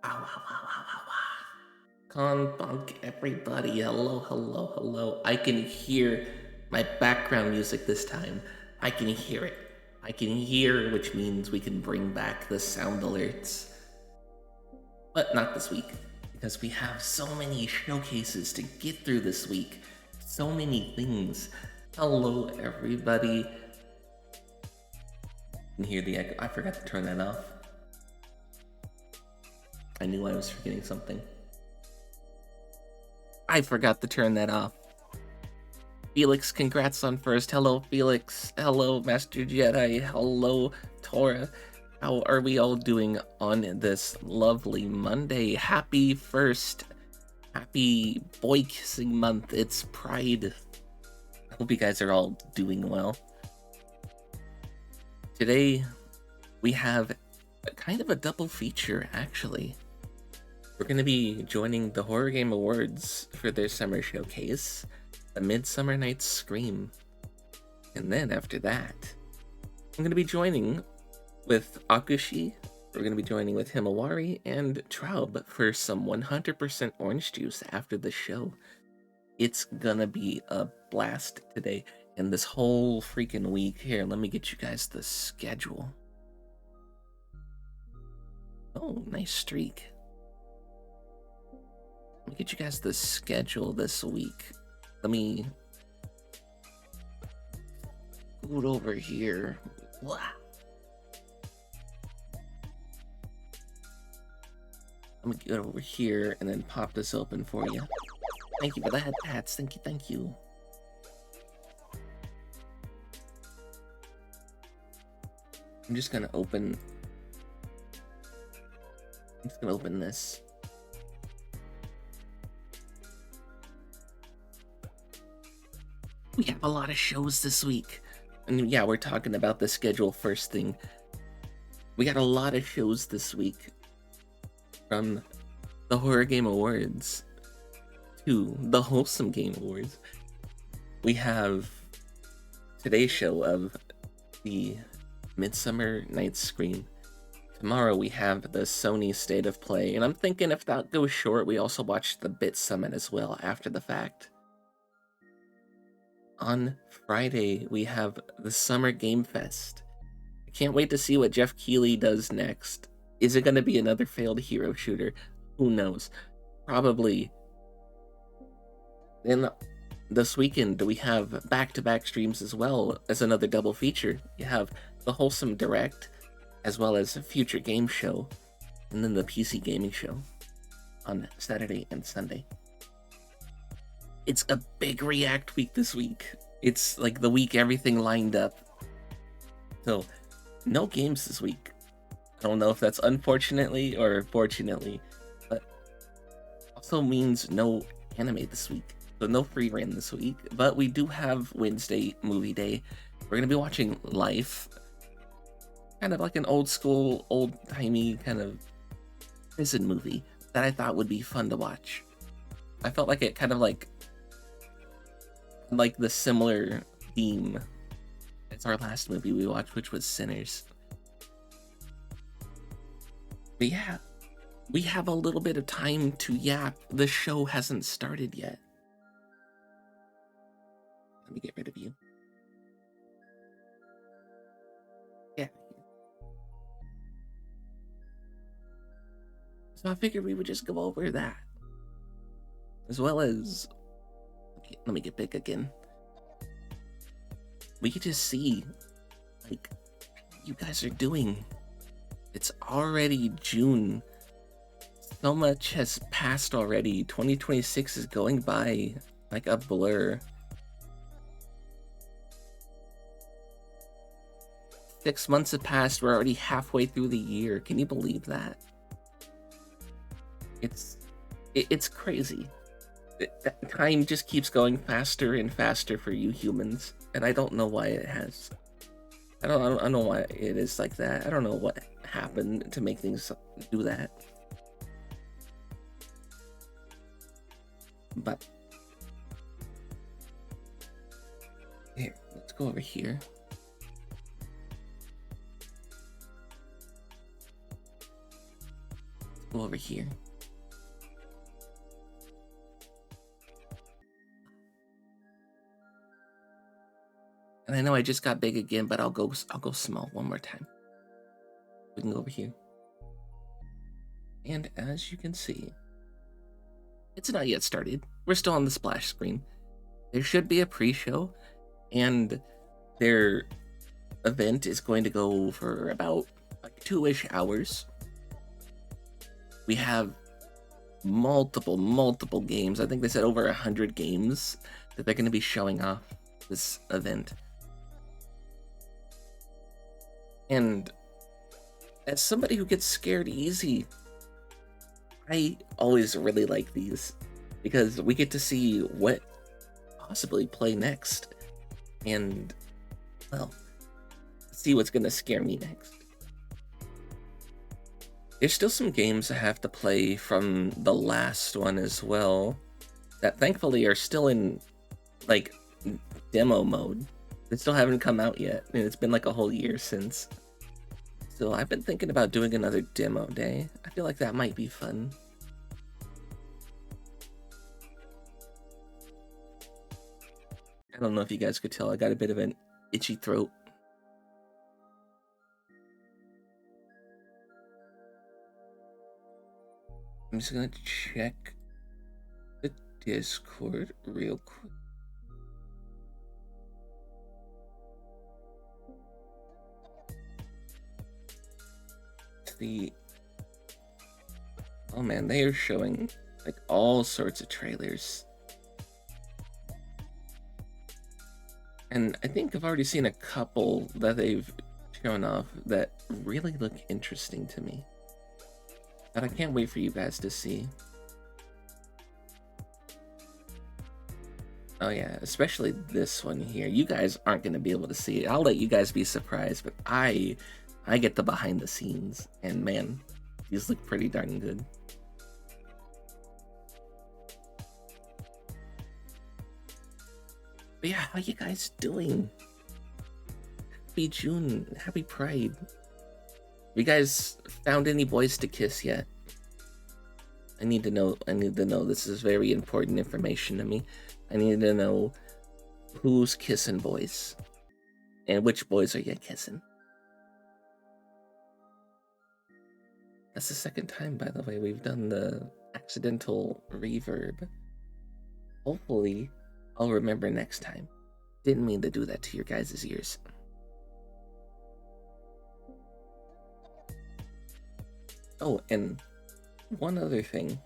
Wow, wow, wow, wow, wow, wow. Conbunk, everybody. Hello, hello, hello. I can hear my background music this time. I can hear it. I can hear, which means we can bring back the sound alerts. But not this week, because we have so many showcases to get through this week. So many things. Hello, everybody. You can hear the echo. I forgot to turn that off. I knew I was forgetting something. I forgot to turn that off. Felix, congrats on first. Hello, Felix. Hello, Master Jedi. Hello, Tora. How are we all doing on this lovely Monday? Happy first. Happy boy kissing month. It's Pride. I hope you guys are all doing well. Today, we have kind of a double feature, actually. We're going to be joining the Horror Game Awards for their summer showcase, the Midsummer Nights Scream. And then after that, I'm going to be joining with Akushi, we're going to be joining with Himawari and Traub for some 100% orange juice after the show. It's gonna be a blast today and this whole freaking week. Here, let me get you guys the schedule. Oh, nice streak. Let me get you guys the schedule this week. Let me scoot over here. Wow. Let me get over here and then pop this open for you. Thank you for the head pats. Thank you, thank you. I'm just gonna open this. We have a lot of shows this week. And yeah, we're talking about the schedule first thing. We got a lot of shows this week. From the Horror Game Awards to the Wholesome Game Awards. We have today's show of the Midsummer Nights Scream. Tomorrow we have the Sony State of Play, and I'm thinking if that goes short, we also watch the Bit Summit as well after the fact. On Friday, we have the Summer Game Fest. I can't wait to see what Jeff Keighley does next. Is it going to be another failed hero shooter? Who knows? Probably. Then this weekend, we have back-to-back streams as well as another double feature. You have the Wholesome Direct, as well as a future game show, and then the PC gaming show on Saturday and Sunday. It's a big React week this week. It's like the week everything lined up. So, no games this week. I don't know if that's unfortunately or fortunately, but also means no anime this week. So no free reign this week, but we do have Wednesday movie day. We're going to be watching Life, kind of like an old school, old-timey kind of prison movie that I thought would be fun to watch. I felt like it kind of like the similar theme as our last movie we watched, which was Sinners. But yeah, we have a little bit of time to yap. The show hasn't started yet. Let me get rid of you. Yeah. So I figured we would just go over that. As well as... Let me get big again. We could just see, like, you guys are doing. It's already June. So much has passed already. 2026 is going by like a blur. 6 months have passed. We're already halfway through the year. Can you believe that? It's crazy. Time just keeps going faster and faster for you humans, and I don't know why it has. I don't know why it is like that. I don't know what happened to make things do that. But here, let's go over here. Let's go go over here. And I know I just got big again, but I'll go small one more time. We can go over here. And as you can see, it's not yet started. We're still on the splash screen. There should be a pre-show, and their event is going to go for about like 2-ish hours. We have multiple games. I think they said over 100 games that they're going to be showing off this event. And as somebody who gets scared easy, I always really like these because we get to see what possibly play next and, well, see what's gonna scare me next. There's still some games I have to play from the last one as well that thankfully are still in like demo mode. They still haven't come out yet, and it's been like a whole year since. So I've been thinking about doing another demo day. I feel like that might be fun. I don't know if you guys could tell, I got a bit of an itchy throat. I'm just gonna check the Discord real quick. Oh man, they are showing like all sorts of trailers. And I think I've already seen a couple that they've shown off that really look interesting to me. But I can't wait for you guys to see. Oh yeah, especially this one here. You guys aren't going to be able to see it. I'll let you guys be surprised, but I get the behind the scenes, and man, these look pretty darn good. But yeah, how you guys doing? Happy June, happy Pride. You guys found any boys to kiss yet? I need to know. This is very important information to me. I need to know who's kissing boys and which boys are you kissing. That's the second time, by the way, we've done the accidental reverb. Hopefully, I'll remember next time. Didn't mean to do that to your guys' ears. Oh, and one other thing.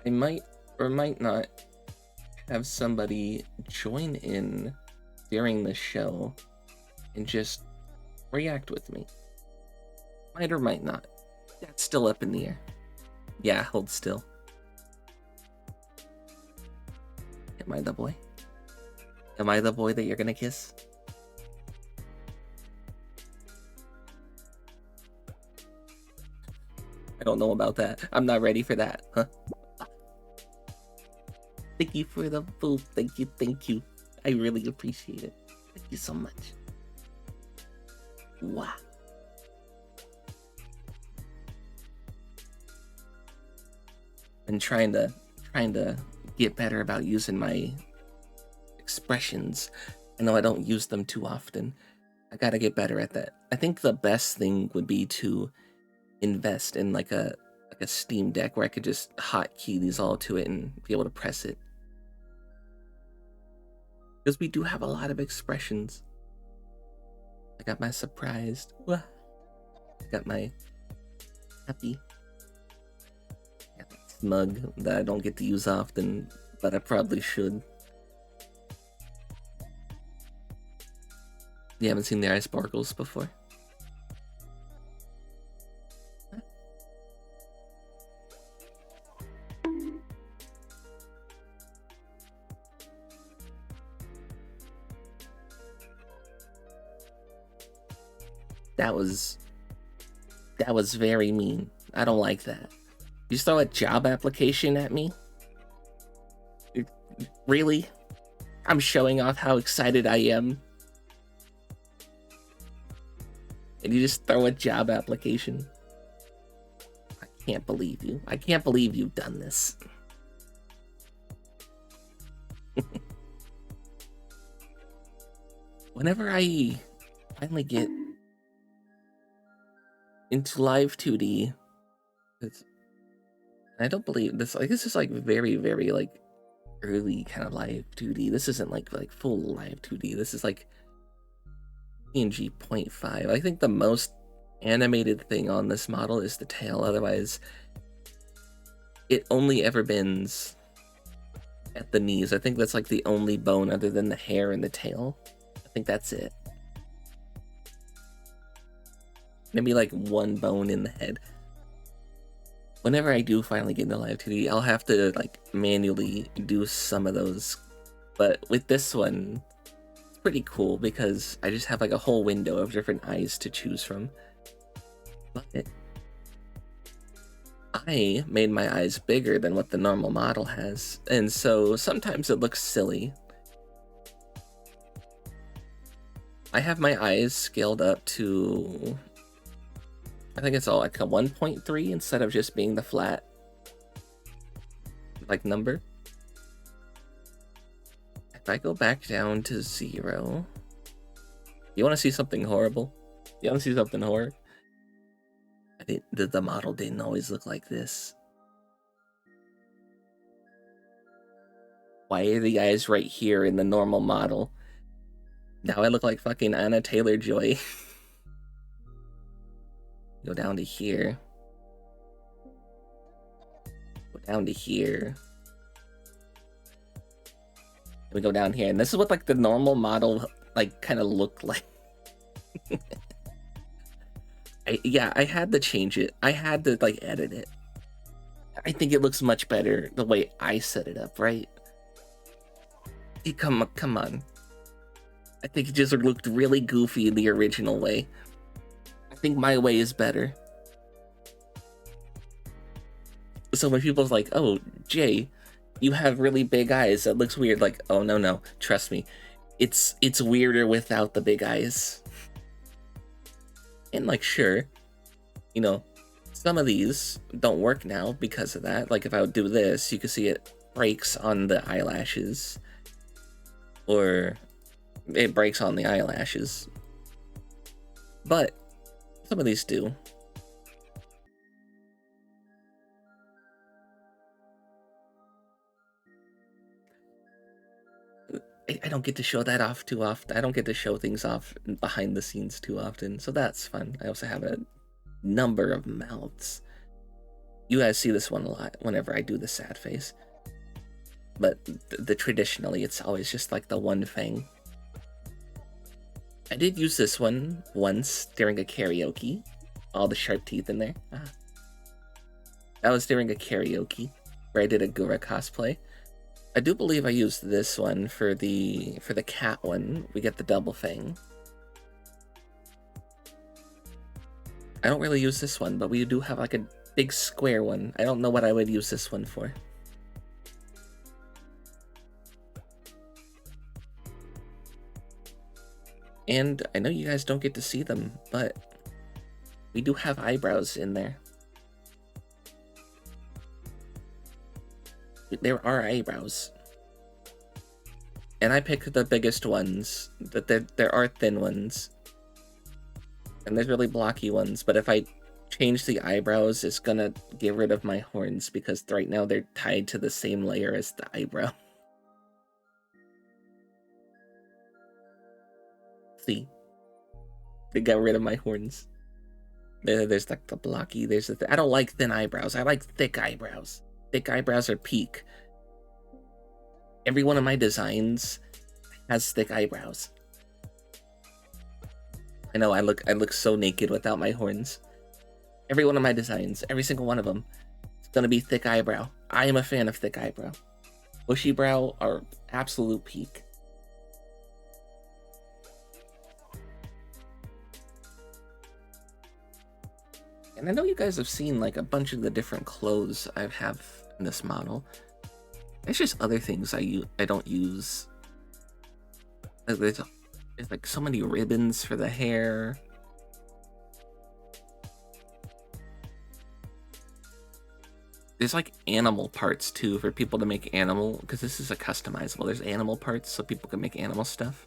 I might or might not have somebody join in during the show and just react with me. Might or might not. That's still up in the air. Yeah, hold still. Am I the boy? Am I the boy that you're gonna kiss? I don't know about that. I'm not ready for that, huh? Thank you for the food. Thank you. I really appreciate it. Thank you so much. Wow. Been trying to get better about using my expressions. I know I don't use them too often. I gotta get better at that. I think the best thing would be to invest in like a Steam Deck where I could just hotkey these all to it and be able to press it. Because we do have a lot of expressions. I got my surprised. I got my happy. I got that smug that I don't get to use often, but I probably should. You haven't seen the eye sparkles before? That was very mean. I don't like that. You just throw a job application at me? Really? I'm showing off how excited I am. And you just throw a job application. can't believe you. I can't believe you've done this. Whenever I finally get into live 2D, I don't believe this. Like, this is like very, very like early kind of live 2D. This isn't like full live 2D. This is like PNG 0.5. I think the most animated thing on this model is the tail. Otherwise, it only ever bends at the knees. I think that's like the only bone other than the hair and the tail. I think that's it. Maybe like one bone in the head. Whenever I do finally get into live 2D, I'll have to like manually do some of those. But with this one, it's pretty cool because I just have like a whole window of different eyes to choose from. But I made my eyes bigger than what the normal model has, and so sometimes it looks silly. I have my eyes scaled up to, I think it's all like a 1.3 instead of just being the flat like number. If I go back down to 0, you want to see something horrible? You want to see something horrible? The model didn't always look like this. Why are the eyes right here in the normal model? Now I look like fucking Anna Taylor-Joy. Go down to here. Go down to here. We go down here, and this is what like the normal model like kind of looked like. I had to change it. I had to like edit it. I think it looks much better the way I set it up, right? Come on. I think it just looked really goofy in the original way. I think my way is better. So when people's like, oh, Jay, you have really big eyes, that looks weird. Like, oh, no, trust me. It's weirder without the big eyes. And like, sure, you know, some of these don't work now because of that. Like if I would do this, you can see it breaks on the eyelashes. Or it breaks on the eyelashes. But some of these do. I don't get to show that off too often. I don't get to show things off behind the scenes too often, so that's fun. I also have a number of mouths. You guys see this one a lot whenever I do the sad face. But the traditionally, it's always just like the one fang. I did use this one once during a karaoke. All the sharp teeth in there. That was during a karaoke where I did a Gura cosplay. I do believe I used this one for the cat one. We get the double fang. I don't really use this one, but we do have like a big square one. I don't know what I would use this one for. And I know you guys don't get to see them, but we do have eyebrows in there. There are eyebrows. And I picked the biggest ones, but there are thin ones. And there's really blocky ones, but if I change the eyebrows, it's gonna get rid of my horns because right now they're tied to the same layer as the eyebrow. See? They got rid of my horns. There's like the blocky, there's the I don't like thin eyebrows, I like thick eyebrows. Thick eyebrows are peak. Every one of my designs has thick eyebrows. I know I look so naked without my horns. Every one of my designs, every single one of them, it's gonna be thick eyebrow. I am a fan of thick eyebrow. Bushy brow are absolute peak. And I know you guys have seen like a bunch of the different clothes I have in this model. There's just other things I don't use. There's like so many ribbons for the hair. There's like animal parts too for people to make animal, because this is a customizable. There's animal parts so people can make animal stuff.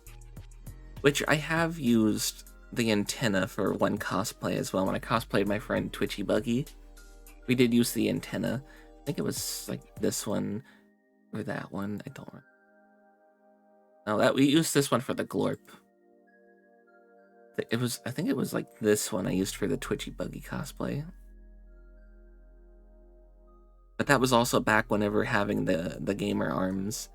Which I have used the antenna for one cosplay as well. When I cosplayed my friend Twitchy Buggy, we did use the antenna. I think it was like this one or that one. I don't remember. No, that we used this one for the glorp. I think it was like this one I used for the Twitchy Buggy cosplay. But that was also back whenever having the gamer arms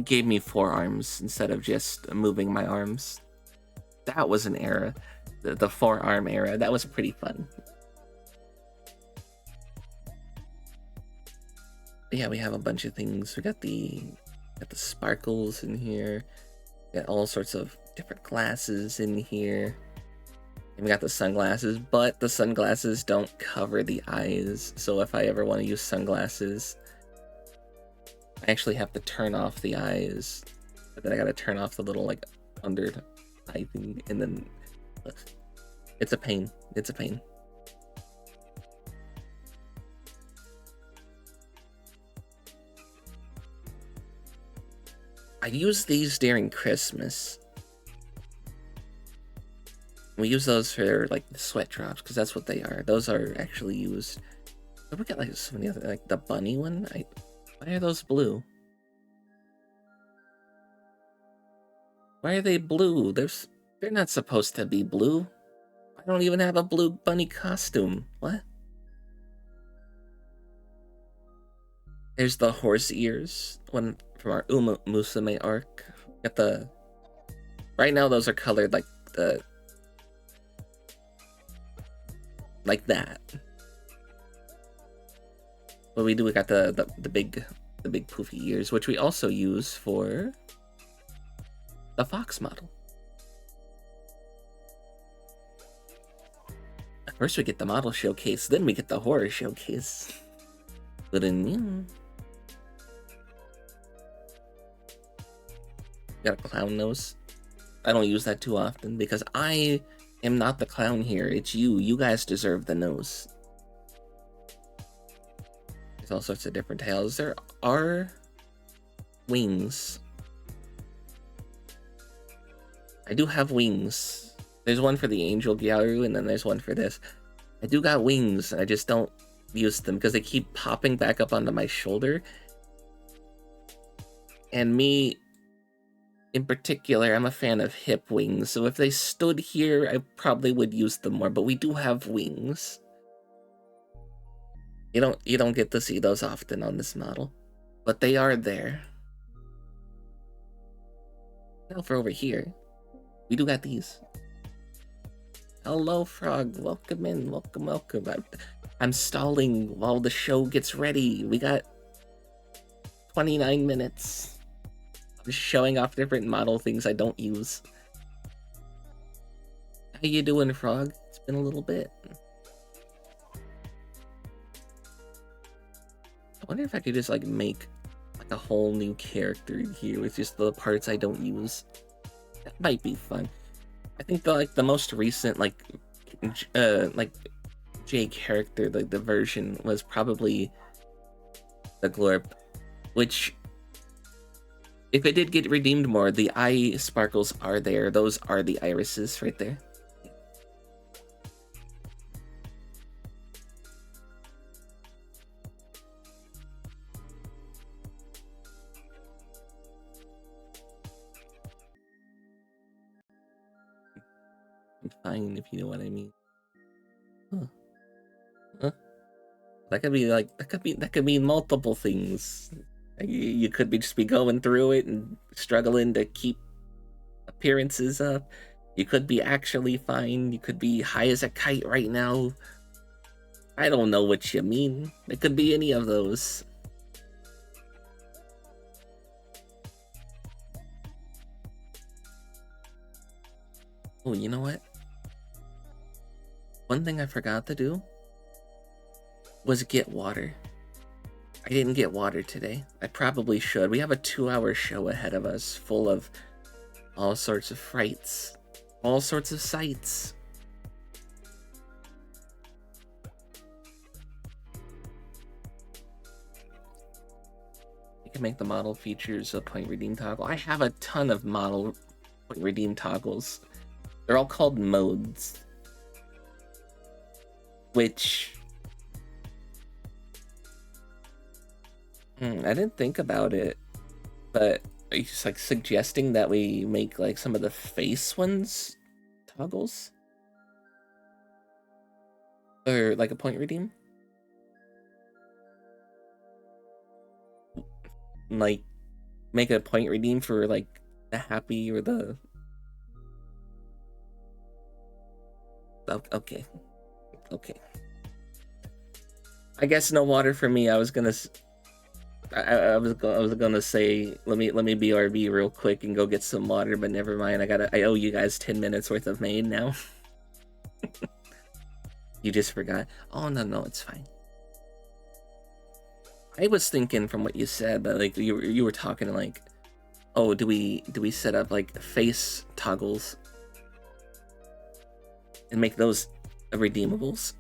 gave me 4 arms instead of just moving my arms. That was an era. The 4-arm era. That was pretty fun. But yeah, we have a bunch of things. We got the sparkles in here. We got all sorts of different glasses in here. And we got the sunglasses, but the sunglasses don't cover the eyes. So if I ever want to use sunglasses, I actually have to turn off the eyes. But then I gotta turn off the little like under eye thing, and then it's a pain. It's a pain. I use these during Christmas. We use those for like the sweat drops because that's what they are. Those are actually used. But we got like so many other, like the bunny one. Why are those blue? Why are they blue? They're not supposed to be blue. I don't even have a blue bunny costume. What? There's the horse ears one from our Musume arc. Got the. Right now, those are colored like that. But we got the big poofy ears, which we also use for the fox model. First we get the model showcase, then we get the horror showcase. But in got a clown nose. I don't use that too often because I am not the clown here. It's you. You guys deserve the nose. There's all sorts of different tails. There are wings. I do have wings. There's one for the Angel Gyaru, and then there's one for this. I do got wings. I just don't use them because they keep popping back up onto my shoulder. And me, in particular, I'm a fan of hip wings. So if they stood here, I probably would use them more. But we do have wings. You don't get to see those often on this model, but they are there. Now for over here, we do got these. Hello, Frog. Welcome in. Welcome. I'm stalling while the show gets ready. We got 29 minutes. Just showing off different model things I don't use. How you doing, Frog? It's been a little bit. I wonder if I could just like make like a whole new character here with just the parts I don't use. That might be fun. I think the most recent like J character, like the version was probably the Glorp, which if it did get redeemed more, the eye sparkles are there. Those are the irises right there. Fine, if you know what I mean. Huh? That could mean multiple things. You could just be going through it and struggling to keep appearances up. You could be actually fine. You could be high as a kite right now. I don't know what you mean. It could be any of those. Oh, you know what? One thing I forgot to do was get water. I didn't get water today. I probably should. We have a 2-hour show ahead of us full of all sorts of frights, all sorts of sights. You can make the model features a point redeem toggle. I have a ton of model point redeem toggles. They're all called modes, which I didn't think about it, but are you just like suggesting that we make like some of the face ones toggles? Or like a point redeem? Like make a point redeem for like the happy or the okay. I guess no water for me. I was gonna I was gonna say let me BRB real quick and go get some water, but never mind. I owe you guys 10 minutes worth of maid now. You just forgot. Oh no, it's fine. I was thinking from what you said that like you were talking like, oh, do we set up like face toggles and make those redeemables?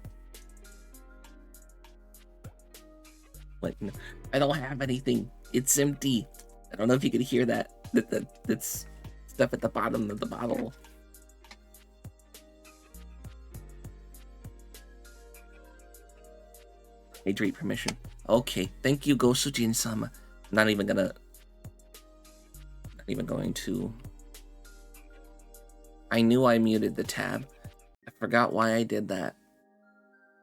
Like, no, I don't have anything. It's empty. I don't know if you could hear that. That's stuff at the bottom of the bottle. Hydrate permission. Okay, thank you, Gosujin-sama. Not even going to. I knew I muted the tab. I forgot why I did that.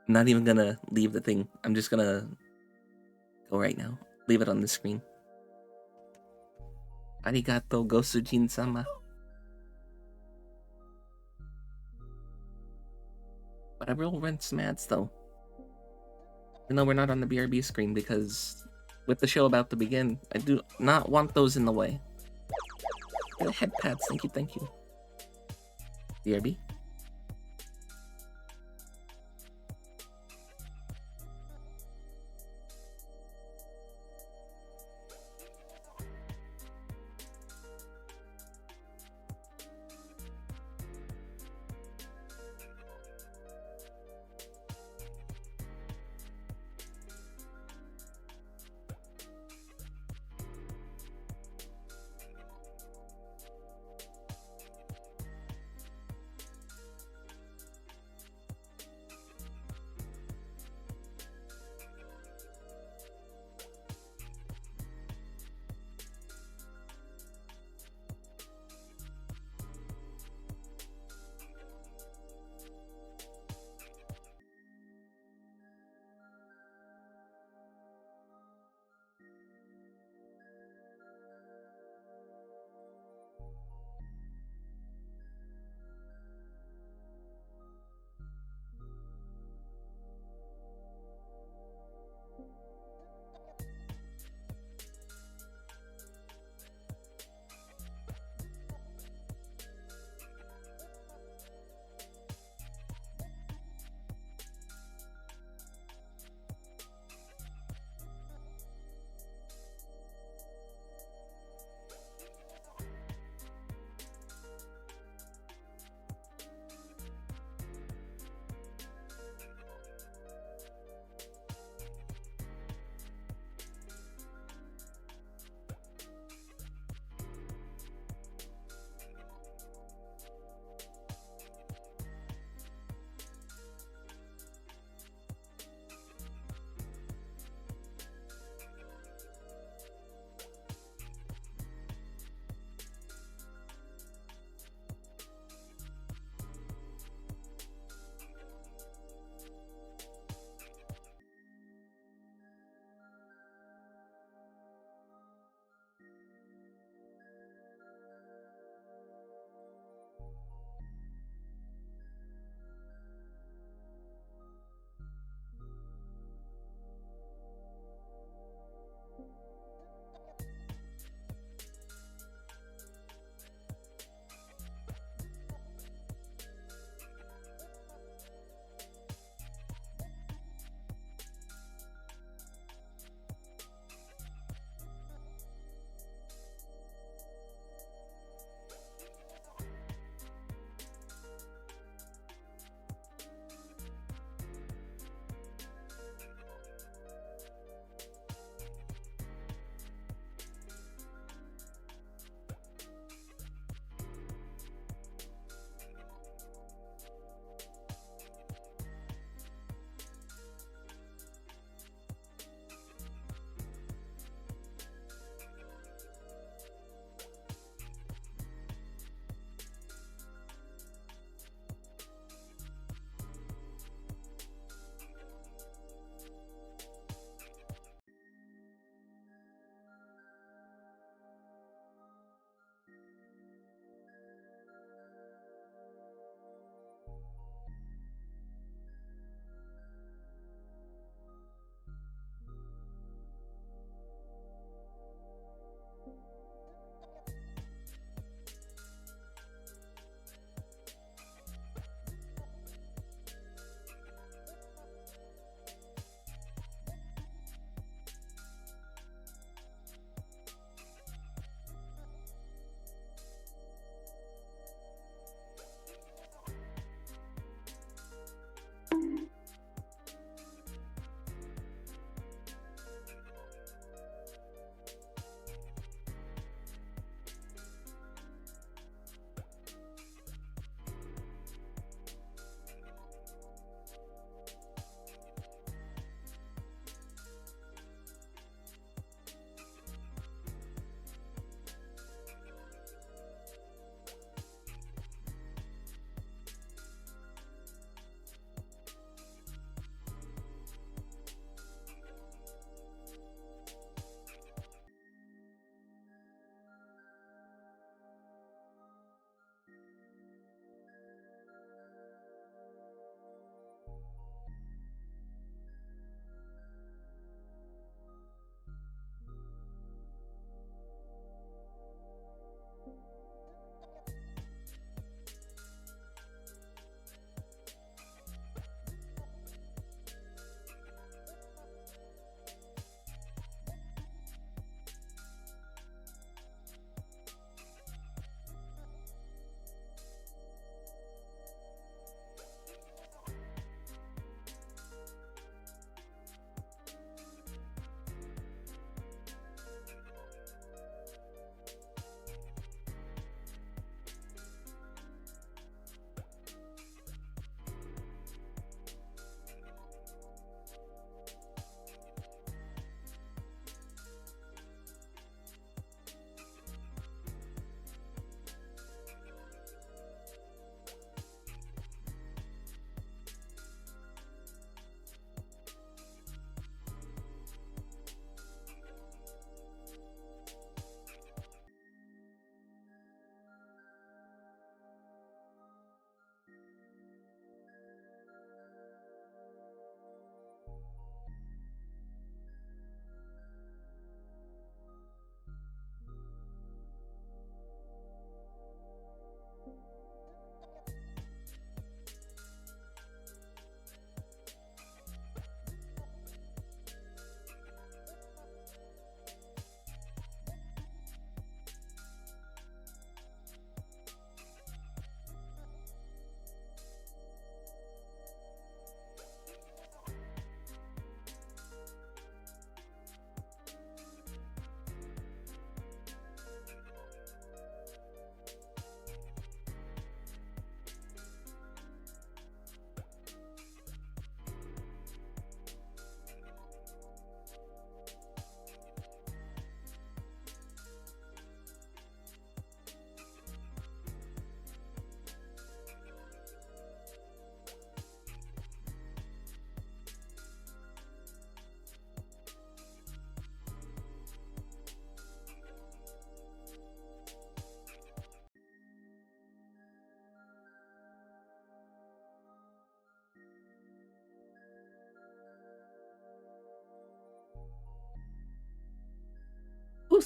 I'm not even gonna leave the thing. I'm just gonna go right now. Leave it on the screen. Arigato, Gosujin-sama. But I will rent some ads though. Even though we're not on the BRB screen, because with the show about to begin, I do not want those in the way. Head pads, thank you. BRB?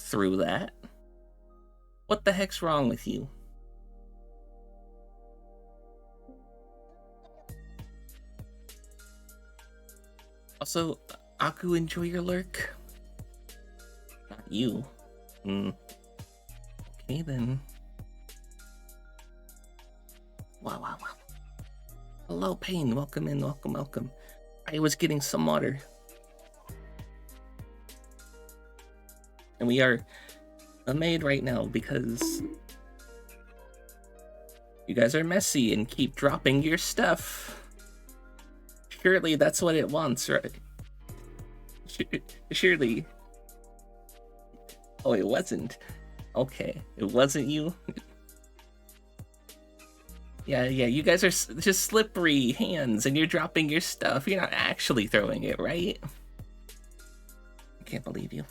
threw that. What the heck's wrong with you? Also, Aku, enjoy your lurk. Not you. Okay then. Wow. Hello, Pain. Welcome in. Welcome. I was getting some water. And we are a maid right now because you guys are messy and keep dropping your stuff. Surely that's what it wants, right? Surely. Oh, it wasn't. Okay, it wasn't you? Yeah, you guys are just slippery hands and you're dropping your stuff. You're not actually throwing it, right? I can't believe you.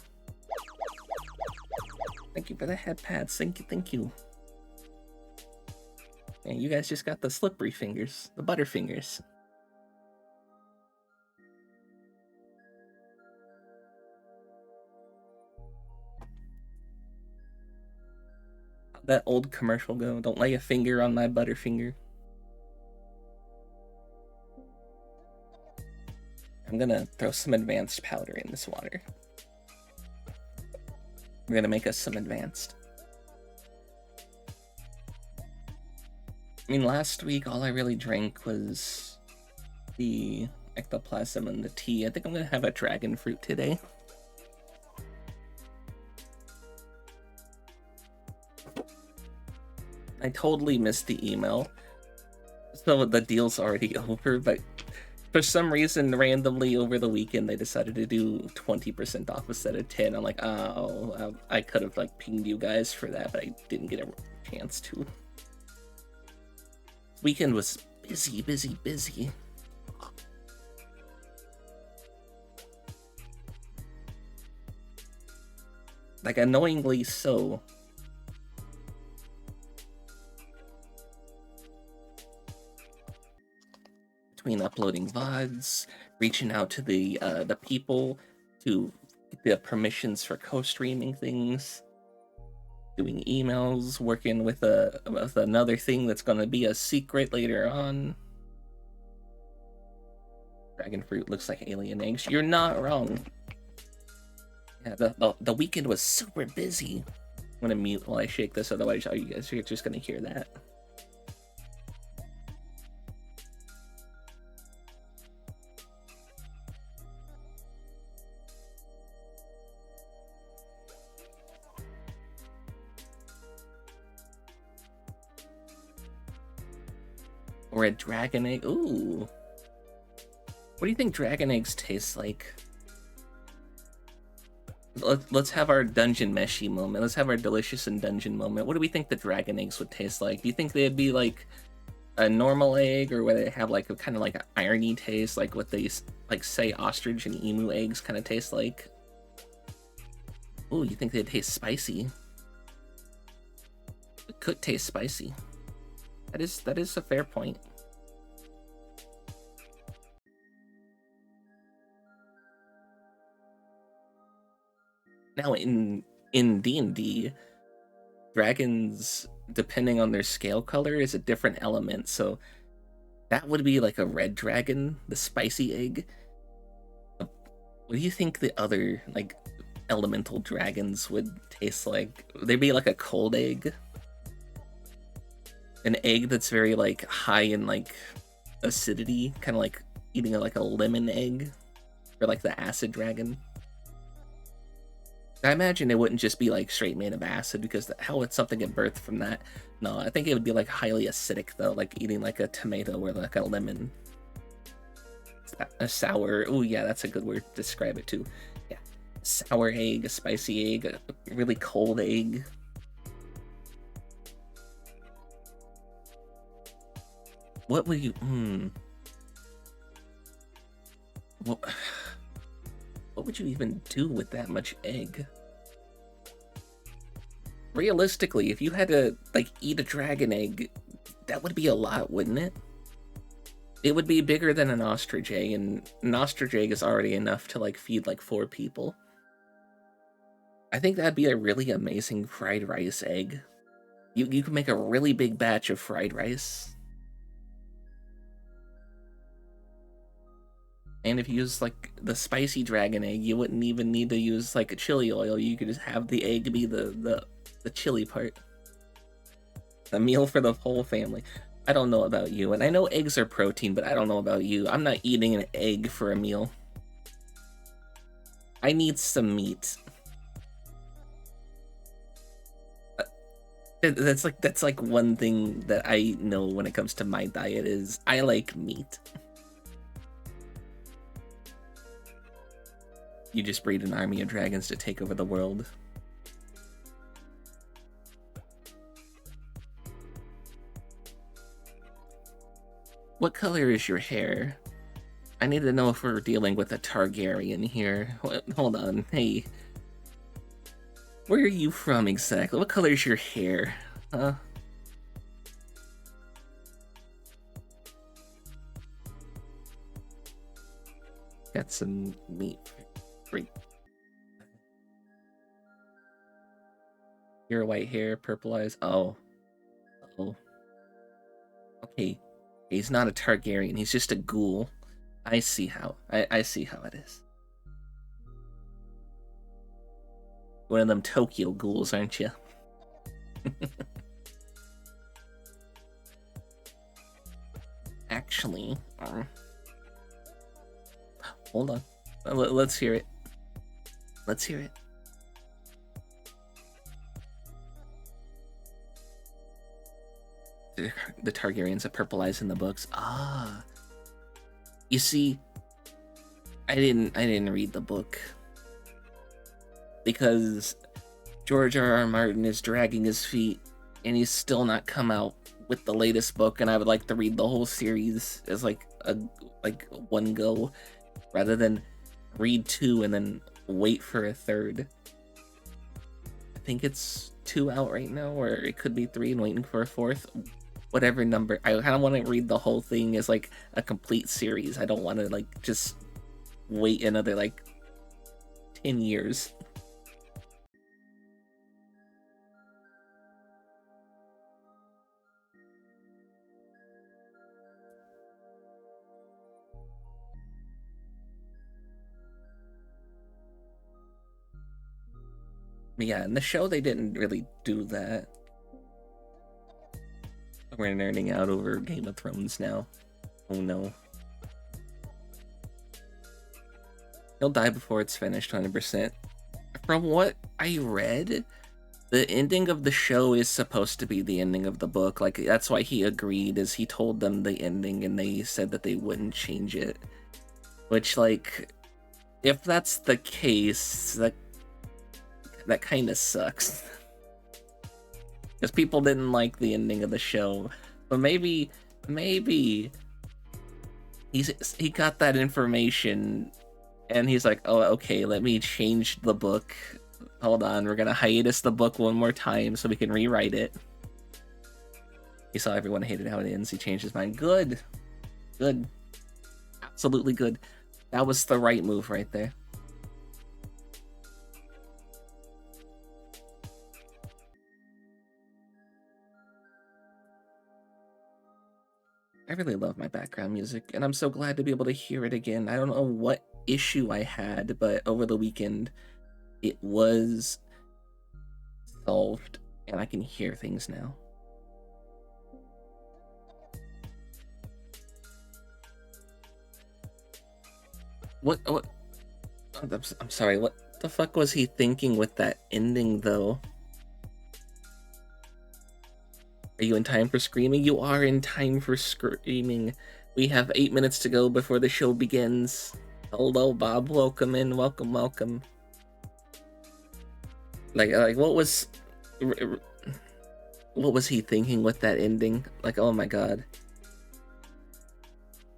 Thank you for the head pads. Thank you. And you guys just got the slippery fingers, the butter fingers. How'd that old commercial go? Don't lay a finger on my butterfinger. I'm gonna throw some advanced powder in this water. We're gonna make us some advanced. I mean, last week all I really drank was the ectoplasm and the tea. I think I'm gonna have a dragon fruit today. I totally missed the email, so the deal's already over, but for some reason, randomly over the weekend, they decided to do 20% off instead of 10. I'm like, oh, I could have like pinged you guys for that, but I didn't get a chance to. Weekend was busy. Like, annoyingly so. Between uploading VODs, reaching out to the people to get the permissions for co-streaming things, doing emails, working with another thing that's gonna be a secret later on. Dragon fruit looks like alien eggs. You're not wrong. Yeah, the weekend was super busy. I'm gonna mute while I shake this, otherwise you guys are just gonna hear that. Or a dragon egg. Ooh. What do you think dragon eggs taste like? Let's have our dungeon meshy moment. Let's have our delicious and dungeon moment. What do we think the dragon eggs would taste like? Do you think they'd be like a normal egg, or would they have like a kind of like an irony taste, like what they like say ostrich and emu eggs kind of taste like? Ooh, you think they'd taste spicy? It could taste spicy. That is a fair point. Now in D&D, dragons, depending on their scale color, is a different element. So that would be like a red dragon, the spicy egg. What do you think the other like elemental dragons would taste like? They'd be like a cold egg. An egg that's very like high in like acidity, kind of like eating like a lemon egg, or like the acid dragon. I imagine it wouldn't just be like straight made of acid, because how would something get birthed from that? No, I think it would be like highly acidic though, like eating like a tomato or like a lemon. A sour, oh yeah, that's a good word to describe it too. Yeah, sour egg, a spicy egg, a really cold egg. What would you, what would you even do with that much egg? Realistically, if you had to like eat a dragon egg, that would be a lot, wouldn't it? It would be bigger than an ostrich egg, and an ostrich egg is already enough to like feed like 4 people. I think that'd be a really amazing fried rice egg. You can make a really big batch of fried rice. And if you use like the spicy dragon egg, you wouldn't even need to use like a chili oil. You could just have the egg be the chili part. A meal for the whole family. I don't know about you, and I know eggs are protein, but I don't know about you. I'm not eating an egg for a meal. I need some meat. That's like one thing that I know when it comes to my diet is I like meat. You just breed an army of dragons to take over the world. What color is your hair? I need to know if we're dealing with a Targaryen here. Hold on, hey. Where are you from exactly? What color is your hair? Huh? Got some meat. Great. Your white hair, purple eyes. Oh. Oh. Okay. He's not a Targaryen, he's just a ghoul. I see how. I see how it is. One of them Tokyo ghouls, aren't you? Actually, hold on. Let's hear it. Let's hear it. The Targaryens have purple eyes in the books. Ah. You see, I didn't read the book. Because George R.R. Martin is dragging his feet and he's still not come out with the latest book, and I would like to read the whole series as like one go rather than read 2 and then wait for a third. I think it's 2 out right now, or it could be 3 and waiting for a 4th. Whatever number. I kind of want to read the whole thing as like a complete series. I don't want to like just wait another like 10 years. Yeah, in the show they didn't really do that. We're nerding out over Game of Thrones now. Oh no. He'll die before it's finished, 100%. From what I read, the ending of the show is supposed to be the ending of the book. Like, that's why he agreed, is he told them the ending and they said that they wouldn't change it. Which, like, if that's the case, that kind of sucks. Because people didn't like the ending of the show. But maybe he got that information and he's like, oh, okay, let me change the book. Hold on, we're gonna hiatus the book one more time so we can rewrite it. He saw everyone hated how it ends. He changed his mind. Good. Good. Absolutely good. That was the right move right there. I really love my background music, and I'm so glad to be able to hear it again. I don't know what issue I had, but over the weekend, it was solved, and I can hear things now. What? I'm sorry, what the fuck was he thinking with that ending, though? Are you in time for screaming? You are in time for screaming. We have 8 minutes to go before the show begins. Hello, Bob. Welcome in. Welcome, welcome. Like, what was he thinking with that ending? Like, oh my god.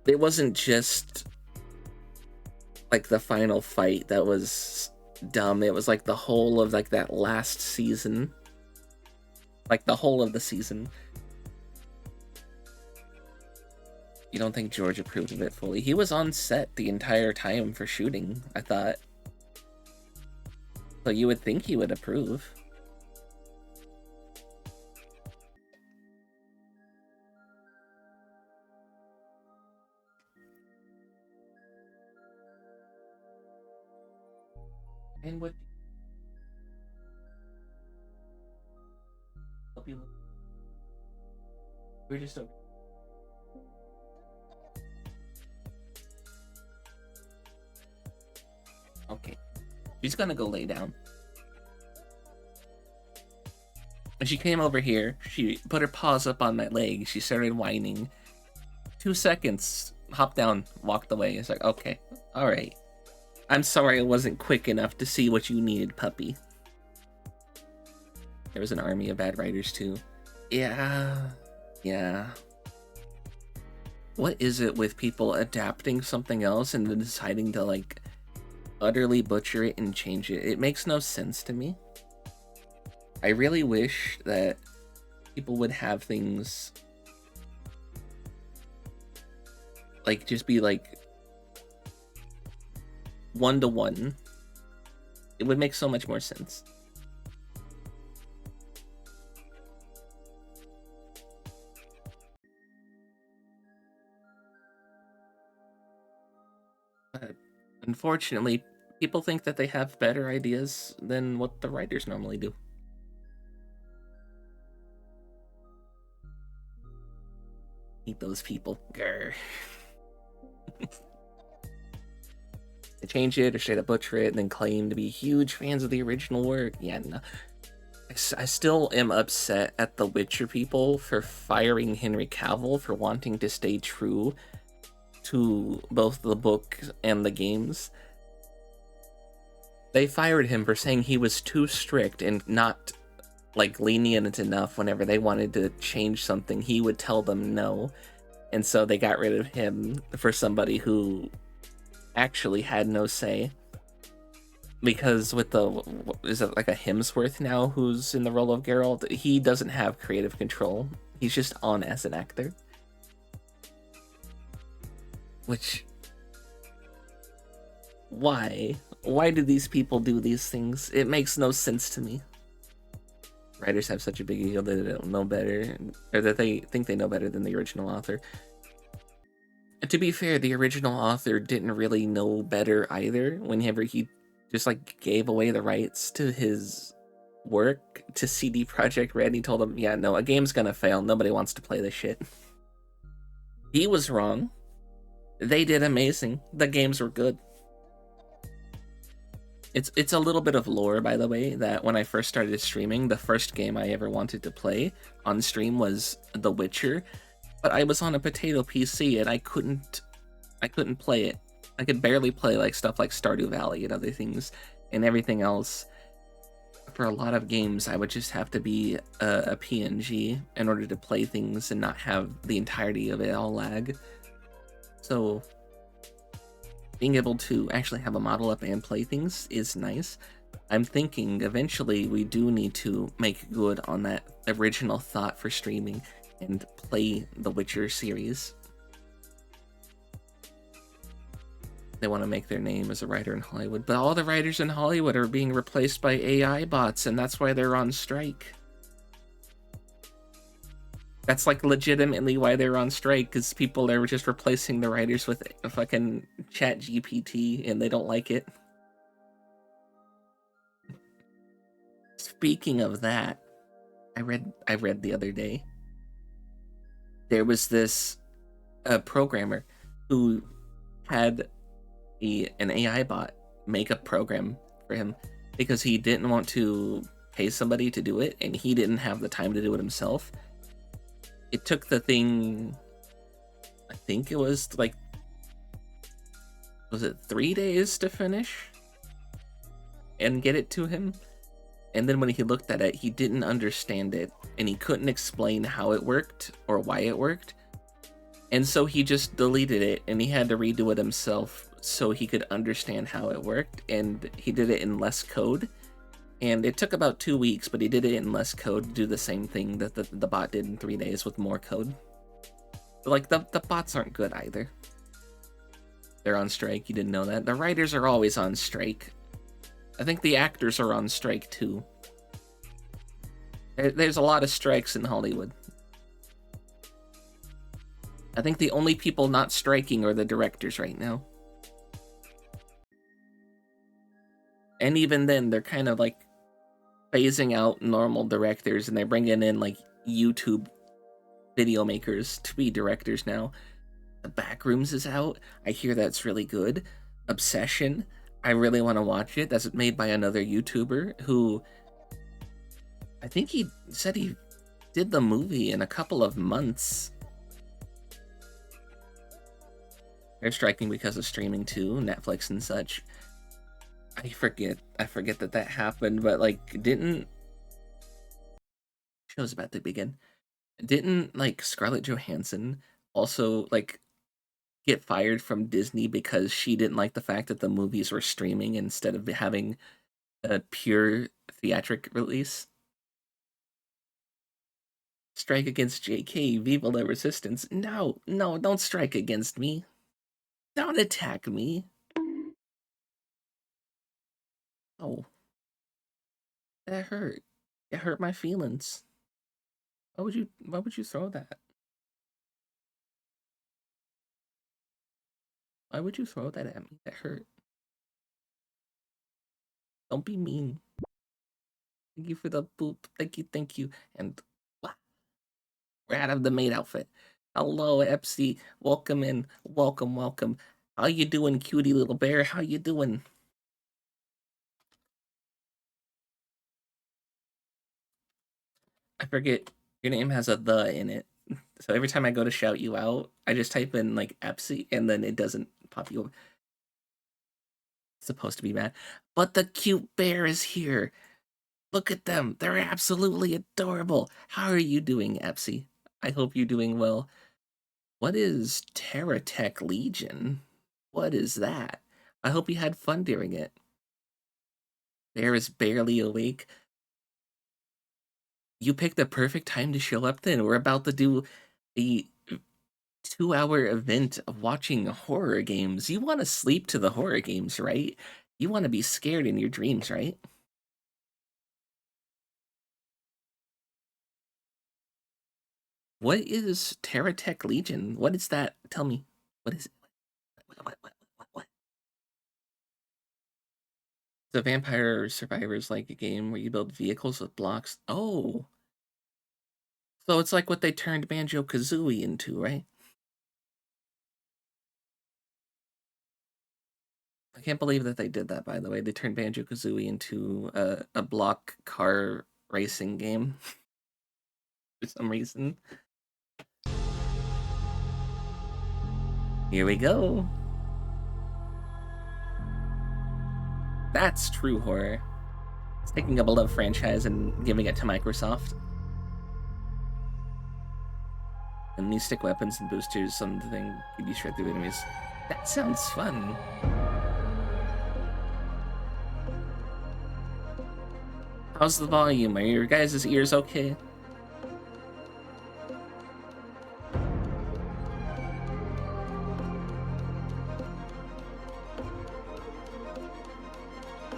It wasn't just like the final fight that was dumb. It was like the whole of like that last season. Like the whole of the season. You don't think George approved of it fully? He was on set the entire time for shooting, I thought. So you would think he would approve. And what we're just okay. Okay. She's gonna go lay down. When she came over here, she put her paws up on my leg. She started whining. 2 seconds, hopped down, walked away. It's like, okay, all right. I'm sorry I wasn't quick enough to see what you needed, puppy. There was an army of bad writers too. Yeah. What is it with people adapting something else and then deciding to like utterly butcher it and change it? It makes no sense to me. I really wish that people would have things like just be like 1-to-1. It would make so much more sense. But unfortunately, people think that they have better ideas than what the writers normally do. Hate those people. Grr. They change it or straight up butcher it and then claim to be huge fans of the original work. Yeah, no. I still am upset at the Witcher people for firing Henry Cavill for wanting to stay true to both the book and the games. They fired him for saying he was too strict and not like lenient enough. Whenever they wanted to change something, he would tell them no. And so they got rid of him for somebody who actually had no say. Because with the, is it like a Hemsworth now who's in the role of Geralt? He doesn't have creative control. He's just on as an actor. Which, why? Why do these people do these things? It makes no sense to me. Writers have such a big ego that they don't know better, or that they think they know better than the original author. And to be fair, the original author didn't really know better either. Whenever he just like gave away the rights to his work to CD Projekt Red, he told them, yeah, no, a game's gonna fail. Nobody wants to play this shit. He was wrong. They did amazing. The games were good. It's a little bit of lore, by the way, that when I first started streaming, the first game I ever wanted to play on stream was The Witcher, but I was on a potato PC and I couldn't play it. I could barely play like stuff like Stardew Valley and other things, and everything else. For a lot of games, I would just have to be a PNG in order to play things and not have the entirety of it all lag. So being able to actually have a model up and play things is nice. I'm thinking eventually we do need to make good on that original thought for streaming and play the Witcher series. They want to make their name as a writer in Hollywood, but all the writers in Hollywood are being replaced by AI bots, and that's why they're on strike. That's like legitimately why they're on strike, because people are just replacing the writers with a fucking chat GPT and they don't like it. Speaking of that, I read the other day, there was this programmer who had an AI bot make a program for him because he didn't want to pay somebody to do it and he didn't have the time to do it himself. It took the thing, I think it was like, was it 3 days to finish and get it to him? And then when he looked at it, he didn't understand it and he couldn't explain how it worked or why it worked. And so he just deleted it and he had to redo it himself so he could understand how it worked. And he did it in less code. And it took about 2 weeks, but he did it in less code to do the same thing that the bot did in 3 days with more code. But like, the bots aren't good either. They're on strike, you didn't know that. The writers are always on strike. I think the actors are on strike too. There's a lot of strikes in Hollywood. I think the only people not striking are the directors right now. And even then, they're kind of like phasing out normal directors and they're bringing in like YouTube video makers to be directors now. The Backrooms is out. I hear that's really good. Obsession. I really want to watch it. That's made by another YouTuber who I think he said he did the movie in a couple of months. They're striking because of streaming too, Netflix and such. I forget that happened, but like, didn't show's about to begin? Didn't like Scarlett Johansson also like get fired from Disney because she didn't like the fact that the movies were streaming instead of having a pure theatric release? Strike against JK, Viva la Resistance. No, don't strike against me. Don't attack me. Oh, that hurt. It hurt my feelings. Why would you throw that? Why would you throw that at me? That hurt. Don't be mean. Thank you for the boop. Thank you. And what? We're out of the maid outfit. Hello, Epsy. Welcome in. Welcome. How you doing, cutie little bear? How you doing? I forget your name has a the in it. So every time I go to shout you out, I just type in like Epsy and then it doesn't pop you up. It's supposed to be mad. But the cute bear is here. Look at them. They're absolutely adorable. How are you doing, Epsy? I hope you're doing well. What is Terratech Legion? What is that? I hope you had fun during it. Bear is barely awake. You picked the perfect time to show up then. We're about to do a 2-hour event of watching horror games. You want to sleep to the horror games, right? You want to be scared in your dreams, right? What is Terratech Legion? What is that? Tell me. What is it? What? The Vampire Survivors like a game where you build vehicles with blocks. Oh. So it's like what they turned Banjo-Kazooie into, right? I can't believe that they did that, by the way. They turned Banjo-Kazooie into a block car racing game for some reason. Here we go. That's true horror. It's taking a beloved franchise and giving it to Microsoft. And these stick weapons and boosters, something you shred through enemies. That sounds fun. How's the volume? Are your guys' ears okay?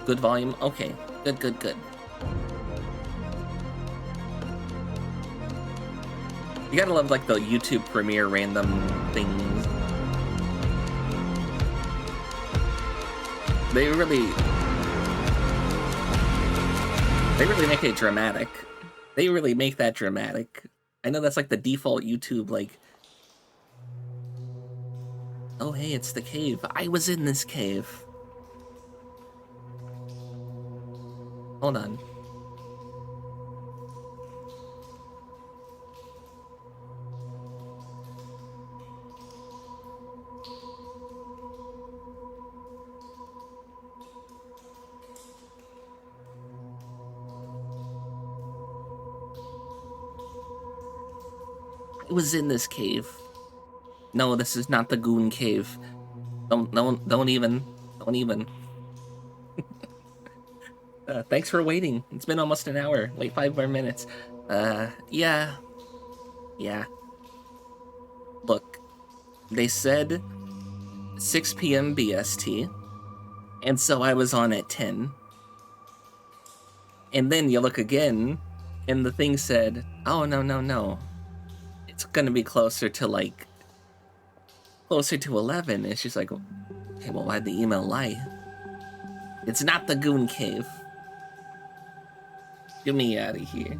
Good volume? Okay. Good. You gotta love, like, the YouTube Premiere random things. They really make it dramatic. They really make that dramatic. I know that's, like, the default YouTube, like... Oh, hey, it's the cave. I was in this cave. Hold on. I was in this cave. No, this is not the Goon Cave. Don't even. Thanks for waiting. It's been almost an hour. Wait 5 more minutes. Yeah. Look, they said 6 p.m. BST, and so I was on at 10. And then you look again, and the thing said, "Oh, no, no, no. It's gonna be closer to, like, closer to 11." And she's like, "Okay, well, why'd the email lie? It's not the Goon Cave. Get me out of here."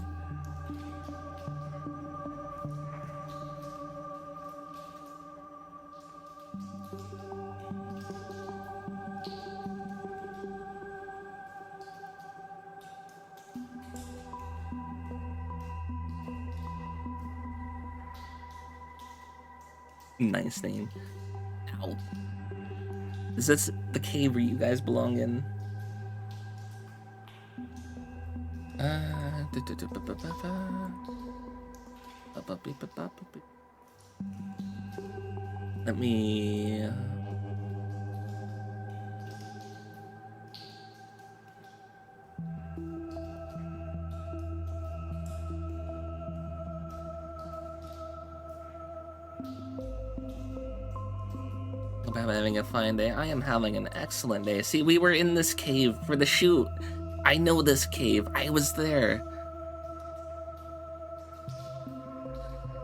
Nice name. Ow. Is this the cave where you guys belong in? Let me... Hope I'm having a fine day. I am having an excellent day. See, we were in this cave for the shoot. I know this cave. I was there.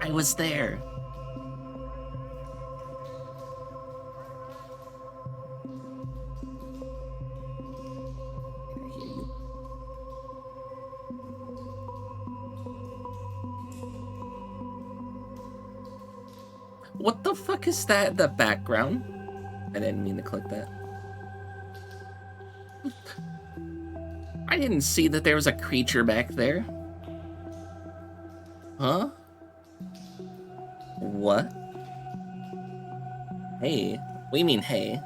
I was there. I hear you. What the fuck is that in the background? I didn't mean to click that. I didn't see that there was a creature back there. Huh? What? Hey. What do you mean, hey?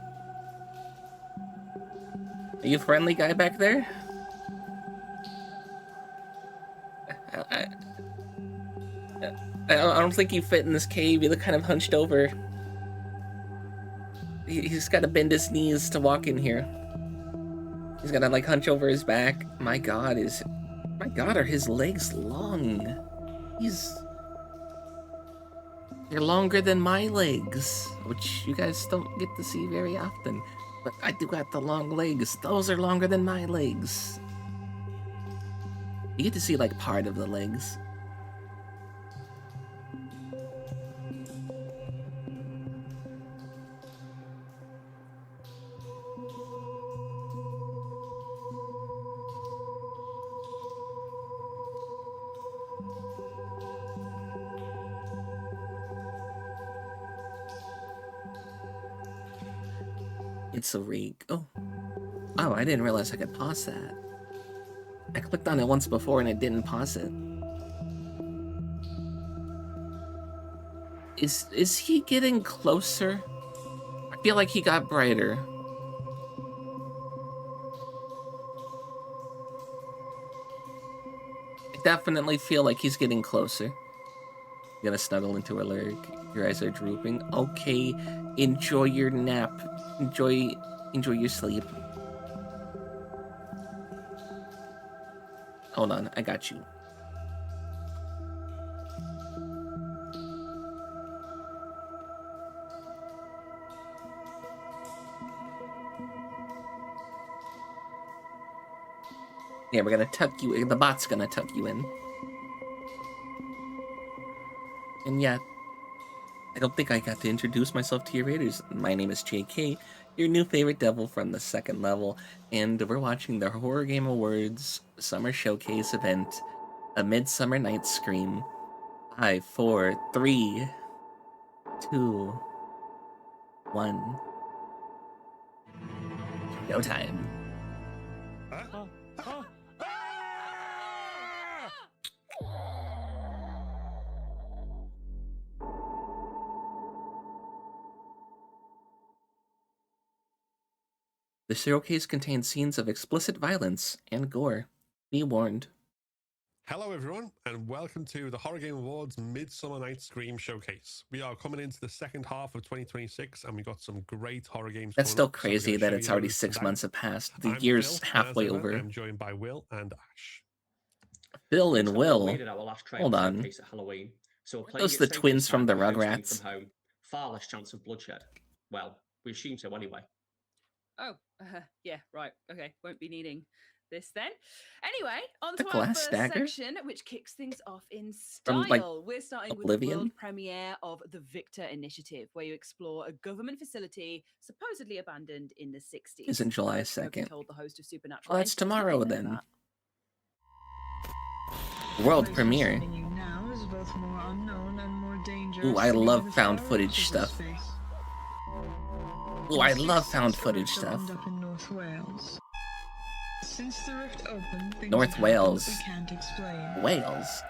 Are you a friendly guy back there? I, I don't think you fit in this cave. You look kind of hunched over. He's got to bend his knees to walk in here. He's got to, like, hunch over his back. My God, are his legs long? They're longer than my legs, which you guys don't get to see very often. But I do got the long legs. Those are longer than my legs. You get to see, like, part of the legs. It's a rig. Oh, I didn't realize I could pause that. I clicked on it once before and it didn't pause it. Is he getting closer? I feel like he got brighter. I definitely feel like he's getting closer. You gotta snuggle into a lyric. Your eyes are drooping. Okay, enjoy your nap. Enjoy your sleep. Hold on, I got you. Yeah, we're gonna tuck you in. The bot's gonna tuck you in. And yeah, I don't think I got to introduce myself to your readers. My name is JK, your new favorite devil from the second level, and we're watching the Horror Game Awards Summer Showcase event, A Midsummer Nights Scream. 5, 4, 3, 2, 1. No time. The showcase contains scenes of explicit violence and gore. Be warned. Hello, everyone, and welcome to the Horror Game Awards Midsummer Nights Scream Showcase. We are coming into the second half of 2026, and we got some great horror games. That's still crazy that it's already 6 months have passed. The year's halfway over. I'm joined by Will and Ash. Phil and Will. Hold on. At Halloween, so we're Those the twins from the Rugrats. From home. Far less chance of bloodshed. Well, we assume so anyway. Oh, yeah, right. Okay, won't be needing this then. Anyway, on The to our glass first dagger? section, which kicks things off in From, style. like, We're starting with the Oblivion? world premiere of the Victor Initiative, where you explore a government facility supposedly abandoned in the 60s. Is in July I've spoken 2nd. told the host of Supernatural. Well, that's Entities. Did tomorrow they know then. that? World What premiere. I'm sending you now is both more unknown and more dangerous Ooh, I than love even the found far footage reaches stuff. of space. Ooh, I In the love 60s, found a footage rift stuff. opened up in North Wales. Since the rift opened, things North have happened Wales. that we can't explain. Wales.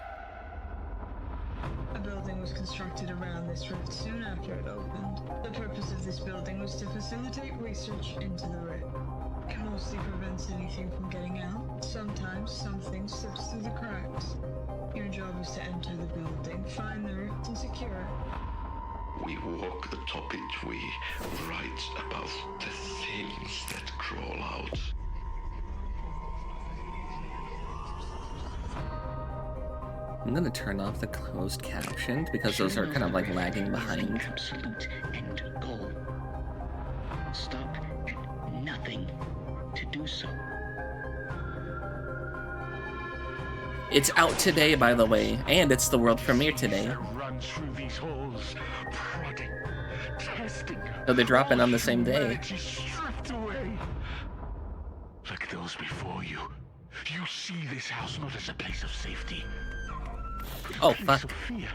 A building was constructed around this rift soon after it opened. The purpose of this building was to facilitate research into the rift. It mostly prevents anything from getting out. Sometimes something slips through the cracks. Your job is to enter the building, find the rift, and secure it. We walk atop it, we write about the things that crawl out. I'm gonna turn off the closed captioned because those are kind of like lagging behind. Absolute end goal. Stop at nothing to do so. It's out today, by the way, and it's the world premiere today. Run through these halls, prodding, testing. So they're dropping on the same day. Humanity stripped away. Like those before you, you see this house not as a place of safety. Oh, A place fuck. of fear.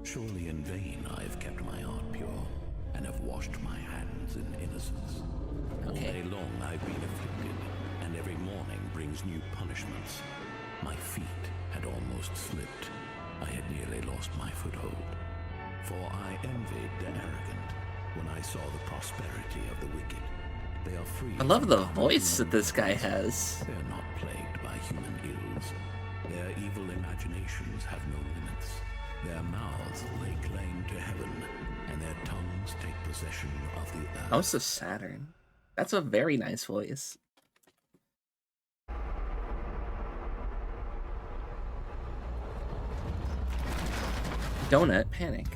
Surely in vain I've kept my art pure, and have washed my hands in innocence. All day long I've been afflicted, and every morning brings new punishments. My feet had almost slipped. I had nearly lost my foothold. For I envied the arrogant when I saw the prosperity of the wicked. They are free. I love from the common voice that human this guy ills. has. They are not plagued by human ills. Their evil imaginations have no limits. Their mouths lay claim to heaven, and their tongues take possession of the earth. House of Saturn. That's a very nice voice. Donut Panic.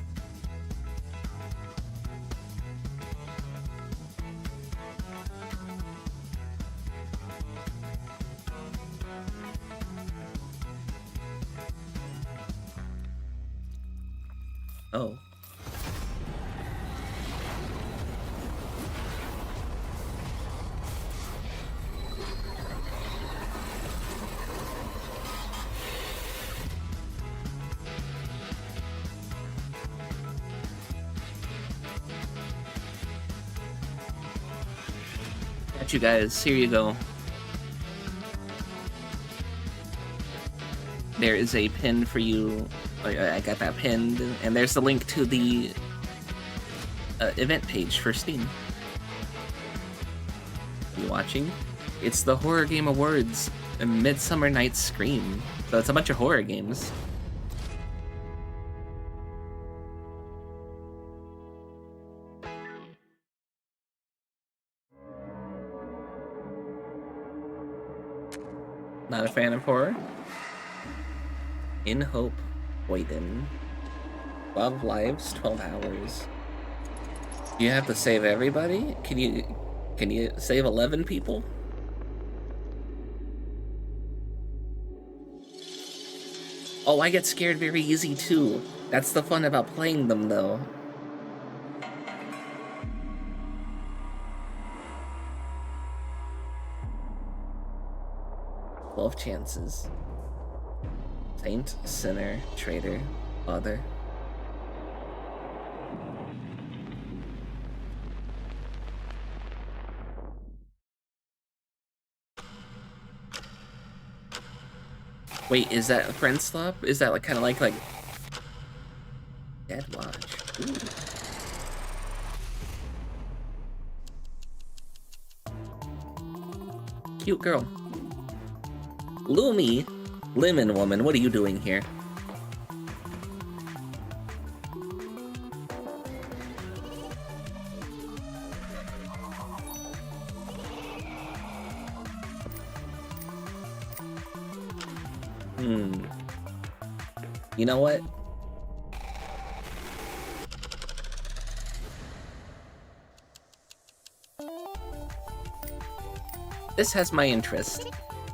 Oh. Got you guys. Here you go. There is a pin for you. I got that pinned, and there's the link to the event page for Steam. You watching? It's the Horror Game Awards, Midsummer Nights Scream. So it's a bunch of horror games. Not a fan of horror? In Hope, Waiting. 12 lives, 12 hours. You have to save everybody? Can you save 11 people? Oh, I get scared very easy too. That's the fun about playing them though. Twelve chances. Saint, sinner, traitor, father. Wait, is that a friend swap? Is that like kind of like Dead Watch? Ooh. Cute girl. Lumi, Lemon Woman, what are you doing here? You know what? This has my interest.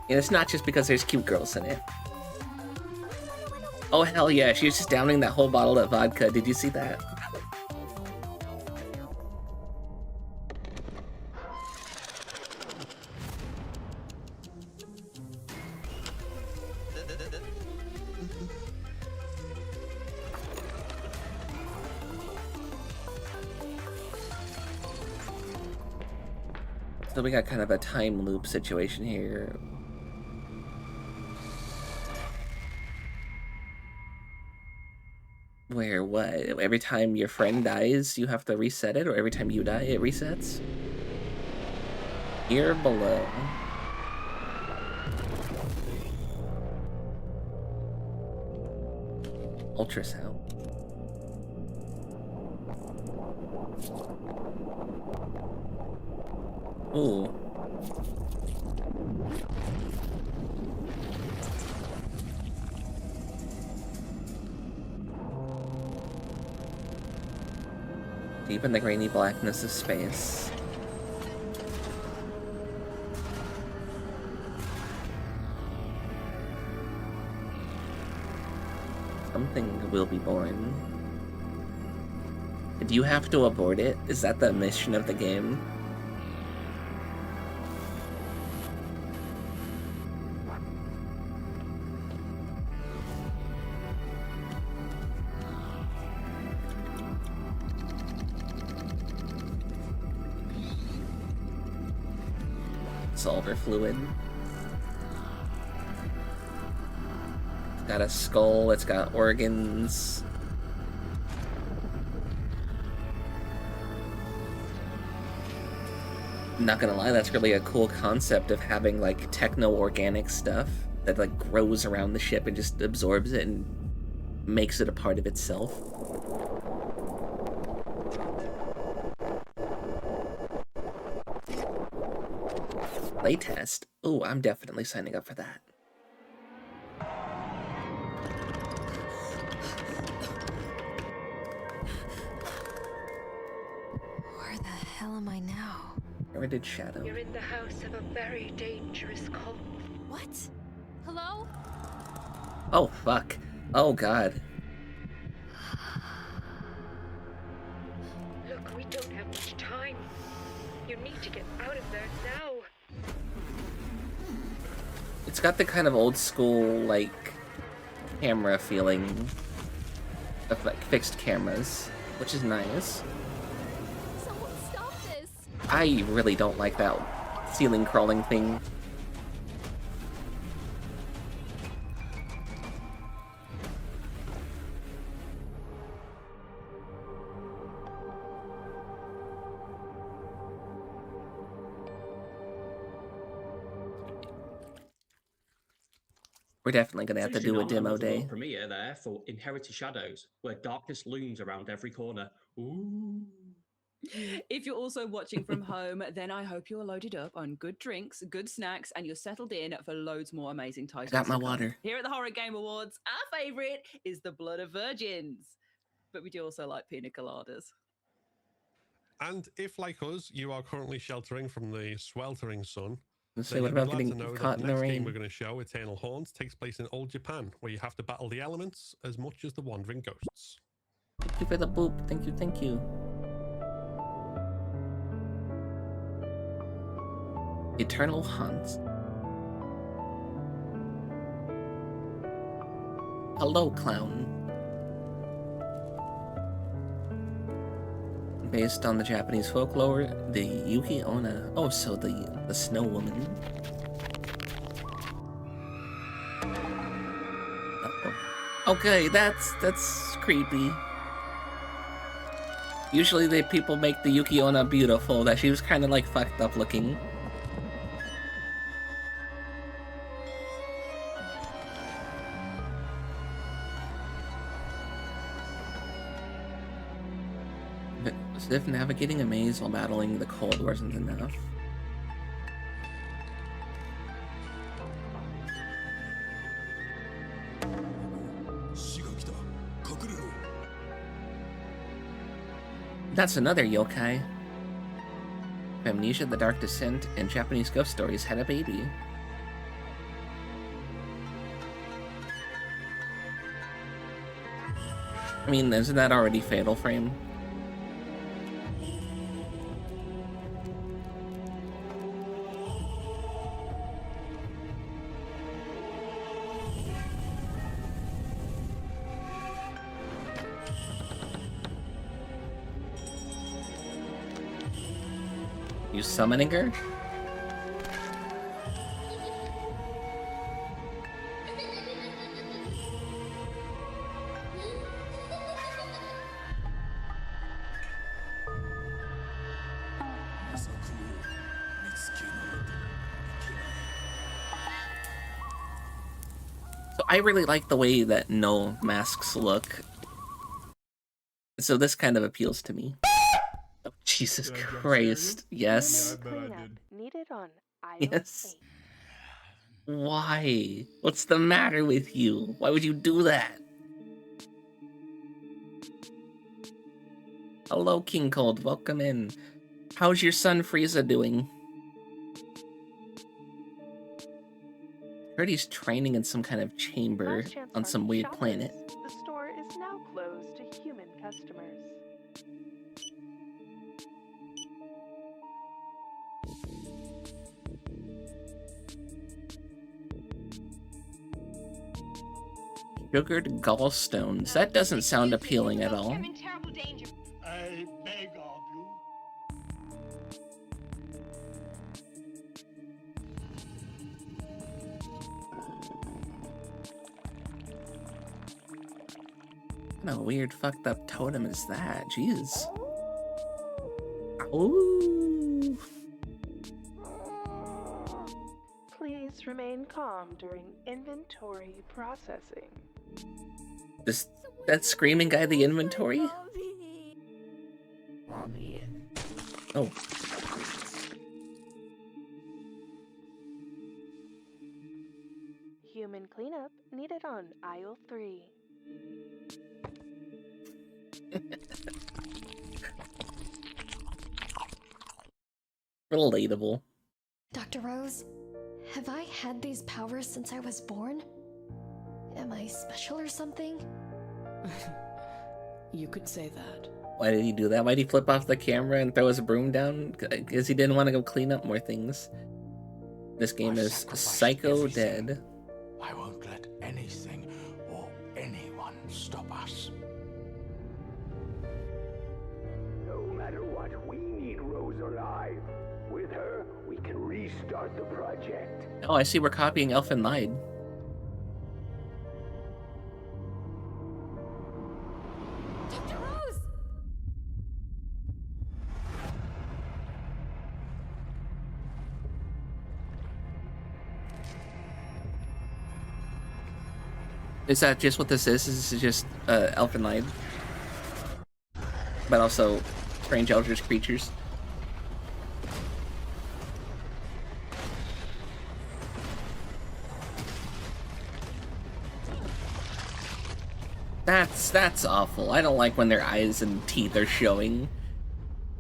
And it's not just because there's cute girls in it. Oh hell yeah, she was just downing that whole bottle of vodka. Did you see that? So we got kind of a time loop situation here. Where what? Every time your friend dies, you have to reset it, or every time you die, it resets? Here below. Ultrasound. Ooh. Deep in the grainy blackness of space. Something will be born. Do you have to abort it? Is that the mission of the game? Solver fluid. It's got a skull, it's got organs. I'm not gonna lie, that's really a cool concept of having like techno-organic stuff that like grows around the ship and just absorbs it and makes it a part of itself. Playtest? Oh, I'm definitely signing up for that. Where the hell am I now? Where did Shadow? You're in the house of a very dangerous cult. What? Hello? Oh, fuck. Oh, God. Look, we don't have much time. You need to get out of there now. It's got the kind of old school, like, camera feeling of, like, fixed cameras, which is nice. Someone stop this! I really don't like that ceiling crawling thing. We're definitely gonna have to do a demo day. Premiere there for Inherited Shadows, where darkness looms around every corner. Ooh. If you're also watching from home, then I hope you're loaded up on good drinks, good snacks, and you're settled in for loads more amazing titles. Got my to come. water. Here at the Horror Game Awards, our favorite is the Blood of Virgins, but we do also like pina coladas. And if, like us, you are currently sheltering from the sweltering sun, Let's then say, what you'll be about glad to getting know caught that in the the next game rain? we're going to show, Eternal Haunts, takes place in old Japan, where you have to battle the elements as much as the wandering ghosts. Thank you for the boop. Thank you, thank you. Eternal Haunts. Hello, clown. Based on the Japanese folklore, the Yuki Onna. Oh, so the snow woman. Uh-oh. Okay, that's creepy. Usually the people make the Yuki Onna beautiful, that she was kind of like fucked up looking. As if navigating a maze while battling the cold wasn't enough. That's another yokai. Amnesia, The Dark Descent, and Japanese ghost stories had a baby. I mean, isn't that already Fatal Frame? You summoning her? So I really like the way that no masks look. So this kind of appeals to me. Oh, Jesus Christ. Yes. Needed on aisle Yes. Why? What's the matter with you? Why would you do that? Hello, King Cold. Welcome in. How's your son Frieza doing? Heard he's training in some kind of chamber on some weird planet. The store is now closed to human customers. Sugared gallstones. That doesn't sound appealing at all. I beg of you. What kind of weird fucked up totem is that? Jeez. Ooh. Please remain calm during inventory processing. That screaming guy the inventory? Oh. Human cleanup needed on aisle 3. Relatable. Dr. Rose, have I had these powers since I was born? Am I special or something? You could say that. Why did he do that? Why did he flip off the camera and throw his broom down? Because he didn't want to go clean up more things. This game is Psycho Dead. I won't let anything or anyone stop us. No matter what, we need Rose alive. With her, we can restart the project. Oh, I see we're copying Elfin Lied. Dr. Rose! Is that just what this is? Is this just Elfin Lied? But also strange eldritch creatures? That's awful. I don't like when their eyes and teeth are showing.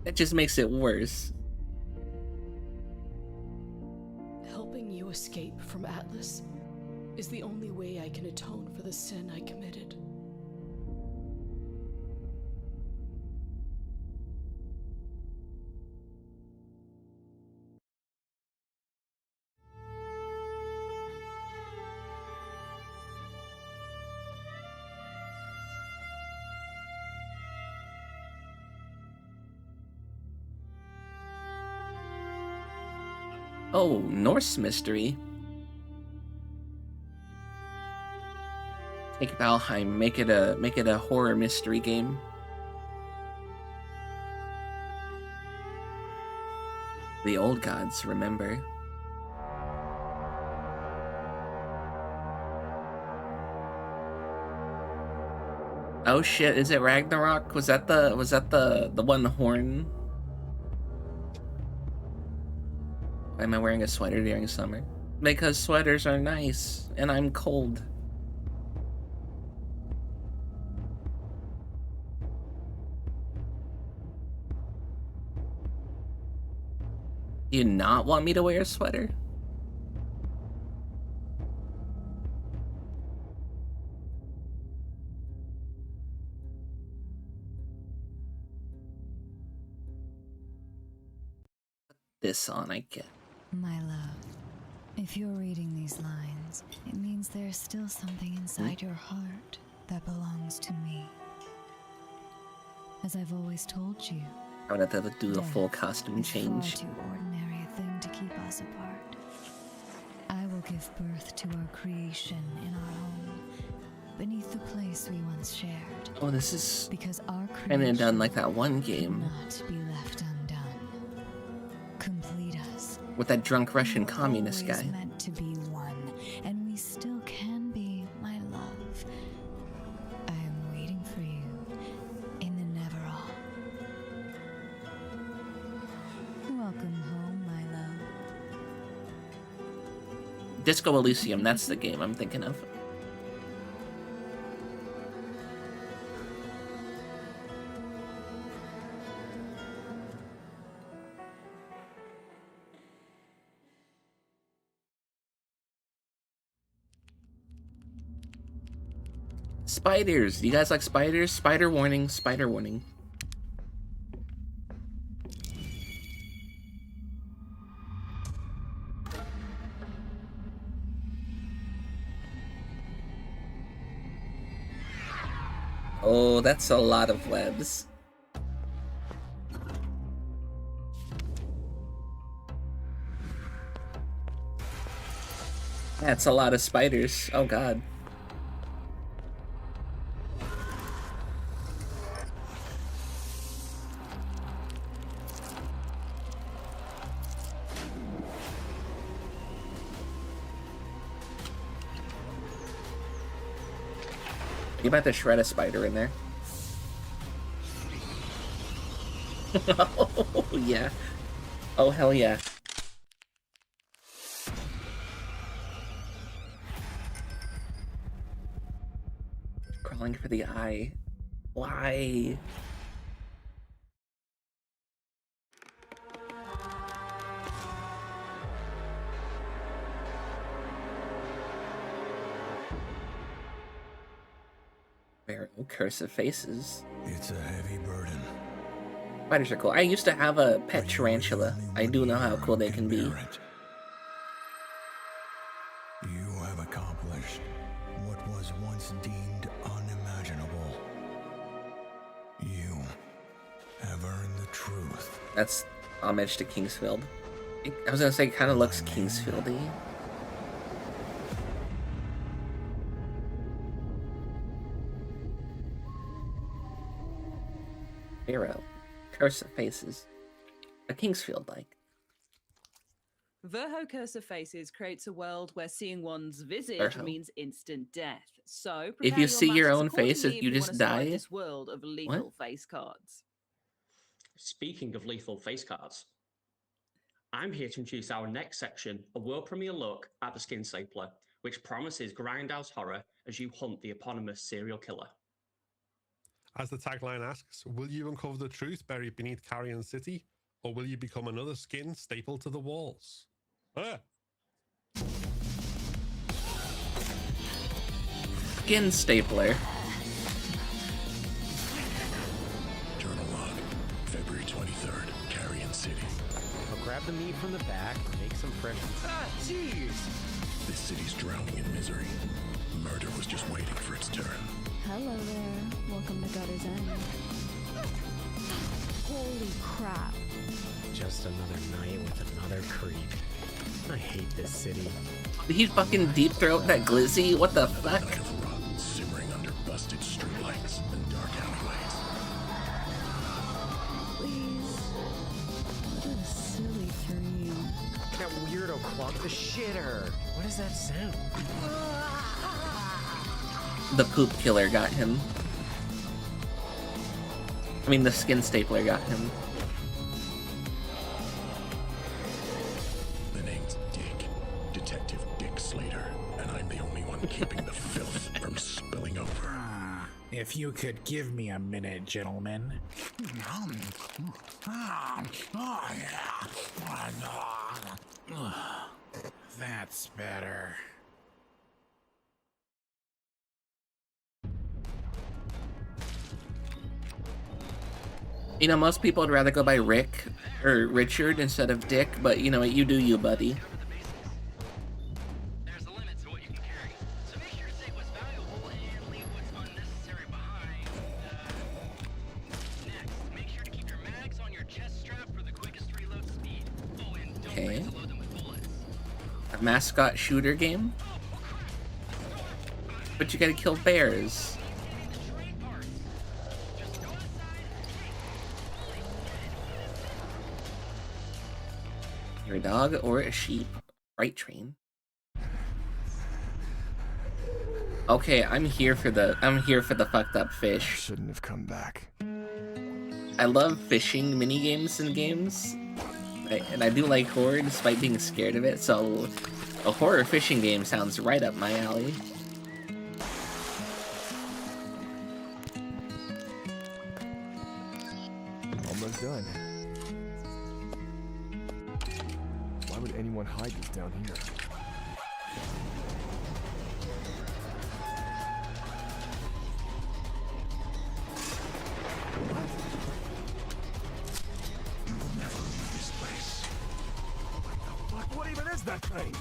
It just makes it worse. Helping you escape from Atlas is the only way I can atone for the sin I committed. Oh, Norse mystery. Take Valheim, make it a horror mystery game. The old gods, remember? Oh shit, is it Ragnarok? Was that the one horn? Why am I wearing a sweater during summer? Because sweaters are nice, and I'm cold. Do you not want me to wear a sweater? This on, I get. My love, if you're reading these lines, it means there's still something inside your heart that belongs to me. As I've always told you, I would have to do the full costume change. Far too ordinary a thing to keep us apart. I will give birth to our creation in our home, beneath the place we once shared. Oh, this is because our kind of done like that one game not be left undone. Complete us with that drunk Russian communist guy. Meant to be one, and we still can be, my love. I am waiting for you in the Neverall. Welcome home, my love. Disco Elysium, that's the game I'm thinking of. Spiders! You guys like spiders? Spider warning, spider warning. Oh, that's a lot of webs. That's a lot of spiders. Oh god. You about to shred a spider in there? Oh yeah. Oh hell yeah. Crawling for the eye. Why? Curse of Faces. It's a heavy burden. Spiders are cool. I used to have a pet tarantula. I do know how cool they can be. You have accomplished what was once deemed unimaginable. You have earned the truth. That's homage to Kingsfield. I was gonna say it kind of looks Kingsfield-y. Hero. Curse of Faces. A Kingsfield-like. Verho Curse of Faces creates a world where seeing one's visage Verho. means instant death. So, If you see your own face, you just die? This world of lethal face cards. Speaking of lethal face cards, I'm here to introduce our next section, a world premiere look at the Skin Stapler, which promises grindhouse horror as you hunt the eponymous serial killer. As the tagline asks, will you uncover the truth buried beneath Carrion City, or will you become another skin stapled to the walls? Skin Stapler. Journal log, February 23rd, Carrion City. I'll grab the meat from the back, make some fresh... Ah, jeez! This city's drowning in misery. Murder was just waiting for its turn. Hello there. Welcome to Gutter's End. Holy crap. Just another night with another creep. I hate this city. Did he fucking deep throat that glizzy? What the fuck? Simmering under busted streetlights and dark alleyways. Please. What a silly dream. That weirdo clogged the shitter. What does that sound? The poop killer got him. I mean, the skin stapler got him. The name's Dick. Detective Dick Slater. And I'm the only one keeping the filth from spilling over. If you could give me a minute, gentlemen. That's better. You know, most people would rather go by Rick or Richard instead of Dick, but you know what, you do you, buddy. Okay. A mascot shooter game? But you gotta kill bears. You're a dog or a sheep? Right train. Okay, I'm here for the fucked up fish. Shouldn't have come back. I love fishing minigames in games. And I do like horror despite being scared of it, so a horror fishing game sounds right up my alley. Almost done. Why would anyone hide this down here? What even is that thing?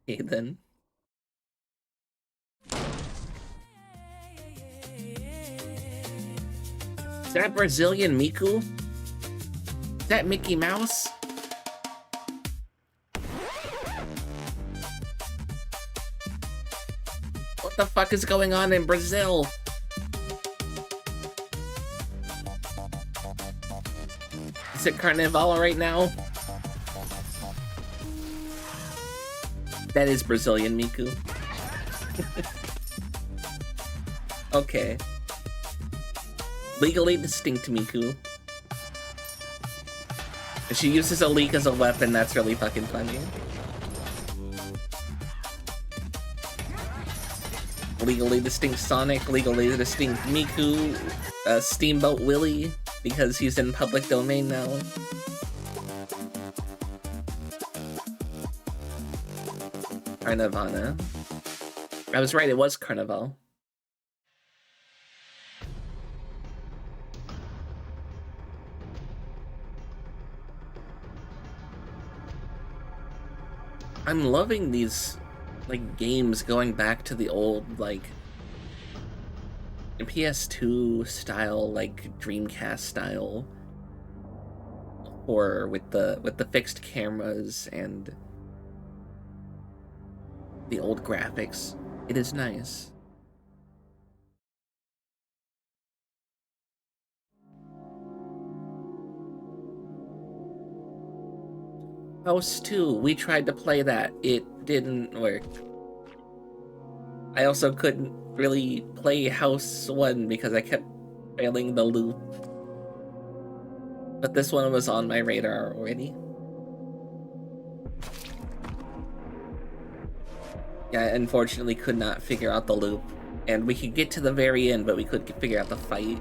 Okay, then. Is that Brazilian Miku? Is that Mickey Mouse? What the fuck is going on in Brazil? Is it Carnival right now? That is Brazilian Miku. Okay. Legally distinct Miku. She uses a leak as a weapon, that's really fucking funny. Legally distinct Sonic, legally distinct Miku, Steamboat Willie, because he's in public domain now. Carnivana. I was right, it was Carnival. I'm loving these, like, games going back to the old, like, PS2 style, like, Dreamcast style horror with the fixed cameras and the old graphics. It is nice. House 2, we tried to play that. It didn't work. I also couldn't really play House 1 because I kept failing the loop. But this one was on my radar already. Yeah, I unfortunately could not figure out the loop. And we could get to the very end, but we couldn't figure out the fight.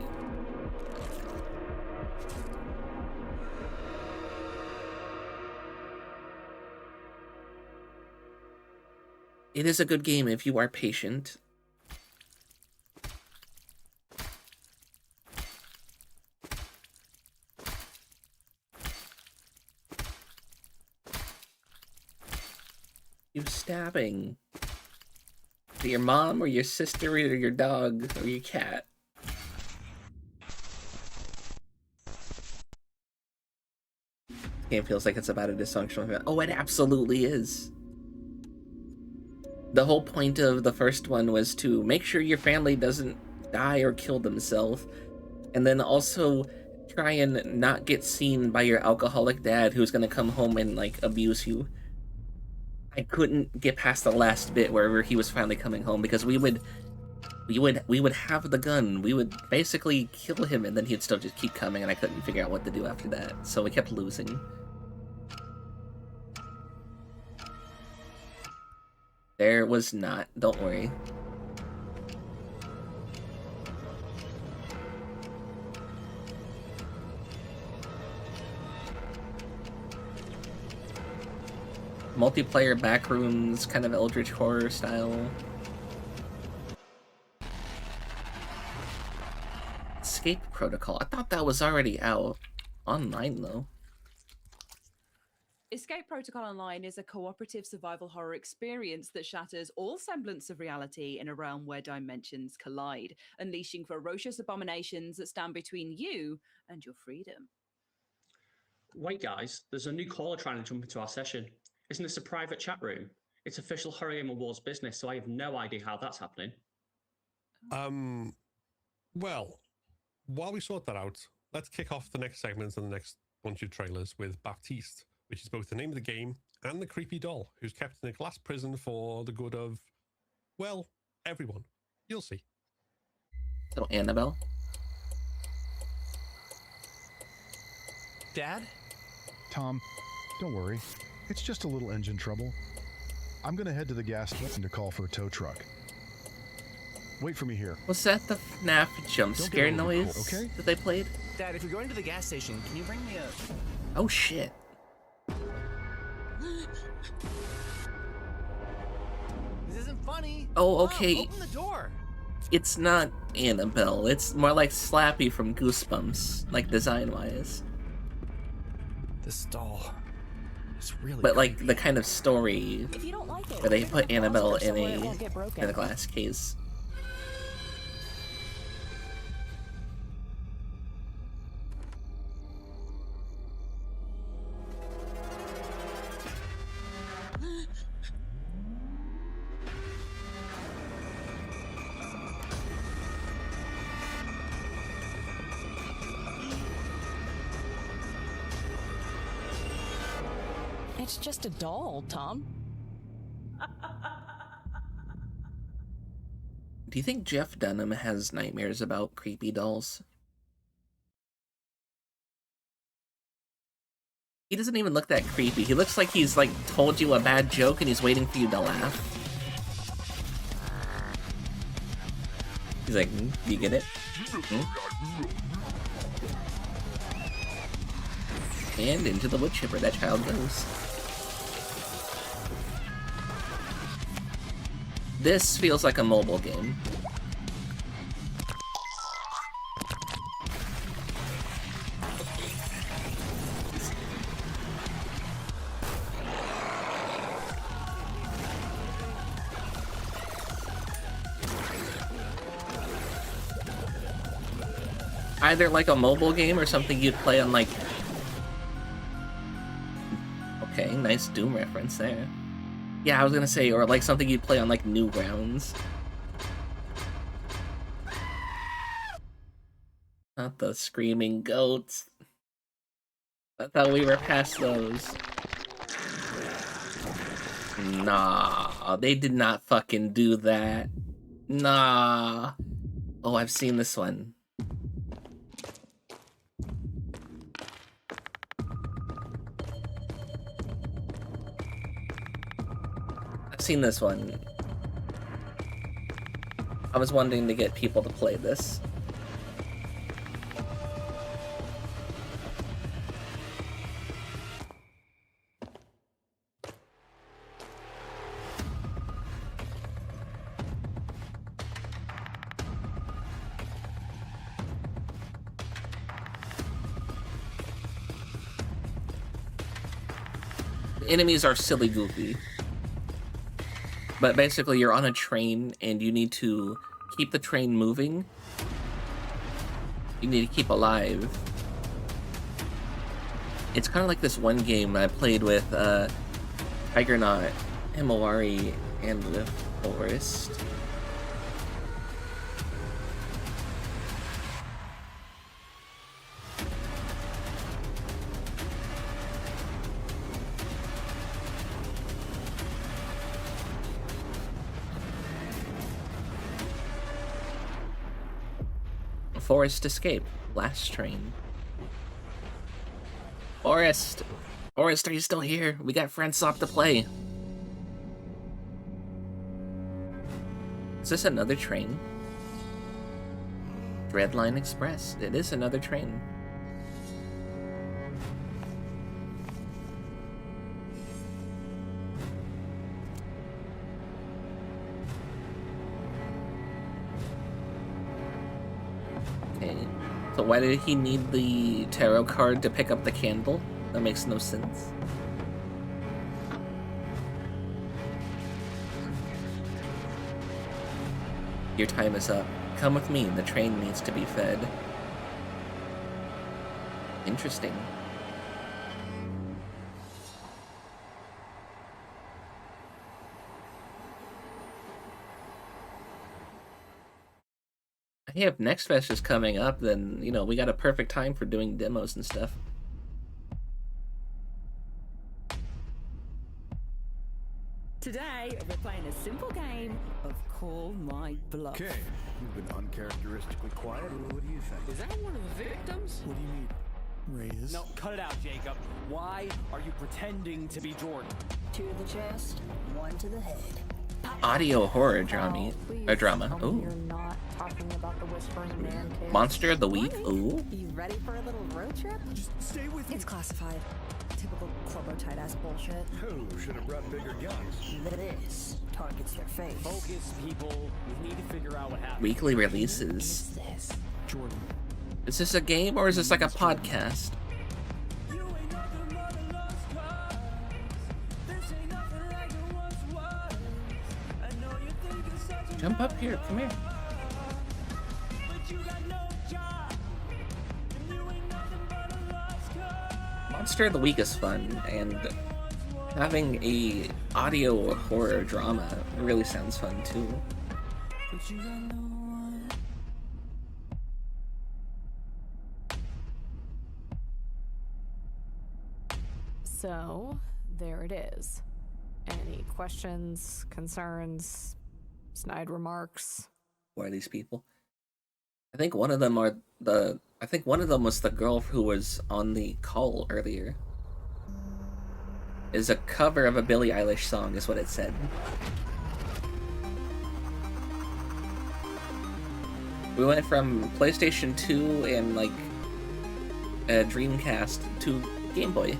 It is a good game if you are patient. You stabbing. To your mom or your sister or your dog or your cat. Game feels like it's about a dysfunctional family. Oh, it absolutely is. The whole point of the first one was to make sure your family doesn't die or kill themselves, and then also try and not get seen by your alcoholic dad who's gonna come home and, like, abuse you. I couldn't get past the last bit where he was finally coming home, because we would have the gun, we would basically kill him, and then he'd still just keep coming, and I couldn't figure out what to do after that, so we kept losing. There was not, don't worry. Multiplayer backrooms, kind of Eldritch horror style. Escape Protocol. I thought that was already out online though. Escape Protocol Online is a cooperative survival horror experience that shatters all semblance of reality in a realm where dimensions collide, unleashing ferocious abominations that stand between you and your freedom. Wait, guys, there's a new caller trying to jump into our session. Isn't this a private chat room? It's official Horror Game Awards business, so I have no idea how that's happening. Well, while we sort that out, let's kick off the next segments and the next bunch of trailers with Baptiste, which is both the name of the game and the creepy doll, who's kept in a glass prison for the good of, well, everyone. You'll see. Little Annabelle. Dad? Tom, don't worry. It's just a little engine trouble. I'm gonna head to the gas station to call for a tow truck. Wait for me here. Was that the FNAF jump scare noise okay? that they played? Dad, if you're going to the gas station, can you bring me a... Oh shit. This isn't funny. Oh, Mom, okay. open the door. It's not Annabelle. It's more like Slappy from Goosebumps, like design-wise. This doll is really But like creepy. the kind of story If you don't like it, where they pick put up the Annabelle monster in somewhere it won't get broken. a glass case. It's just a doll, Tom. Do you think Jeff Dunham has nightmares about creepy dolls? He doesn't even look that creepy. He looks like he's like told you a bad joke and he's waiting for you to laugh. He's like, do you get it? And into the wood chipper that child goes. This feels like a mobile game. Either like a mobile game or something you'd play on like... Okay, nice Doom reference there. Yeah, I was gonna say, or like something you'd play on like Newgrounds. Not the screaming goats. I thought we were past those. Nah, they did not fucking do that. Nah. Oh, I've seen this one. Seen this one. I was wanting to get people to play this. The enemies are silly goofy. But basically, you're on a train, and you need to keep the train moving. You need to keep alive. It's kind of like this one game I played with Tigernaut, Himawari, and the Forest. Forest Escape. Last train. Forest! Forest, are you still here? We got Friend Swap to play. Is this another train? Dreadline Express. It is another train. Okay. So why did he need the tarot card to pick up the candle? That makes no sense. Your time is up. Come with me, the train needs to be fed. Interesting. Hey, if Next Fest is coming up, then, you know, we got a perfect time for doing demos and stuff. Today, we're playing a simple game of Call My Bluff. Okay, you've been uncharacteristically quiet. What do you think? Is that one of the victims? What do you mean? Raise? No, cut it out, Jacob. Why are you pretending to be Jordan? 2 to the chest, 1 to the head. Audio horror drama. Ooh. You're not talking about the Whispering Man case. Monster of the Week. Ooh. You ready for a little road trip? Just stay with me. It's classified. Typical Clobo tight ass bullshit. Who should have brought bigger guns? This targets your face. Focus, people. We need to figure out what happened. Weekly releases. This. Jordan. Is this a game or is this like a podcast? Jump up here, come here. Monster of the Week is fun, and having a audio horror drama really sounds fun too. So, there it is. Any questions, concerns, snide remarks? Who are these people? I think one of them was the girl who was on the call earlier. Is a cover of a Billie Eilish song, is what it said. We went from PlayStation 2 and like a Dreamcast to Game Boy.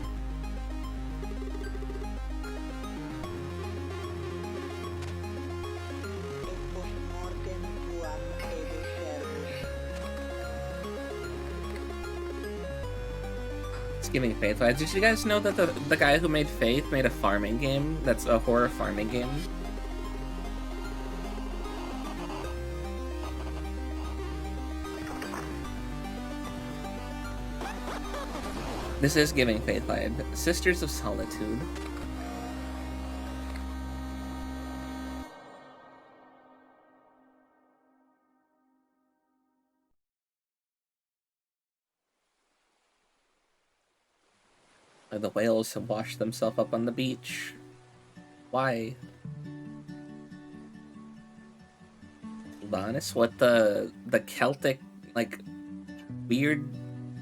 Giving Faith vibes. Did you guys know that the guy who made Faith made a farming game that's a horror farming game? This is giving Faith vibe. Sisters of Solitude. The whales have washed themselves up on the beach. Why? Sylvanas? What, the Celtic, like, weird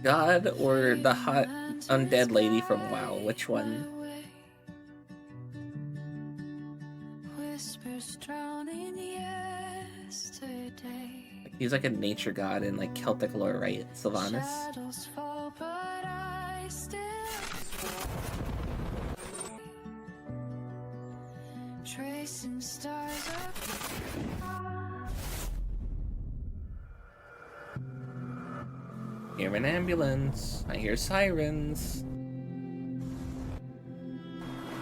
god? Or the hot undead lady from WoW? Which one? He's like a nature god in, like, Celtic lore, right? Sylvanas? Tracing stars Hear an ambulance. I hear sirens.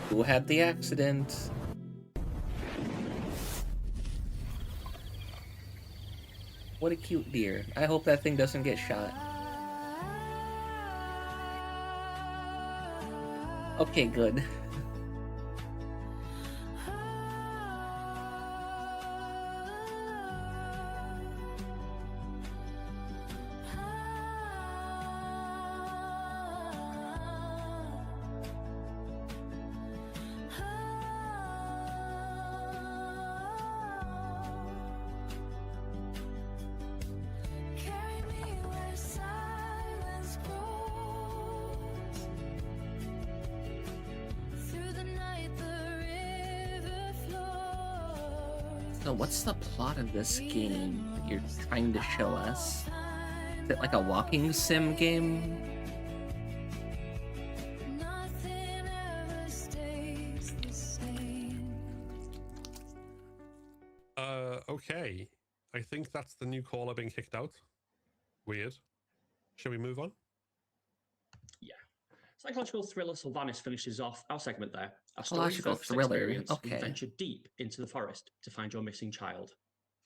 Who had the accident? What a cute deer. I hope that thing doesn't get shot. Okay, good. So what's the plot of this game that you're trying to show us? Is it like a walking sim game? Okay. I think that's the new caller being kicked out. Weird. Shall we move on? Yeah. Psychological thriller Sylvanas finishes off our segment there. A Psychological story-focused thriller, experience. We okay. venture deep into the forest to find your missing child.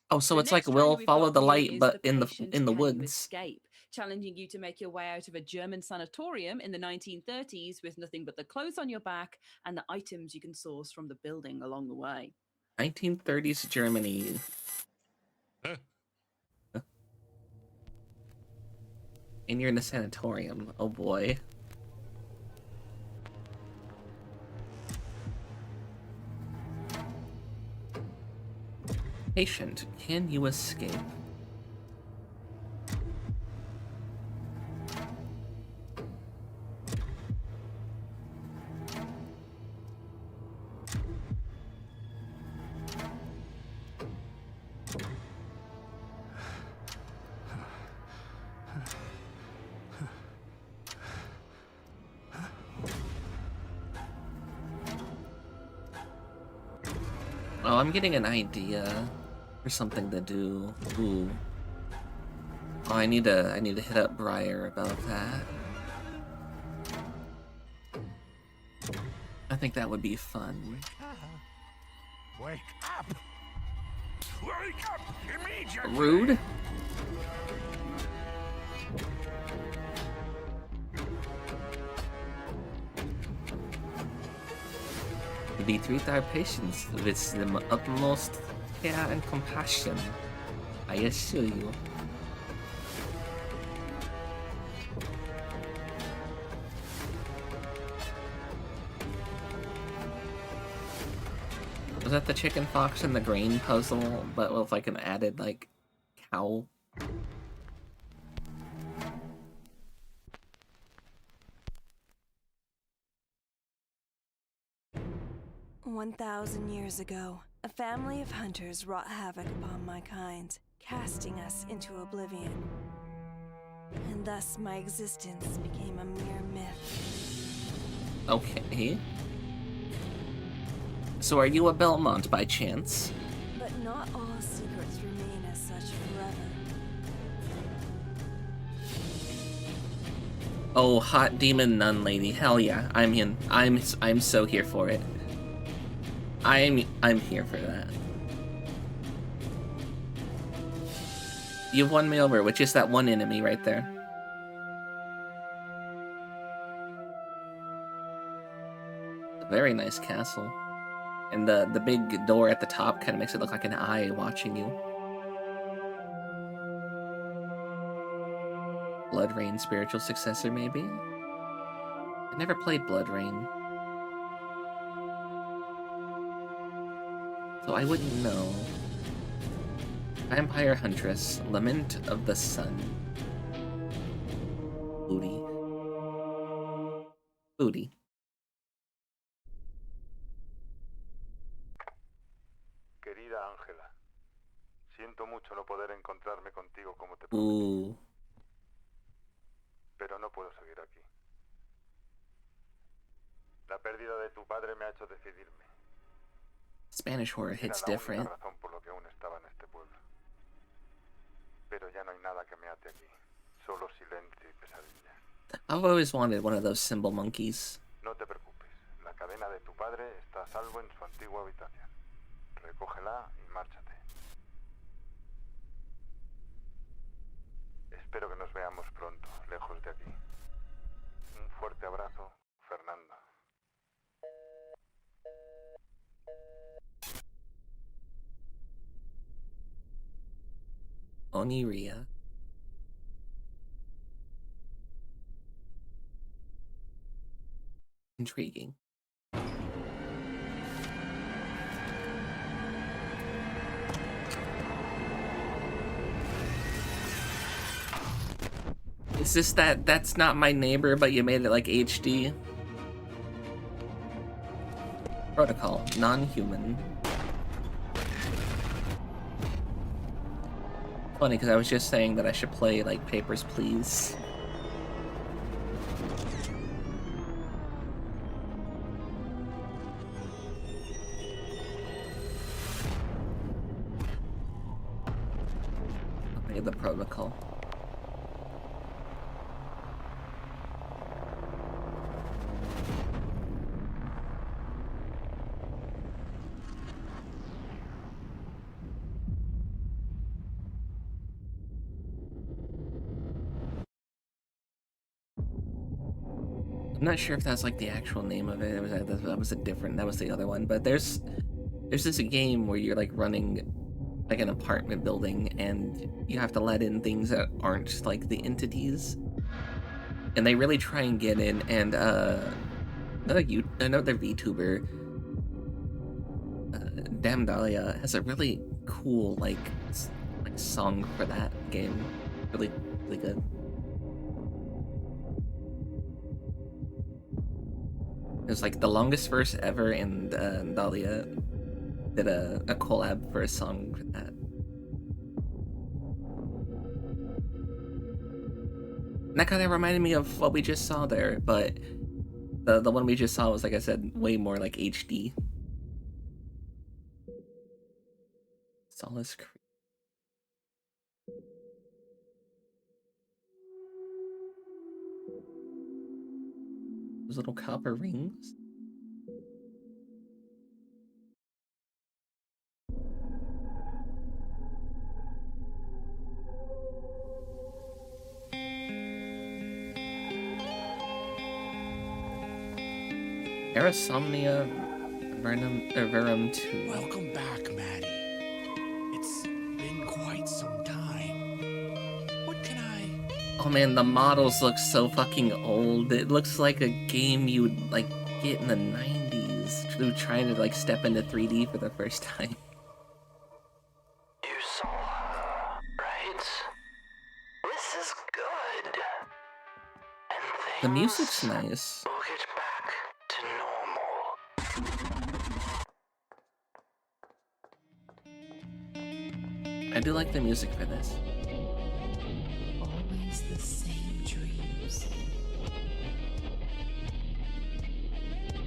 Oh, so The it's like next Will trailer we've Follow got the for you Light, is but The in Patient the Can You woods. Escape, challenging you to make your way out of a German sanatorium in the 1930s with nothing but the clothes on your back and the items you can source from the building along the way. 1930s Germany. And you're in a sanatorium. Oh boy. Patient, can you escape? Oh, I'm getting an idea for something to do. Ooh. Oh, I need to hit up Briar about that. I think that would be fun. Wake up! Wake up immediately! Rude? We treat our patients with the utmost care and compassion, I assure you. Was that the chicken fox and the grain puzzle, but with like an added like cow? 1,000 years ago, a family of hunters wrought havoc upon my kind, casting us into oblivion. And thus my existence became a mere myth. Okay. So are you a Belmont by chance? But not all secrets remain as such forever. Oh, hot demon nun lady. Hell yeah. I'm in. I'm so here for it. I'm here for that. You've won me over with just that one enemy right there. A very nice castle. And the big door at the top kind of makes it look like an eye watching you. Blood Rain spiritual successor, maybe? I never played Blood Rain, so I wouldn't know. Vampire Huntress, Lament of the Sun. Booty. Booty. Querida Ángela, siento mucho no poder encontrarme contigo como te Ooh. pero no puedo seguir aquí. La pérdida de tu padre me ha hecho decidirme. Spanish horror hits different. Era la única razón por lo que aún estaba en este pueblo. Pero ya no hay nada que me ate aquí, solo silencio y pesadilla. I've always wanted one of those symbol monkeys. No te preocupes, la cadena de tu padre está a salvo en su antigua habitación. Recógela y márchate. Espero que nos veamos pronto, lejos de aquí. Un fuerte abrazo, Fernanda. Oniria. Intriguing. Is this that's not my neighbor, but you made it like HD? Protocol, non-human. Funny, because I was just saying that I should play, like, Papers, Please. Okay, the Protocol. I'm not sure if that's like the actual name of it. That was a different. That was the other one. But there's this game where you're like running like an apartment building, and you have to let in things that aren't like the entities, and they really try and get in. And another VTuber, Damn Dahlia, has a really cool like song for that game. Really good. It was like the longest verse ever, and Dahlia did a collab for a song for that. And that kind of reminded me of what we just saw there, but the one we just saw was, like I said, way more like HD. Solace Creek. Those little copper rings. Aerosomnia Verum 2. Welcome back, Maddie. It's been quite some time. What can I... Oh man, the models look so fucking old. It looks like a game you would like get in the 90s. Trying to like step into 3D for the first time. You saw her, right? This is good. And The music's nice. we'll get back to normal. I do like the music for this. Always the same dreams.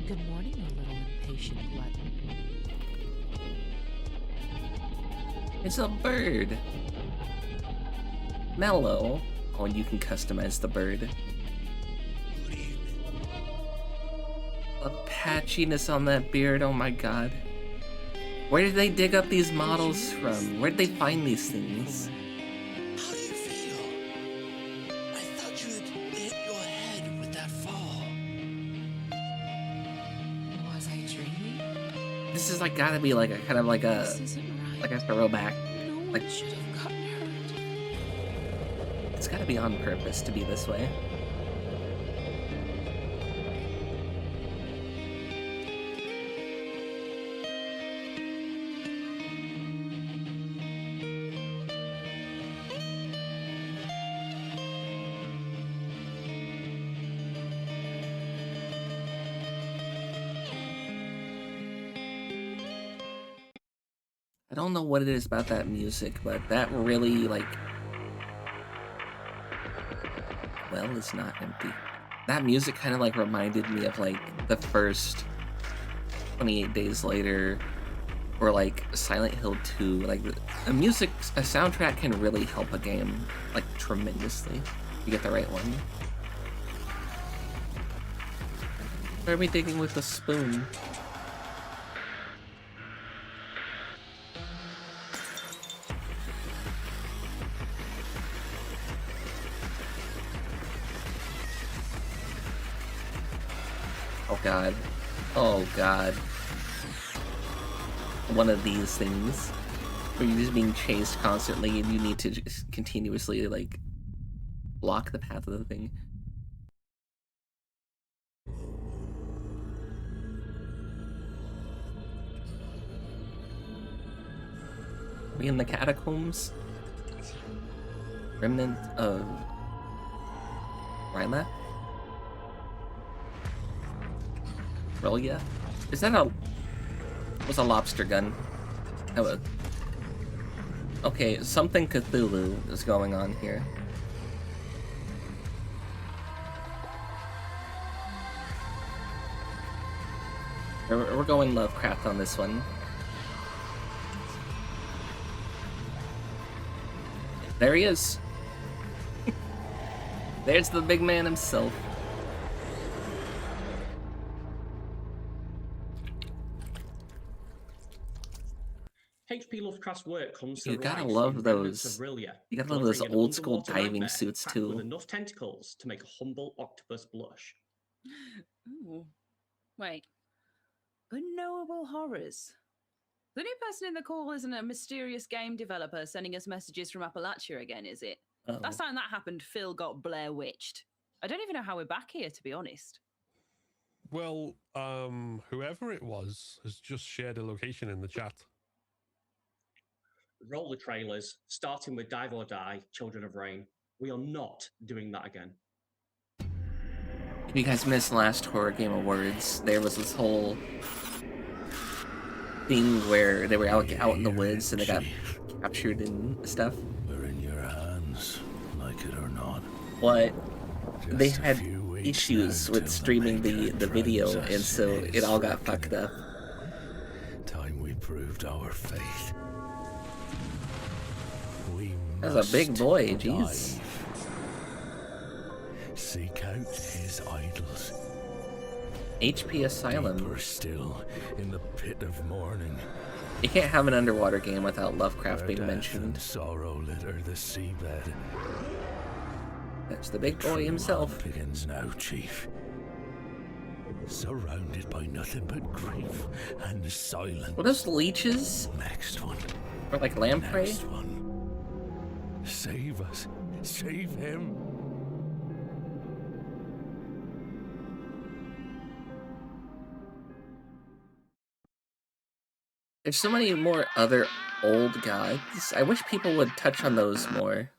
Good morning, you little impatient glutton. It's a bird. Mellow. Oh, and you can customize the bird. The patchiness on that beard, oh my god. Where did they dig up these models from? Where did they find these things? How do you feel? I thought you had hit your head with that fall. Was I dreaming? This is like gotta be like a kind of like a throwback. No Like one should have gotten hurt. it's gotta be on purpose to be this way. I don't know what it is about that music, but that really, like... Well, it's not empty. That music kind of, like, reminded me of, like, the first 28 Days Later, or, like, Silent Hill 2. Like, a soundtrack can really help a game, like, tremendously. If you get the right one. Where are we digging with the spoon? Oh god. Oh god. One of these things where you're just being chased constantly and you need to just continuously, like, block the path of the thing. Are we in the catacombs? Remnant of Ryla? Relia? Is that a was a lobster gun. Okay, something Cthulhu is going on here. We're going Lovecraft on this one. There he is. There's the big man himself. H.P. Lovecraft's work comes to You gotta life love in remnants those. of Rillia, You gotta love those delivering an old school underwater diving nightmare suits packed too. with enough tentacles to make a humble octopus blush. Ooh. Wait. Unknowable horrors. The new person in the call isn't a mysterious game developer sending us messages from Appalachia again, is it? Uh-oh. Last time that happened, Phil got Blair Witched. I don't even know how we're back here, to be honest. Well, whoever it was has just shared a location in the chat. Roll the trailers, starting with Dive or Die, Children of Rain. We are not doing that again. If you guys missed last Horror Game Awards, there was this whole thing where they were out in the woods and they got captured and stuff. We're in your hands, like it or not. What? Just They a had few weeks issues now with till streaming the the video, maker and so it all got drags us fucked up. Time we proved our faith. We That's a big must boy, dive. jeez. Seek out his idols. HP Asylum. Deeper still in the pit of mourning. You can't have an underwater game without Lovecraft Where being death mentioned. and sorrow litter the seabed. That's the big boy True himself. love begins now, Chief. Surrounded by nothing but grief and silence. What are those leeches? Next one. Or like lamprey? Next one. Save us. Save him. There's so many more other old gods. I wish people would touch on those more.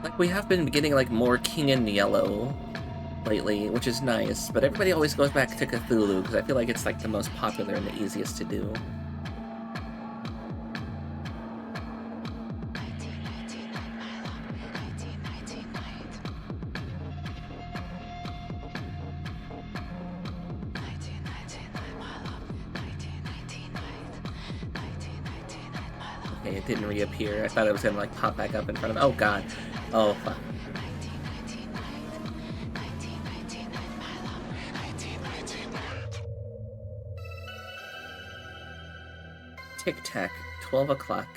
Like, we have been getting, like, more King in Yellow lately, which is nice, but everybody always goes back to Cthulhu, because I feel like it's, like, the most popular and the easiest to do. Okay, it didn't reappear. I thought it was gonna, like, pop back up in front of... Oh, God. Oh, fuck. Tic-tac, 12 o'clock.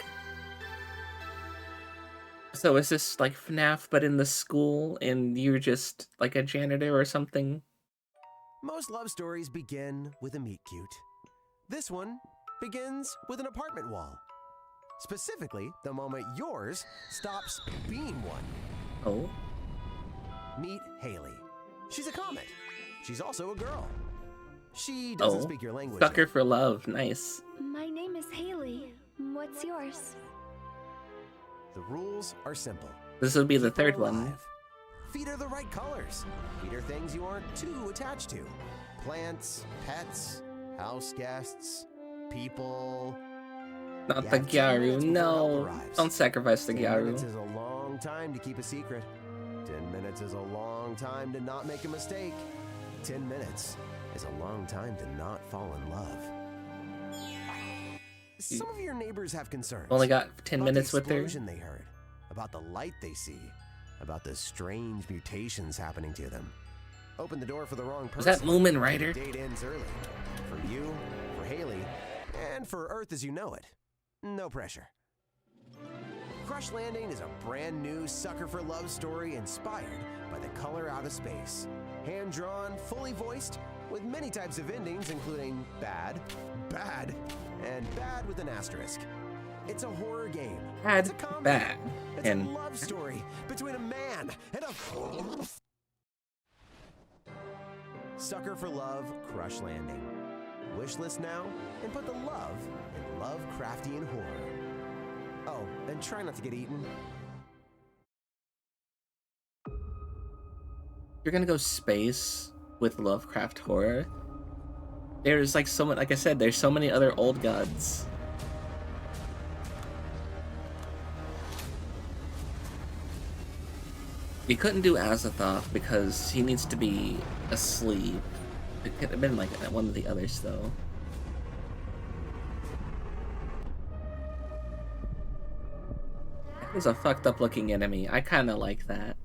So is this like FNAF but in the school and you're just like a janitor or something? Most love stories begin with a meet cute. This one begins with an apartment wall. Specifically, the moment yours stops being one. Oh? Meet Haley. She's a comet. She's also a girl. She doesn't speak your language. Sucker for love, nice. My name is Haley. What's yours? The rules are simple. This would be the third one. Feed her the right colors. Feed her things you aren't too attached to. Plants, pets, house guests, people. Not the Gyaru, no. Don't sacrifice the 10 Gyaru. minutes is a long time to keep a secret. 10 minutes is a long time to not make a mistake. 10 minutes is a long time to not fall in love. Some of your neighbors have concerns. Only got 10 about minutes the with her. explosion they heard, about the light they see, about the strange mutations happening to them. Open the door for the wrong person. Was that Moomin Rider? The date ends early. For you, for Haley, and for Earth as you know it. No pressure. Crush Landing is a brand new sucker for love story inspired by the color out of space. Hand-drawn, fully voiced, with many types of endings including bad, bad, and bad with an asterisk. It's a horror game. Bad, It's a comedy. bad, It's and a love story between a man and a... Sucker for Love, Crush Landing. Wishlist now, and put the love in Lovecraftian horror. Oh, and try not to get eaten. You're gonna go space with Lovecraft horror? There's like so many, like I said, there's so many other old gods. You couldn't do Azathoth because he needs to be asleep. It could have been like one of the others though. That is a fucked up looking enemy. I kinda like that.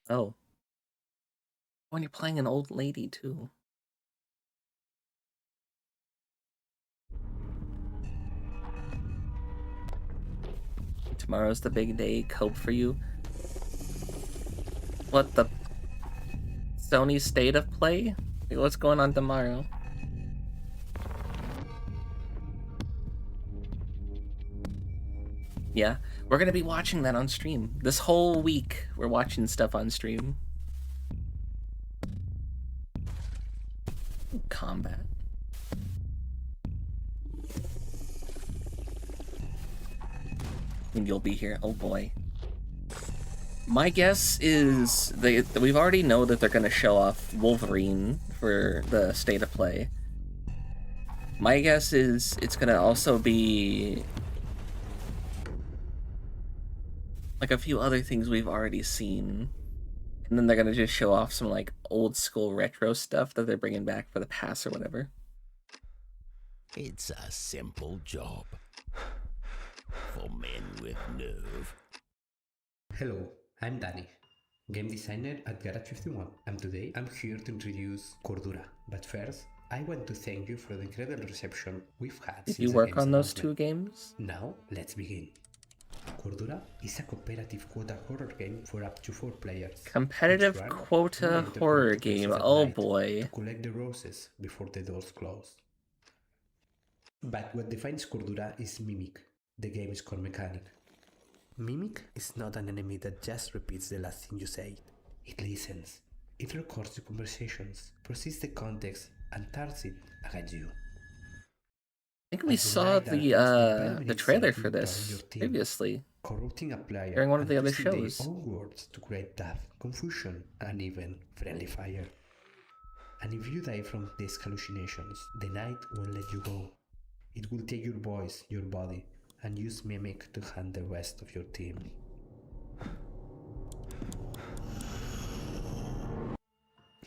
Oh. When you're playing an old lady, too. Tomorrow's the big day. Cope for you. What the? Sony State of Play? Wait, what's going on tomorrow? Yeah, we're gonna be watching that on stream. This whole week, we're watching stuff on stream. Combat. And you'll be here. Oh boy. My guess is we've already know that they're gonna show off Wolverine for the State of Play. My guess is it's gonna also be like a few other things we've already seen. And then they're gonna just show off some like old school retro stuff that they're bringing back for the pass or whatever. It's a simple job for men with nerve. Hello, I'm Danny, game designer at Garage 51, and today I'm here to introduce Cordura. But first, I want to thank you for the incredible reception we've had Did since you the work game's on those announcement. 2 games? Now, let's begin. Cordura is a cooperative quota horror game for up to 4 players. Competitive Each run, quota you enter horror haunted places game. at Oh night boy. to collect the roses before the doors close. But what defines Cordura is Mimic, the game's core mechanic. Mimic is not an enemy that just repeats the last thing you say. It listens. It records your conversations, processes the context, and turns it against you. I think we saw the trailer for this previously. Corrupting a player during one of the and other using their shows. own words to create death, confusion, and even friendly fire. And if you die from these hallucinations, the night won't let you go. It will take your voice, your body, and use Mimic to hunt the rest of your team.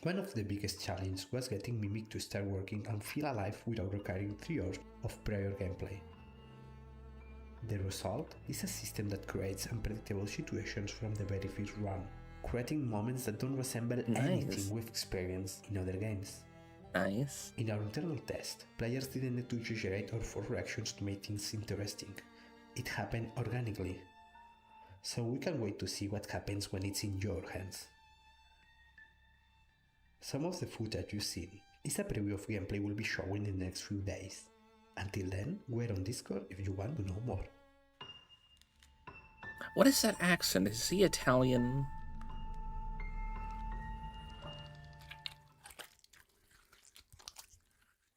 One of the biggest challenges was getting Mimic to start working and feel alive without requiring 3 hours of prior gameplay. The result is a system that creates unpredictable situations from the very first run, creating moments that don't resemble anything we've experienced in other games. Nice. In our internal test, players didn't need to exaggerate or force reactions to make things interesting. It happened organically. So we can wait to see what happens when it's in your hands. Some of the footage you've seen is a preview of gameplay we'll be showing in the next few days. Until then, we're on Discord if you want to know more. What is that accent? Is he Italian?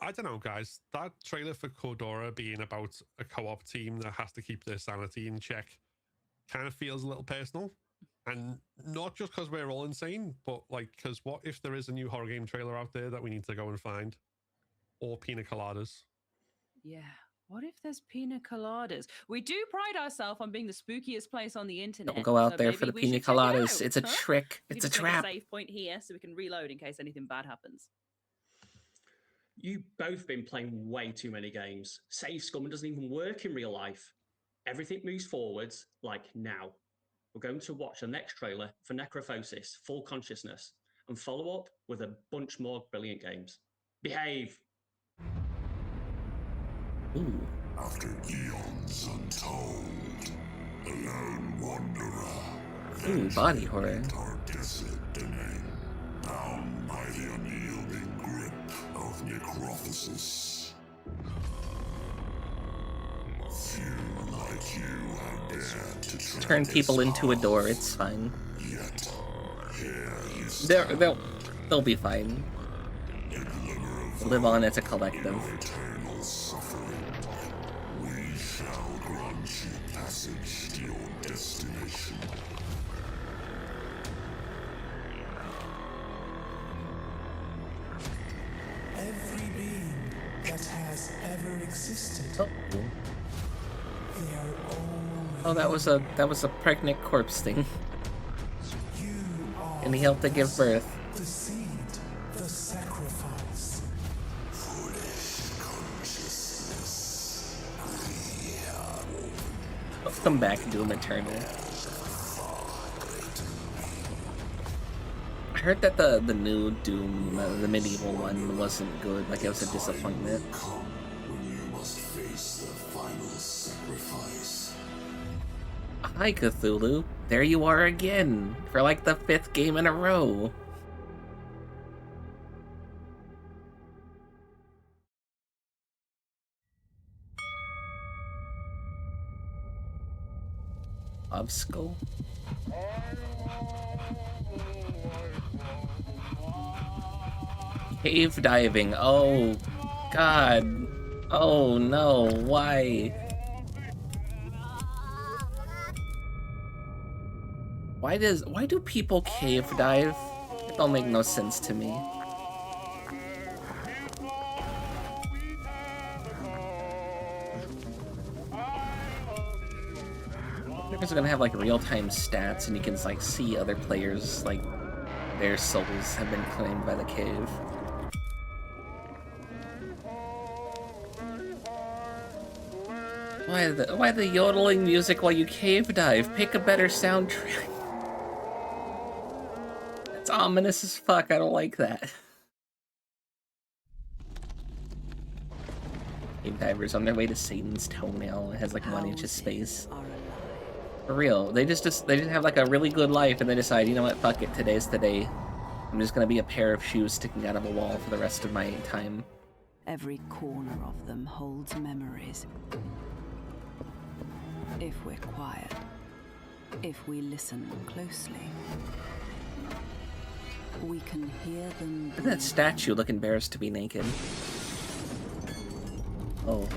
I don't know, guys. That trailer for Cordura being about a co-op team that has to keep their sanity in check kind of feels a little personal. And not just because we're all insane, but like, because what if there is a new horror game trailer out there that we need to go and find? Or pina coladas? Yeah. What if there's pina coladas? We do pride ourselves on being the spookiest place on the internet. Don't go out so there maybe for the we pina should check it coladas. out, It's a huh? trick. We It's can a just make trap. a save point here so we can reload in case anything bad happens. You've both been playing way too many games. Save Scum doesn't even work in real life. Everything moves forwards, like now. We're going to watch the next trailer for Necrophosis, Full Consciousness, and follow up with a bunch more brilliant games. Behave! Ooh. After eons untold, a lone wanderer. Ooh, body horror. Our desolate domain, bound by the unyielding grip of necrophysis. Few like you have dared to tread Turn this people into a path. door, it's fine. Yet, here you stand. They'll be fine. Live on as a collective. Eternal suffering. We shall grant you passage to your destination. Every being that has ever existed. Oh. They are all Oh, that was a pregnant corpse thing. And he helped to give birth. the seed, the sacrifice. Come back, Doom Eternal. I heard that the new Doom, the medieval one, wasn't good. Like, it was a disappointment. When you must face the final sacrifice. Hi, Cthulhu. There you are again, for like the 5th game in a row. Skull. Cave diving. Oh, God. Oh, no. Why? Why do people cave dive? It don't make no sense to me. They're gonna have like real-time stats, and you can like see other players, like their souls have been claimed by the cave. Why the yodeling music while you cave dive? Pick a better soundtrack. It's ominous as fuck. I don't like that. Cave divers on their way to Satan's toenail. It has like 1 inch of space. For real, they just have like a really good life, and they decide, you know what, fuck it, today's the day. I'm just gonna be a pair of shoes sticking out of a wall for the rest of my time. Every corner of them holds memories. If we're quiet, if we listen closely, we can hear them. Look at that statue look embarrassed to be naked. Oh.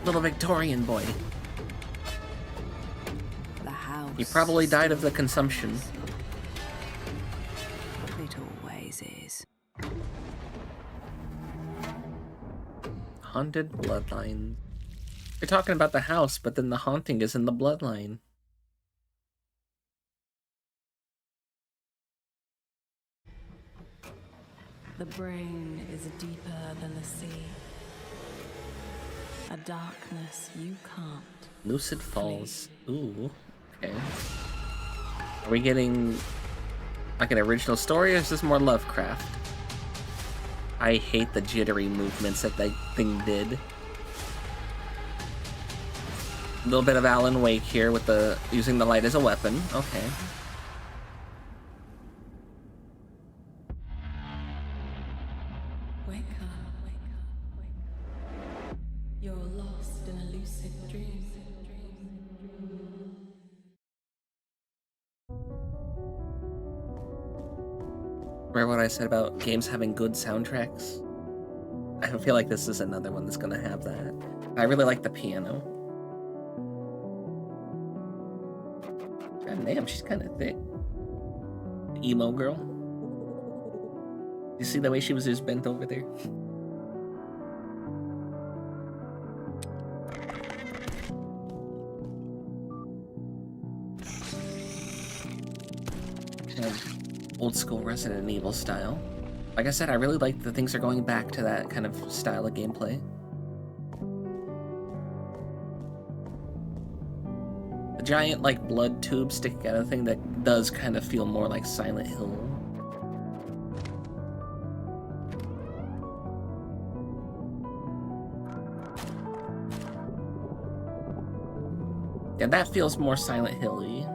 Little Victorian boy. The house. He probably died of the consumption. It always is. Haunted bloodline. You're talking about the house, but then the haunting is in the bloodline. The brain is deeper than the sea. A darkness you can't. Lucid Falls. Ooh, okay. Are we getting like an original story, or is this more Lovecraft? I hate the jittery movements that thing did. A little bit of Alan Wake here with the using the light as a weapon. Okay. Wake up, wake up, wake up. You're lost in a lucid dream. Remember what I said about games having good soundtracks? I feel like this is another one that's gonna have that. I really like the piano. God damn, she's kind of thick. Emo girl. You see the way she was just bent over there? Kind of old school Resident Evil style. Like I said, I really like that things are going back to that kind of style of gameplay. The giant, like, blood tube sticking out of the thing that does kind of feel more like Silent Hill. Yeah, that feels more Silent Hill-y.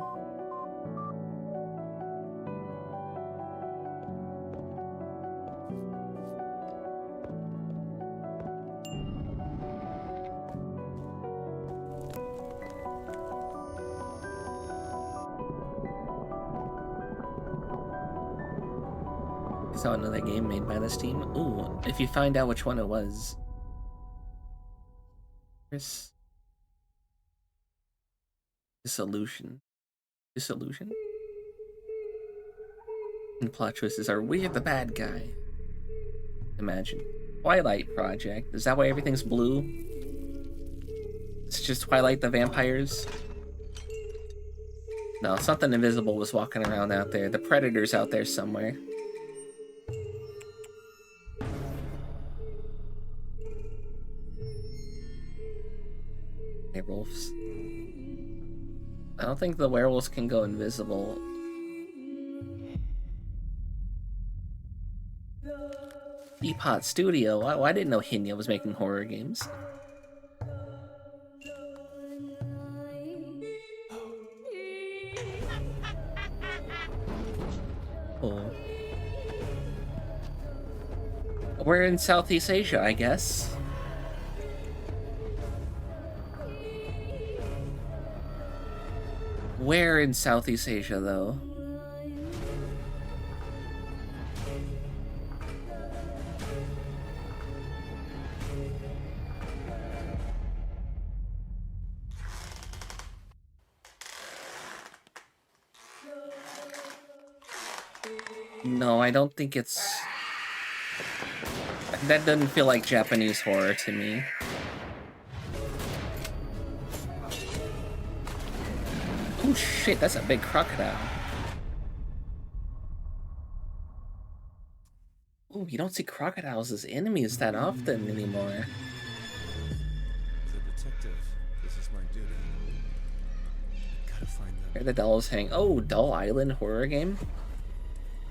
Saw another game made by this team. Ooh, if you find out which one it was. Chris. Disillusion. And plot twists are we're the bad guy. Imagine. Twilight Project. Is that why everything's blue? It's just Twilight the vampires? No, something invisible was walking around out there. The Predator's out there somewhere. Werewolves. I don't think the werewolves can go invisible. Teapot Studio? Why I didn't know Hinya was making horror games. Oh. We're in Southeast Asia, I guess. Where in Southeast Asia, though? No, I don't think it's... That doesn't feel like Japanese horror to me. Oh shit, that's a big crocodile. Oh, you don't see crocodiles as enemies that often anymore. As a detective, this is my duty. Gotta find them. Where the dolls hang. Oh, Doll Island horror game?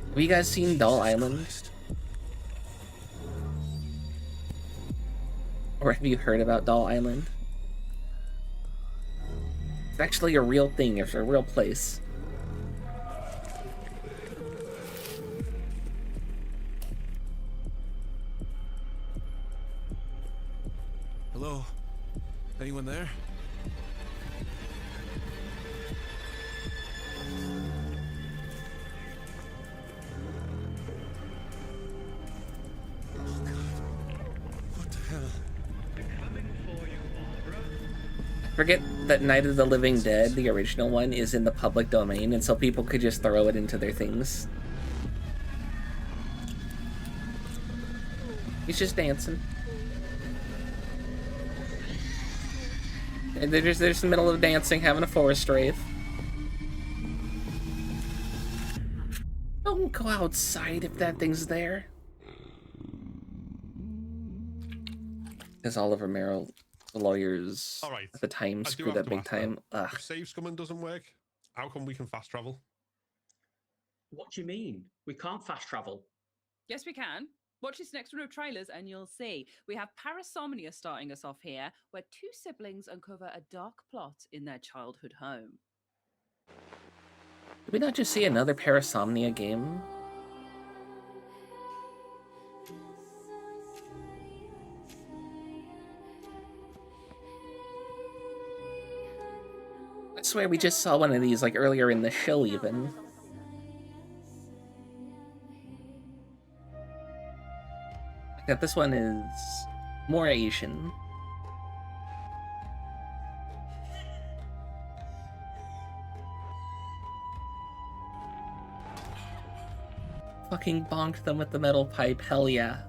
Have you guys seen Doll Island? Or have you heard about Doll Island? It's actually a real thing. It's a real place. Hello? Anyone there? Forget that Night of the Living Dead, the original one, is in the public domain, and so people could just throw it into their things. He's just dancing. And they're just in the middle of dancing, having a forest rave. Don't go outside if that thing's there. Because Oliver Merrill, the lawyers at the time, screwed up big time. If save scumming doesn't work, how come we can fast travel? What do you mean? We can't fast travel. Yes, we can. Watch this next run of trailers and you'll see. We have Parasomnia starting us off here, where two siblings uncover a dark plot in their childhood home. Did we not just see another Parasomnia game? I swear we just saw one of these like earlier in the show even. Except this one is more Asian. Fucking bonked them with the metal pipe, hell yeah.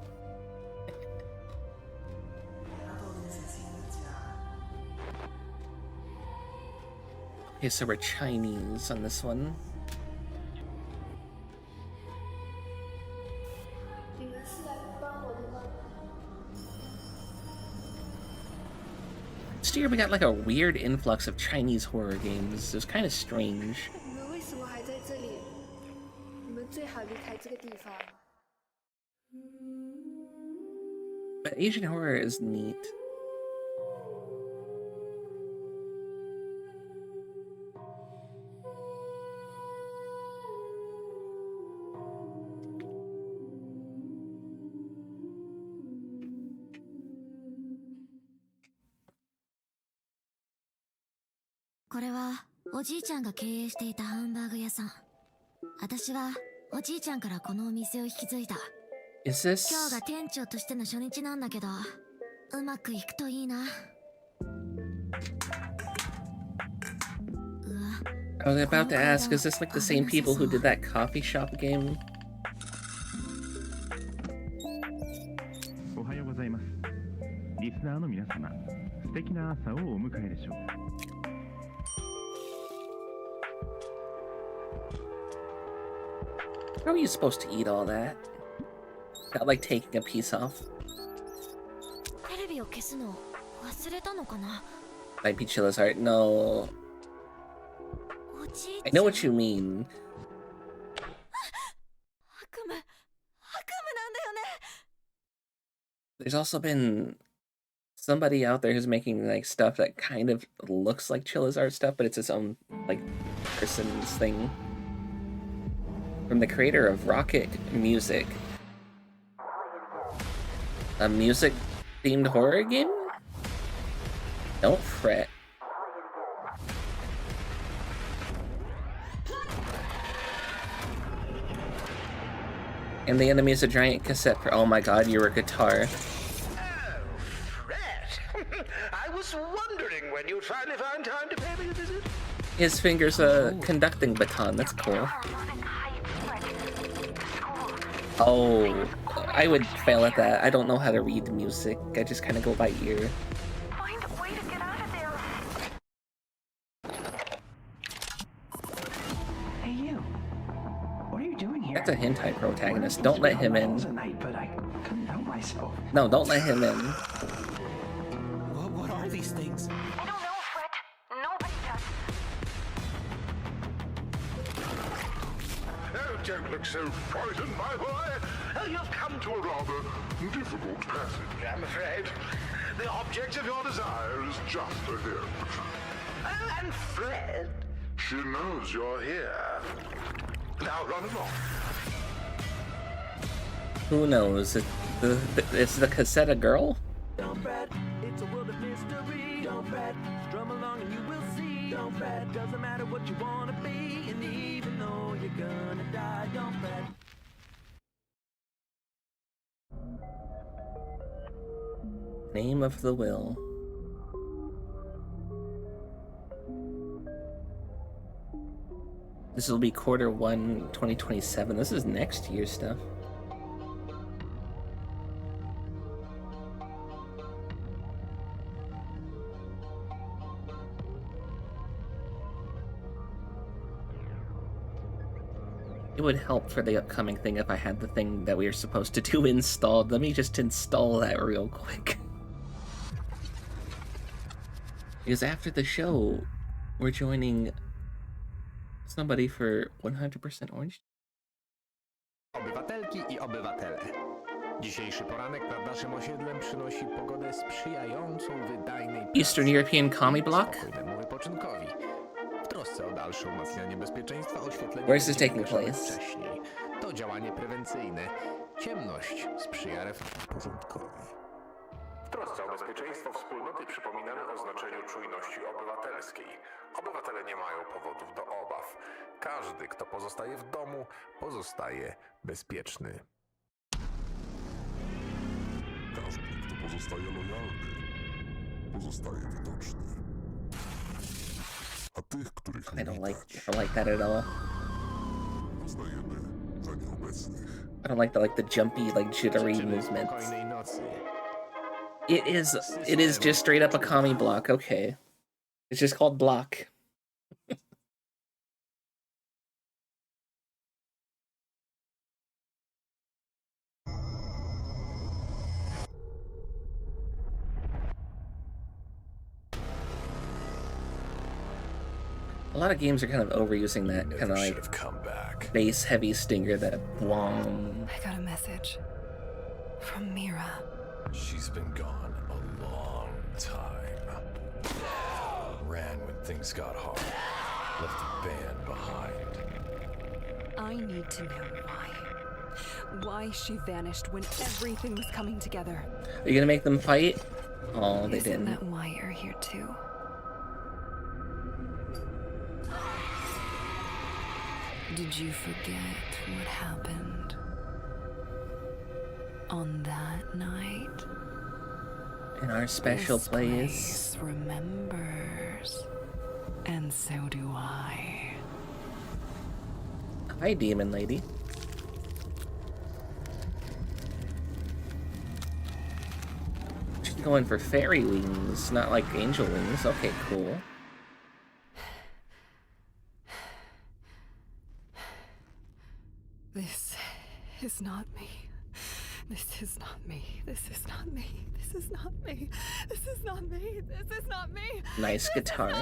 Okay, so we're Chinese on this one. It's Last year we got like a weird influx of Chinese horror games. It was kind of strange. 你们为什么还在这里？你们最好离开这个地方。 But Asian horror is neat. Is this? I was about to ask, is this like the same people who did that coffee shop game? おはようございます。リスナーの皆様、素敵な朝をお迎えでしょう。How are you supposed to eat all that? Not like taking a piece off. Might be Chilla's heart. No. I know what you mean. There's also been somebody out there who's making like stuff that kind of looks like Chilla's art stuff, but it's its own like person's thing. From the creator of Rocket Music. A music-themed horror game? Don't fret. And the enemy is a giant cassette. Oh my god, you're a guitar. I was wondering when you'd finally find time to pay me a visit. His finger's a conducting baton. That's cool. Oh, I would fail at that. I don't know how to read music. I just kind of go by ear. Find a way to get out of there. Hey, you. What are you doing here? That's a hentai protagonist. Don't let him in. But I couldn't help myself. No, don't let him in. What are these things? I don't know, Fred. Nobody does. Oh, don't look so frightened, my boy. You've come to a rather difficult passage, I'm afraid. The object of your desire is just ahead. Oh, and Fred, she knows you're here. Now run along. Who knows? Is the cassette a girl? Don't fret, it's a world of mystery. Don't fret, strum along and you will see. Don't fret, doesn't matter what you wanna be, and even though you're gonna die, don't fret. Name of the Will. This will be Q1 2027. This is next year's stuff. It would help for the upcoming thing if I had the thing that we are supposed to do installed. Let me just install that real quick. Because after the show, we're joining somebody for 100% Orange. Obywatelki i obywatele. Dzisiejszy poranek nad naszym osiedlem przynosi pogodę sprzyjającą wydajnej Eastern European Commie Block? spokojnemu wypoczynkowi. W trosce o dalsze umacnianie bezpieczeństwa oświetlenie Where is this będzie taking wygaszane place? wcześniej. To działanie prewencyjne. Ciemność sprzyja porządkowi. W trosce o bezpieczeństwo wspólnoty przypominamy o znaczeniu czujności obywatelskiej. Obywatele nie mają powodów do obaw. Każdy, kto pozostaje w domu, pozostaje bezpieczny. Każdy, kto pozostaje lojalny, pozostaje widoczny. A tych, których nie I don't widać, like that at all. uznajemy za nieobecnych. I don't like the jumpy, like jittery movements. Spokojnej nocy. It is just straight up a commie block, okay. It's just called block. A lot of games are kind of overusing that kind of like come back. bass heavy stinger that wong. I got a message from Mira. She's been gone a long time. Ran when things got hard. Left the band behind. I need to know why. Why she vanished when everything was coming together. Are you gonna make them fight? Oh, they Isn't didn't. that why you're here too? Did you forget what happened on that night? In our special This place. Remembers, and so do I. Hi, demon lady. She's going for fairy wings, not like angel wings. Okay, cool. This is not me. This is not me. This is not me. This is not me. This is not me. This is not me. Nice guitar.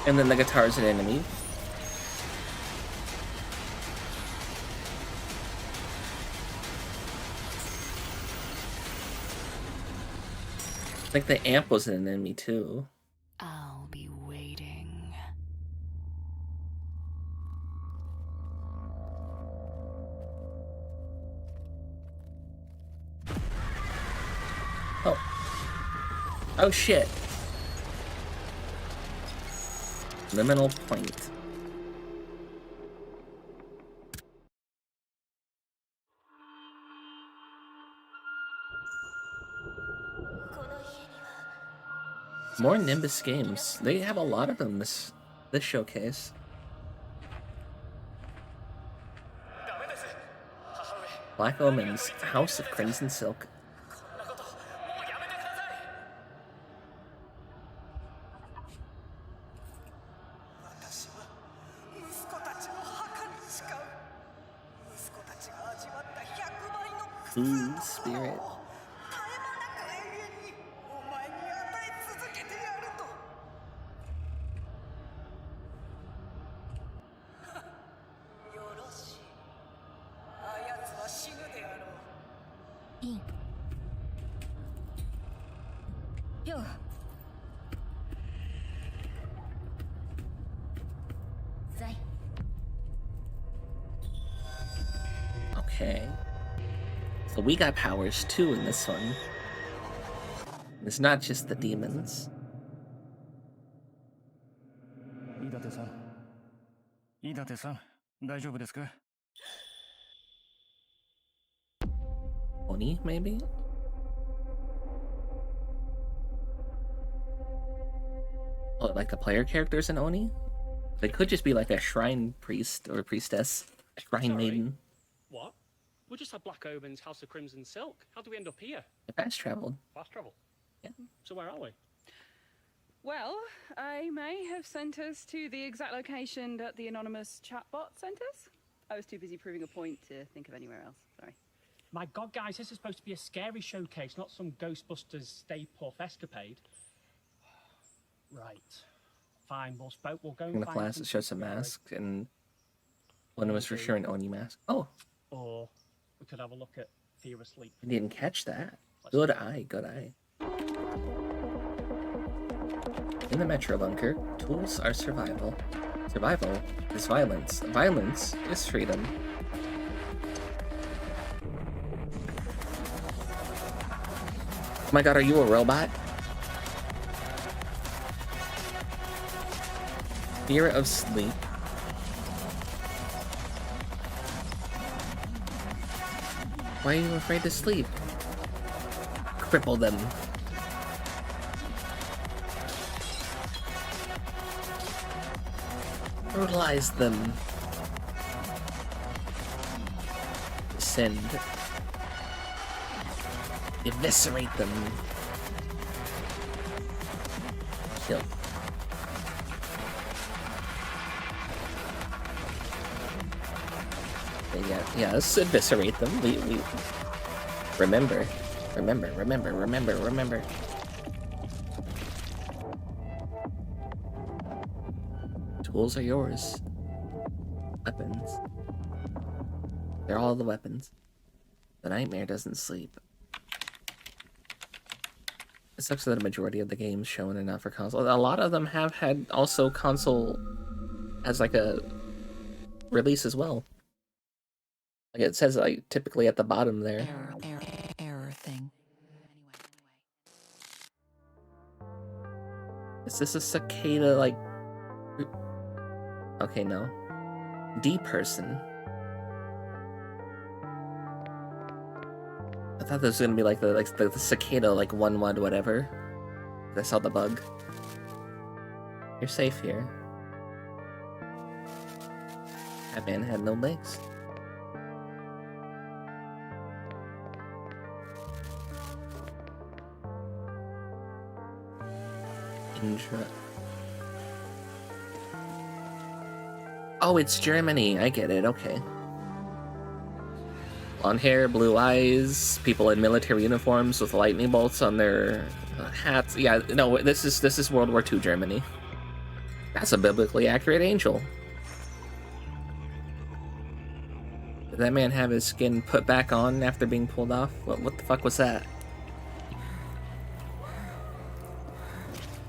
And then the guitar's an enemy. I think the amp was an enemy too. I'll be waiting. Oh. Oh shit. Liminal point. More Nimbus games. They have a lot of them this showcase. Black Omens, House of Crimson Silk. Ooh, spirit. Okay. So we got powers too in this one. It's not just the demons. 伊達さん、伊達さん、大丈夫ですか? Oni, maybe? Oh, like the player characters in Oni? They could just be like a shrine priest or priestess, a shrine maiden. What? We just had Black Omens, House of Crimson Silk. How do we end up here? Fast traveled. Fast travel? Yeah. So where are we? Well, I may have sent us to the exact location that the anonymous chatbot sent us. I was too busy proving a point to think of anywhere else. Sorry. My God, guys, this is supposed to be a scary showcase, not some Ghostbusters Stay Puft escapade. Right. Fine, we'll go and In the find class, some it shows a scary- mask, and one was for sure an Oni mask. Oh, Or we could have a look at Fear Asleep. I didn't catch that. Good eye, good eye. In the Metro Bunker, tools are survival. Survival is violence. Violence is freedom. Oh my god, are you a robot? Fear of sleep. Why are you afraid to sleep? Cripple them. Brutalize them. Send. Eviscerate them. Kill. Yeah, let's eviscerate them. We remember. Remember, remember, remember, remember. Tools are yours. Weapons. They're all the weapons. The nightmare doesn't sleep. It sucks that the majority of the games shown are not for console. A lot of them have had also console as like a release as well. Like it says like typically at the bottom there. Error thing. Is this a cicada like? Okay, no. D person. I thought this was gonna be like the cicada like 1-1 whatever. I saw the bug. You're safe here. That man had no legs. Oh, it's Germany. I get it. Okay. Blonde hair, blue eyes, people in military uniforms with lightning bolts on their hats. Yeah, no, this is World War II Germany. That's a biblically accurate angel. Did that man have his skin put back on after being pulled off? What the fuck was that?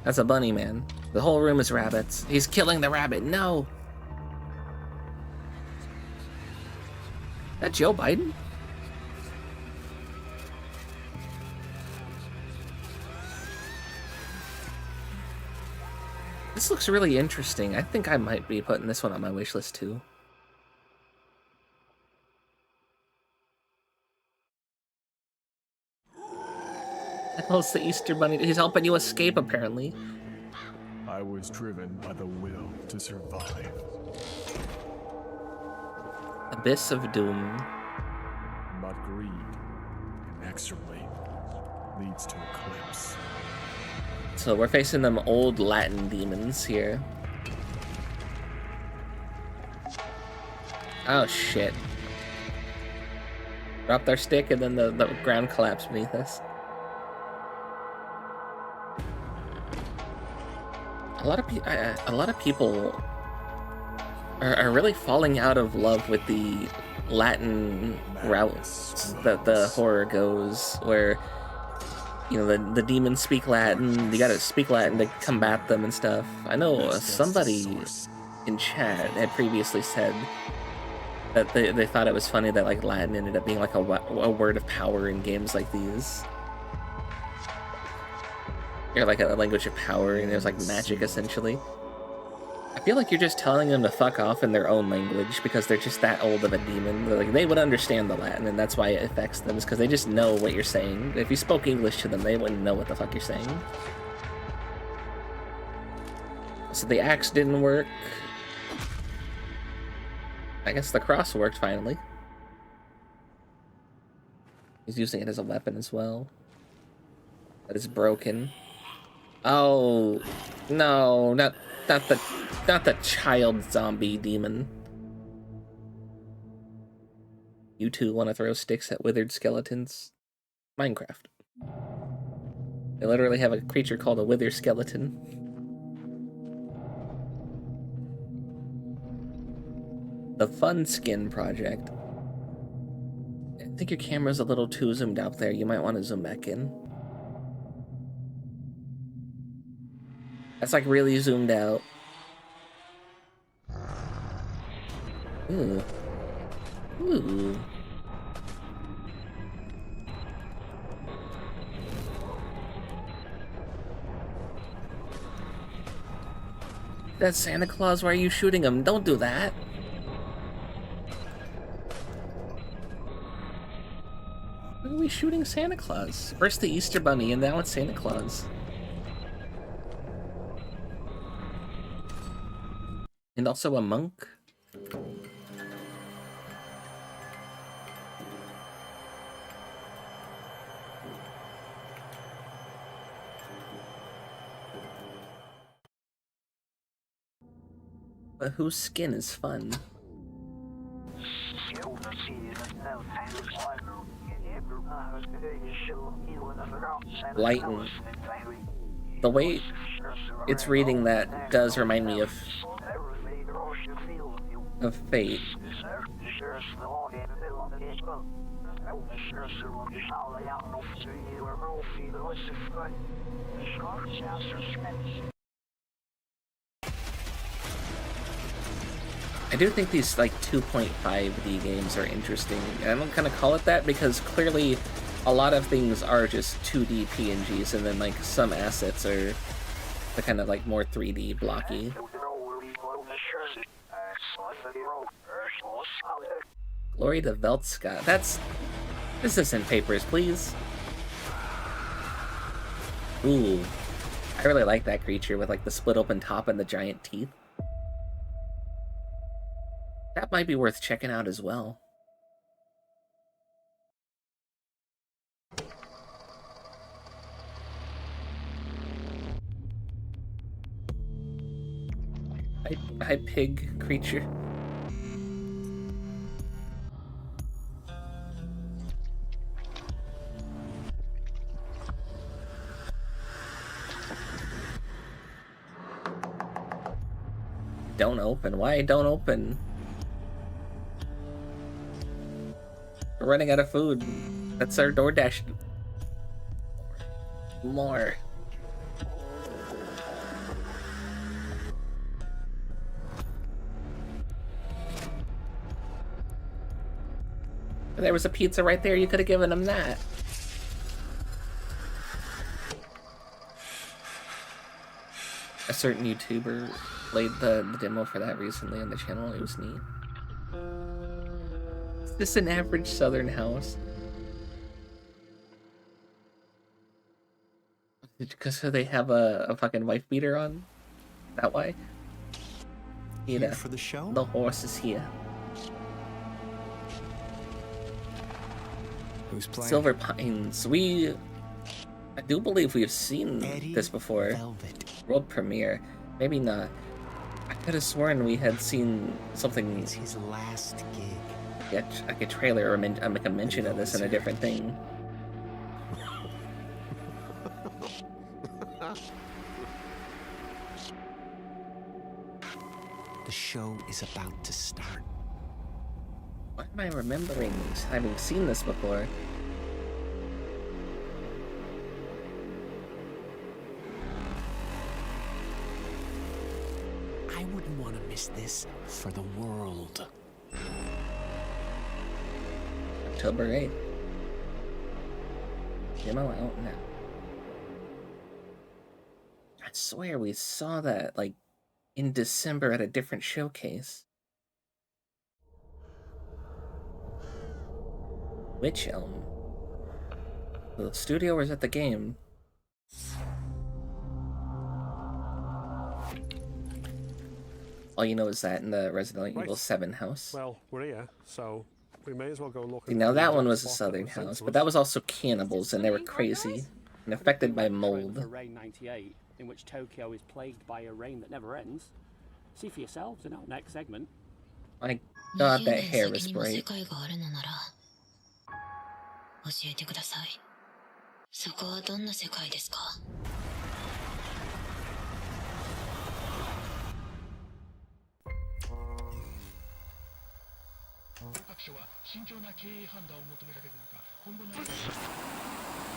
That's a bunny, man. The whole room is rabbits. He's killing the rabbit. No! Is that Joe Biden? This looks really interesting. I think I might be putting this one on my wish list too. The hell's the Easter Bunny? He's helping you escape, apparently. I was driven by the will to survive. Abyss of Doom. But greed, inexorably, leads to eclipse. So we're facing them old Latin demons here. Oh shit. Drop their stick and then the ground collapsed beneath us. A lot of people are really falling out of love with the Latin routes that the horror goes, where you know the demons speak Latin. You gotta speak Latin to combat them and stuff. I know somebody in chat had previously said that they thought it was funny that like Latin ended up being like a word of power in games like these. You're like a language of power, and it was like magic essentially. I feel like you're just telling them to fuck off in their own language because they're just that old of a demon. Like they would understand the Latin, and that's why it affects them, is because they just know what you're saying. If you spoke English to them, they wouldn't know what the fuck you're saying. So the axe didn't work. I guess the cross worked finally. He's using it as a weapon as well. That is broken. Oh no, not the child zombie demon. You two want to throw sticks at withered skeletons? Minecraft. They literally have a creature called a wither skeleton. The Fun Skin Project. I think your camera's a little too zoomed out there. You might want to zoom back in. That's like really zoomed out. Ooh. Ooh. That's Santa Claus. Why are you shooting him? Don't do that. Why are we shooting Santa Claus? First the Easter Bunny, and now it's Santa Claus. And also a monk. But whose skin is fun? Lighten. The way it's reading that does remind me of Fate. I do think these like 2.5D games are interesting. And I don't kind of call it that because clearly a lot of things are just 2D PNGs, and then like some assets are the kind of like more 3D blocky. Glory to Veltska. This isn't Papers, Please. Ooh. I really like that creature with like the split open top and the giant teeth. That might be worth checking out as well. Hi, pig creature. Don't open. Why don't open? We're running out of food. That's our DoorDash. More. There was a pizza right there. You could have given him that. A certain YouTuber played the demo for that recently on the channel. It was neat. It's just an average southern house. Because they have a fucking wife beater on? That why? Here for the show? The horse is here. Who's playing? Silver Pines. I do believe we've seen this before. Velvet. World premiere. Maybe not. I could have sworn we had seen something. It's his last gig. Yeah, like a trailer or make a mention of this in a different thing. The show is about to start. Why am I remembering having seen this before? I wouldn't want to miss this for the world. October 8th. Demo out now. I swear we saw that, like, in December at a different showcase. Witch Elm. The studio was at the game. All you know is that in the Resident Evil 7 house. Well, we're here, so we may as well go look. See, now that one was a southern house, but that was also cannibals, and they were crazy and affected by mold. Rain 98, in which Tokyo is plagued by a rain that never ends. See for yourselves in our next segment. My god, that hair is bright. 教えてください。そこはどんな世界ですか?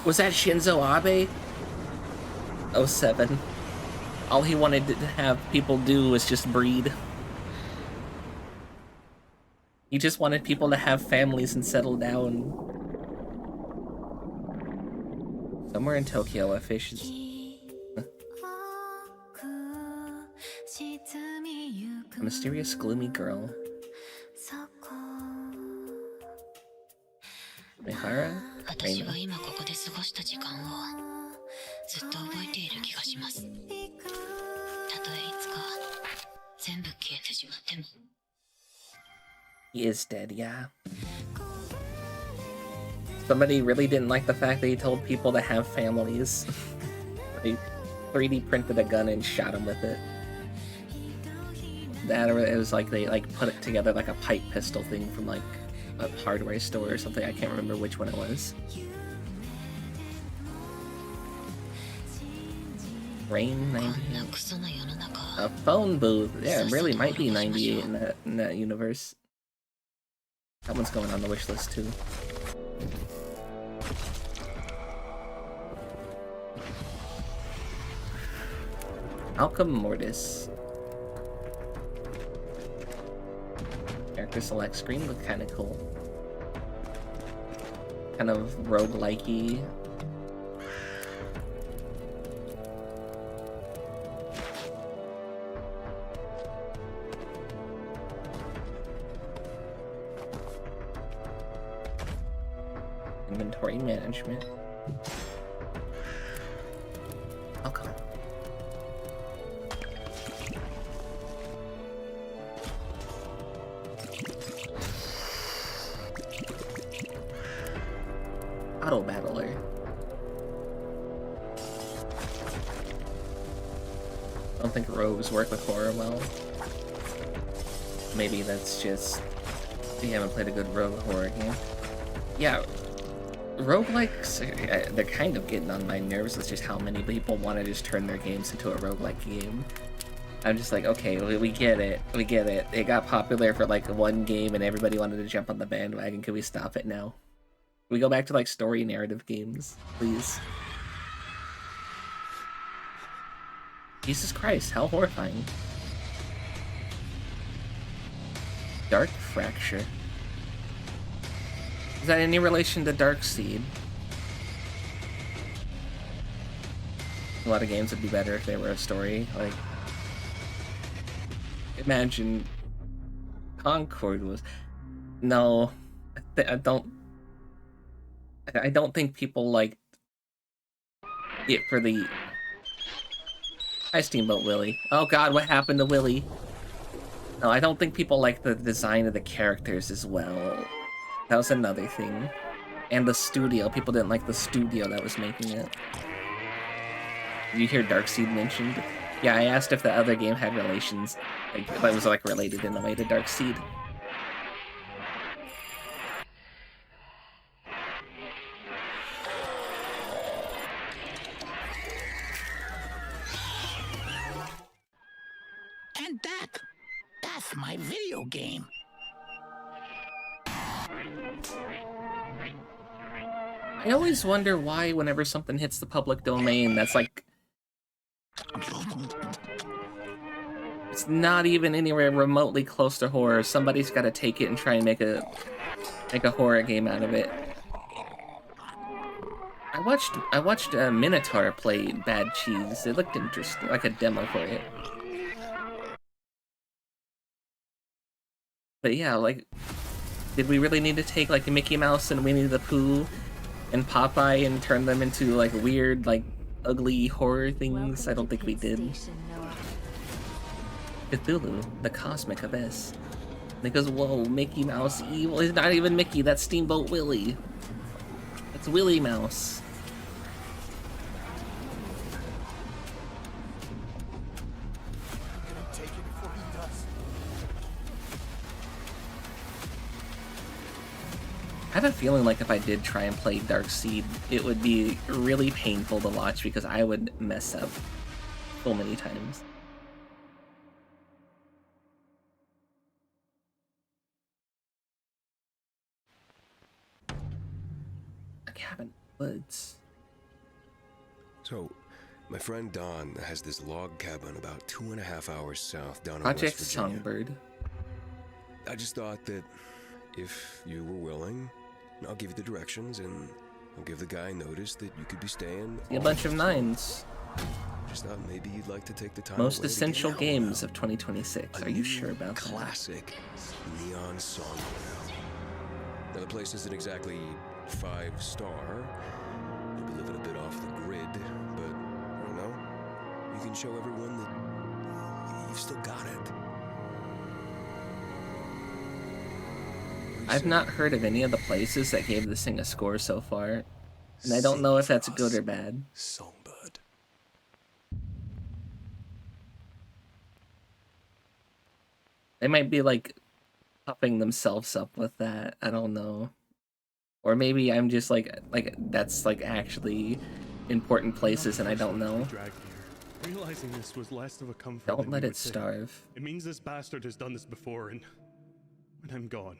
Was that Shinzo Abe? 07. All he wanted to have people do was just breed. He just wanted people to have families and settle down. Somewhere in Tokyo, a fish is... A mysterious, gloomy girl. Mihara? 私は今ここで過ごした時間をずっと覚えている気がします。たとえいつか全部消えてしまっても。He is dead, yeah. Somebody really didn't like the fact that he told people to have families. They 3D printed a gun and shot him with it. That, or it was like they put it together like a pipe pistol thing from like a hardware store or something. I can't remember which one it was. Rain 98. A phone booth. Yeah, it really might be 98 in that universe. That one's going on the wish list too. Malcolm Mortis. Character select screen looked kind of cool. Kind of roguelike-y. Inventory management. Oh, come on. Auto battler. I don't think rogues work with horror well. Maybe that's just you haven't played a good rogue horror game. Yeah, roguelikes, they're kind of getting on my nerves with just how many people want to just turn their games into a roguelike game. I'm just like, okay, we get it, we get it. It got popular for like one game and everybody wanted to jump on the bandwagon. Can we stop it now? Can we go back to like story narrative games, please? Jesus Christ, how horrifying. Dark Fracture. Is that any relation to Dark Seed? A lot of games would be better if they were a story. Like, imagine Concord was. No, I don't think people liked it for the. Hi, Steamboat Willie. Oh God, what happened to Willie? No, I don't think people like the design of the characters as well. That was another thing. And the studio. People didn't like the studio that was making it. You hear Darkseid mentioned? Yeah, I asked if the other game had relations. Like, if it was like related in a way to Darkseid. And that's my video game. I always wonder why whenever something hits the public domain, that's like... It's not even anywhere remotely close to horror. Somebody's got to take it and try and make a horror game out of it. I watched Minotaur play Bad Cheese. It looked interesting, like a demo for it. But yeah, like, did we really need to take like Mickey Mouse and Winnie the Pooh and Popeye and turn them into like weird, like ugly horror things? I don't think we did. Cthulhu, the cosmic abyss. And it goes, whoa, Mickey Mouse evil. It's not even Mickey, that's Steamboat Willie. That's Willie Mouse. I have a feeling like if I did try and play Darkseid, it would be really painful to watch because I would mess up so many times. A cabin, woods. So, my friend Don has this log cabin about 2.5 hours south down in Project West Virginia. Songbird. I just thought that if you were willing, I'll give you the directions and I'll give the guy notice that you could be staying. A bunch of 9s. Just thought maybe you'd like to take the time. Most essential games of 2026. Are you sure about that? Classic neon song. Now the place isn't exactly 5-star. You'll be living a bit off the grid, but I don't know. You can show everyone that you've still got it. I've not heard of any of the places that gave this thing a score so far, and I don't know if that's good or bad. Songbird. They might be like puffing themselves up with that. I don't know. Or maybe I'm just like that's like actually important places and I don't know. Realizing this was less of a comfort. Don't than let you it would think. starve. It means this bastard has done this before, and when I'm gone,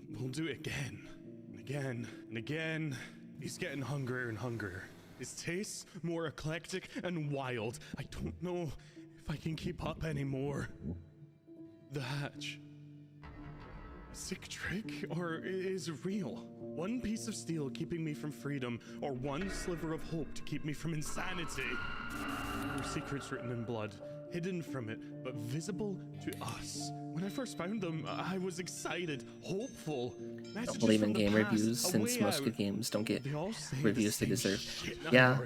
we'll do it again and again and again. He's getting hungrier and hungrier. His tastes more eclectic and wild. I don't know if I can keep up anymore. The hatch. A sick trick, or is it real? One piece of steel keeping me from freedom, or one sliver of hope to keep me from insanity. There were secrets written in blood, hidden from it, but visible to us. When I first found them, I was excited, hopeful. Don't believe in game reviews since most good games don't get reviews they deserve. Yeah,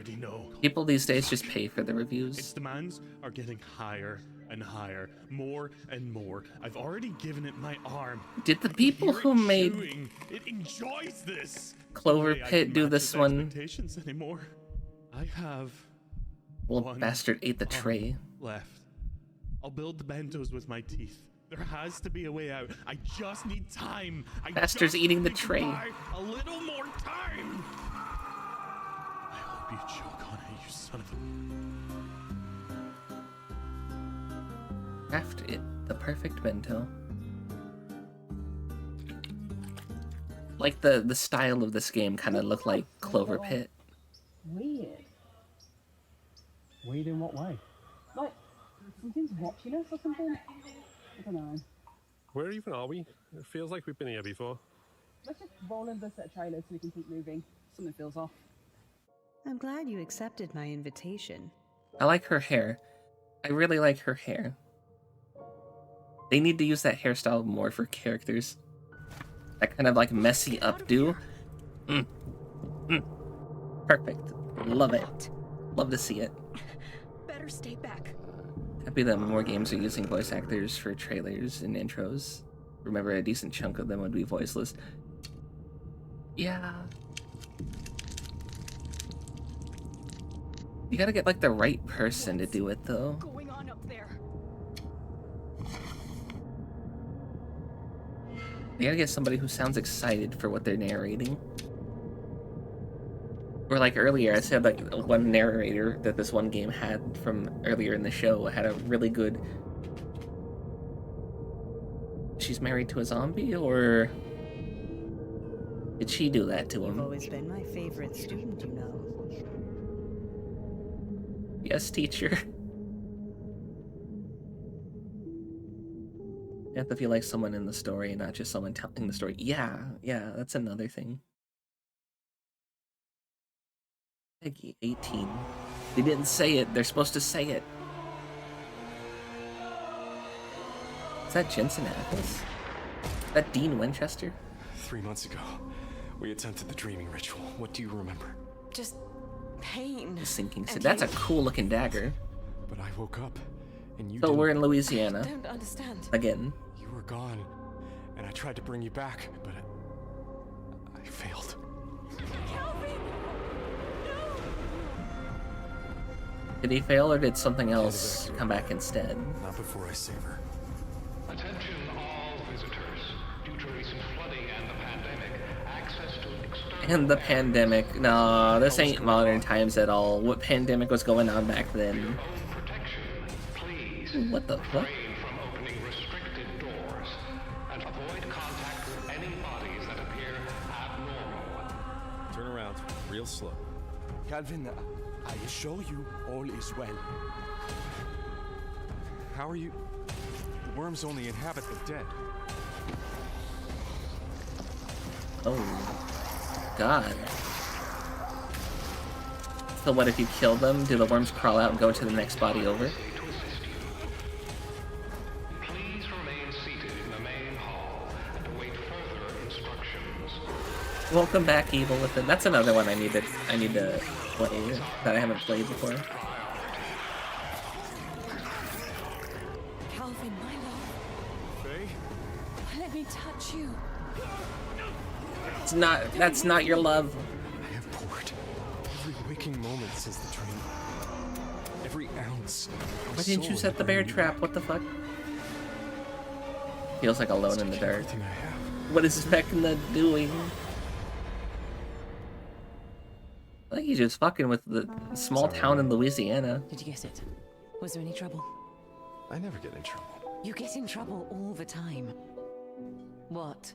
people these days just pay for the reviews. Its demands are getting higher and higher, more and more. I've already given it my arm. Did the people who made it enjoys this. Clover Pit do this one? Expectations anymore. I have Well, bastard ate the tray. left. I'll build the bentos with my teeth. There has to be a way out. I just need time. Bastard's eating the tray. A little more time. I hope you choke on it, you son of a... Craft it the perfect bento. Like the style of this game kind of looked like Clover Pit. Weird. Weird in what way? Like, something's watching us or something? I don't know. Where even are we? It feels like we've been here before. Let's just roll in the set of trailers so we can keep moving. Something feels off. I'm glad you accepted my invitation. I like her hair. I really like her hair. They need to use that hairstyle more for characters. That kind of like messy updo. Perfect. Love it. Love to see it. Better stay back. Happy that more games are using voice actors for trailers and intros. Remember, a decent chunk of them would be voiceless. Yeah. You gotta get like the right person to do it though. Going on up there. You gotta get somebody who sounds excited for what they're narrating. Or like earlier, I said like one narrator that this one game had from earlier in the show had a really good... She's married to a zombie, or did she do that to him? You've always been my favorite student, you know. Yes, teacher. You have to feel like someone in the story, not just someone telling the story. Yeah, that's another thing. Peggy, 18. They didn't say it. They're supposed to say it. Is that Jensen Ackles? Is that Dean Winchester? 3 months ago, we attempted the dreaming ritual. What do you remember? Just pain. The sinking sand. That's a cool looking dagger. But I woke up, and you So we're in Louisiana. I don't understand. Again. You were gone, and I tried to bring you back, but I failed. Did he fail, or did something else come back instead? Not before I save her. Attention all visitors. Due to recent flooding and the pandemic, access to external... And the pandemic. No, this ain't modern times at all. What pandemic was going on back then? Please What the fuck? refrain from opening restricted doors and avoid contact with any bodies that appear abnormal. Turn around, real slow. Calvin, I assure you all is well. How are you? The worms only inhabit the dead. Oh, God. So what if you kill them? Do the worms crawl out and go to the next body over? Please remain seated in the main hall and await further instructions. Welcome back, Evil Within. That's another one I need to play that I haven't played before. Calvin, my love. Faye? Let me touch you. It's not. That's not your love. I have poured every waking moment since the dream. Every ounce. of Why didn't you soul set the bear trap? What the fuck? Feels like alone in the dark. What is Vecna doing? I think he's just fucking with the small town in Louisiana. Did you get it? Was there any trouble? I never get in trouble. You get in trouble all the time. What?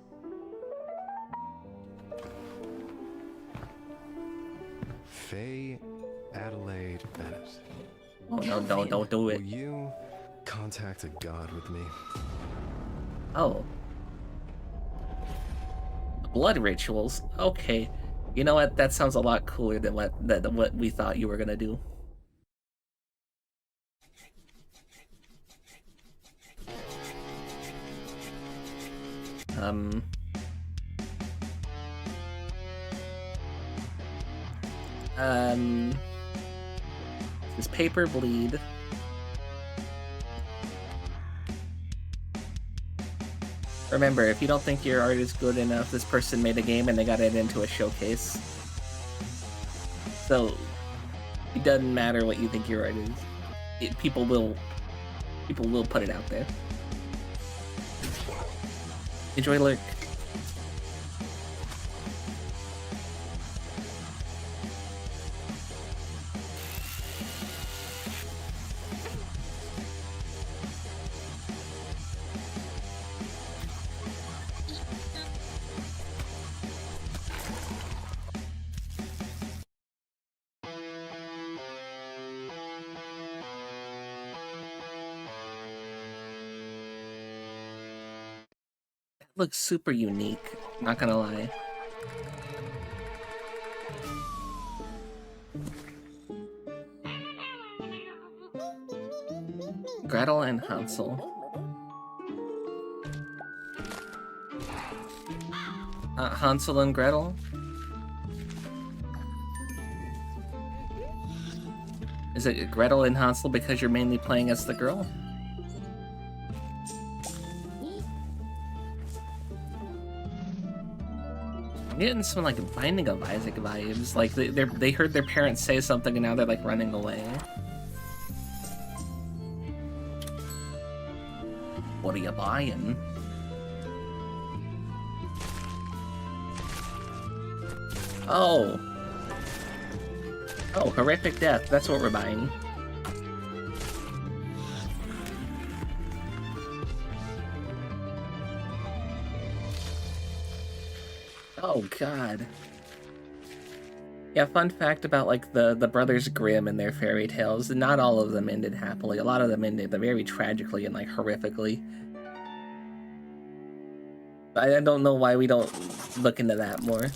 Faye Adelaide Bennett. Oh no, don't do it. Will you contact a god with me? Oh. Blood rituals? Okay. You know what? That sounds a lot cooler than what we thought you were gonna do. Does paper bleed? Remember, if you don't think your art is good enough, this person made a game and they got it into a showcase. So, it doesn't matter what you think your art is. People will put it out there. Enjoy Lurk. Looks super unique, not gonna lie. Gretel and Hansel. Hansel and Gretel? Is it Gretel and Hansel because you're mainly playing as the girl? I'm getting some like Binding of Isaac vibes. Like they heard their parents say something and now they're like running away. What are you buying? Oh. Oh, horrific death. That's what we're buying. Oh god. Yeah, fun fact about like the Brothers Grimm and their fairy tales, not all of them ended happily. A lot of them ended very tragically and like horrifically. I don't know why we don't look into that more.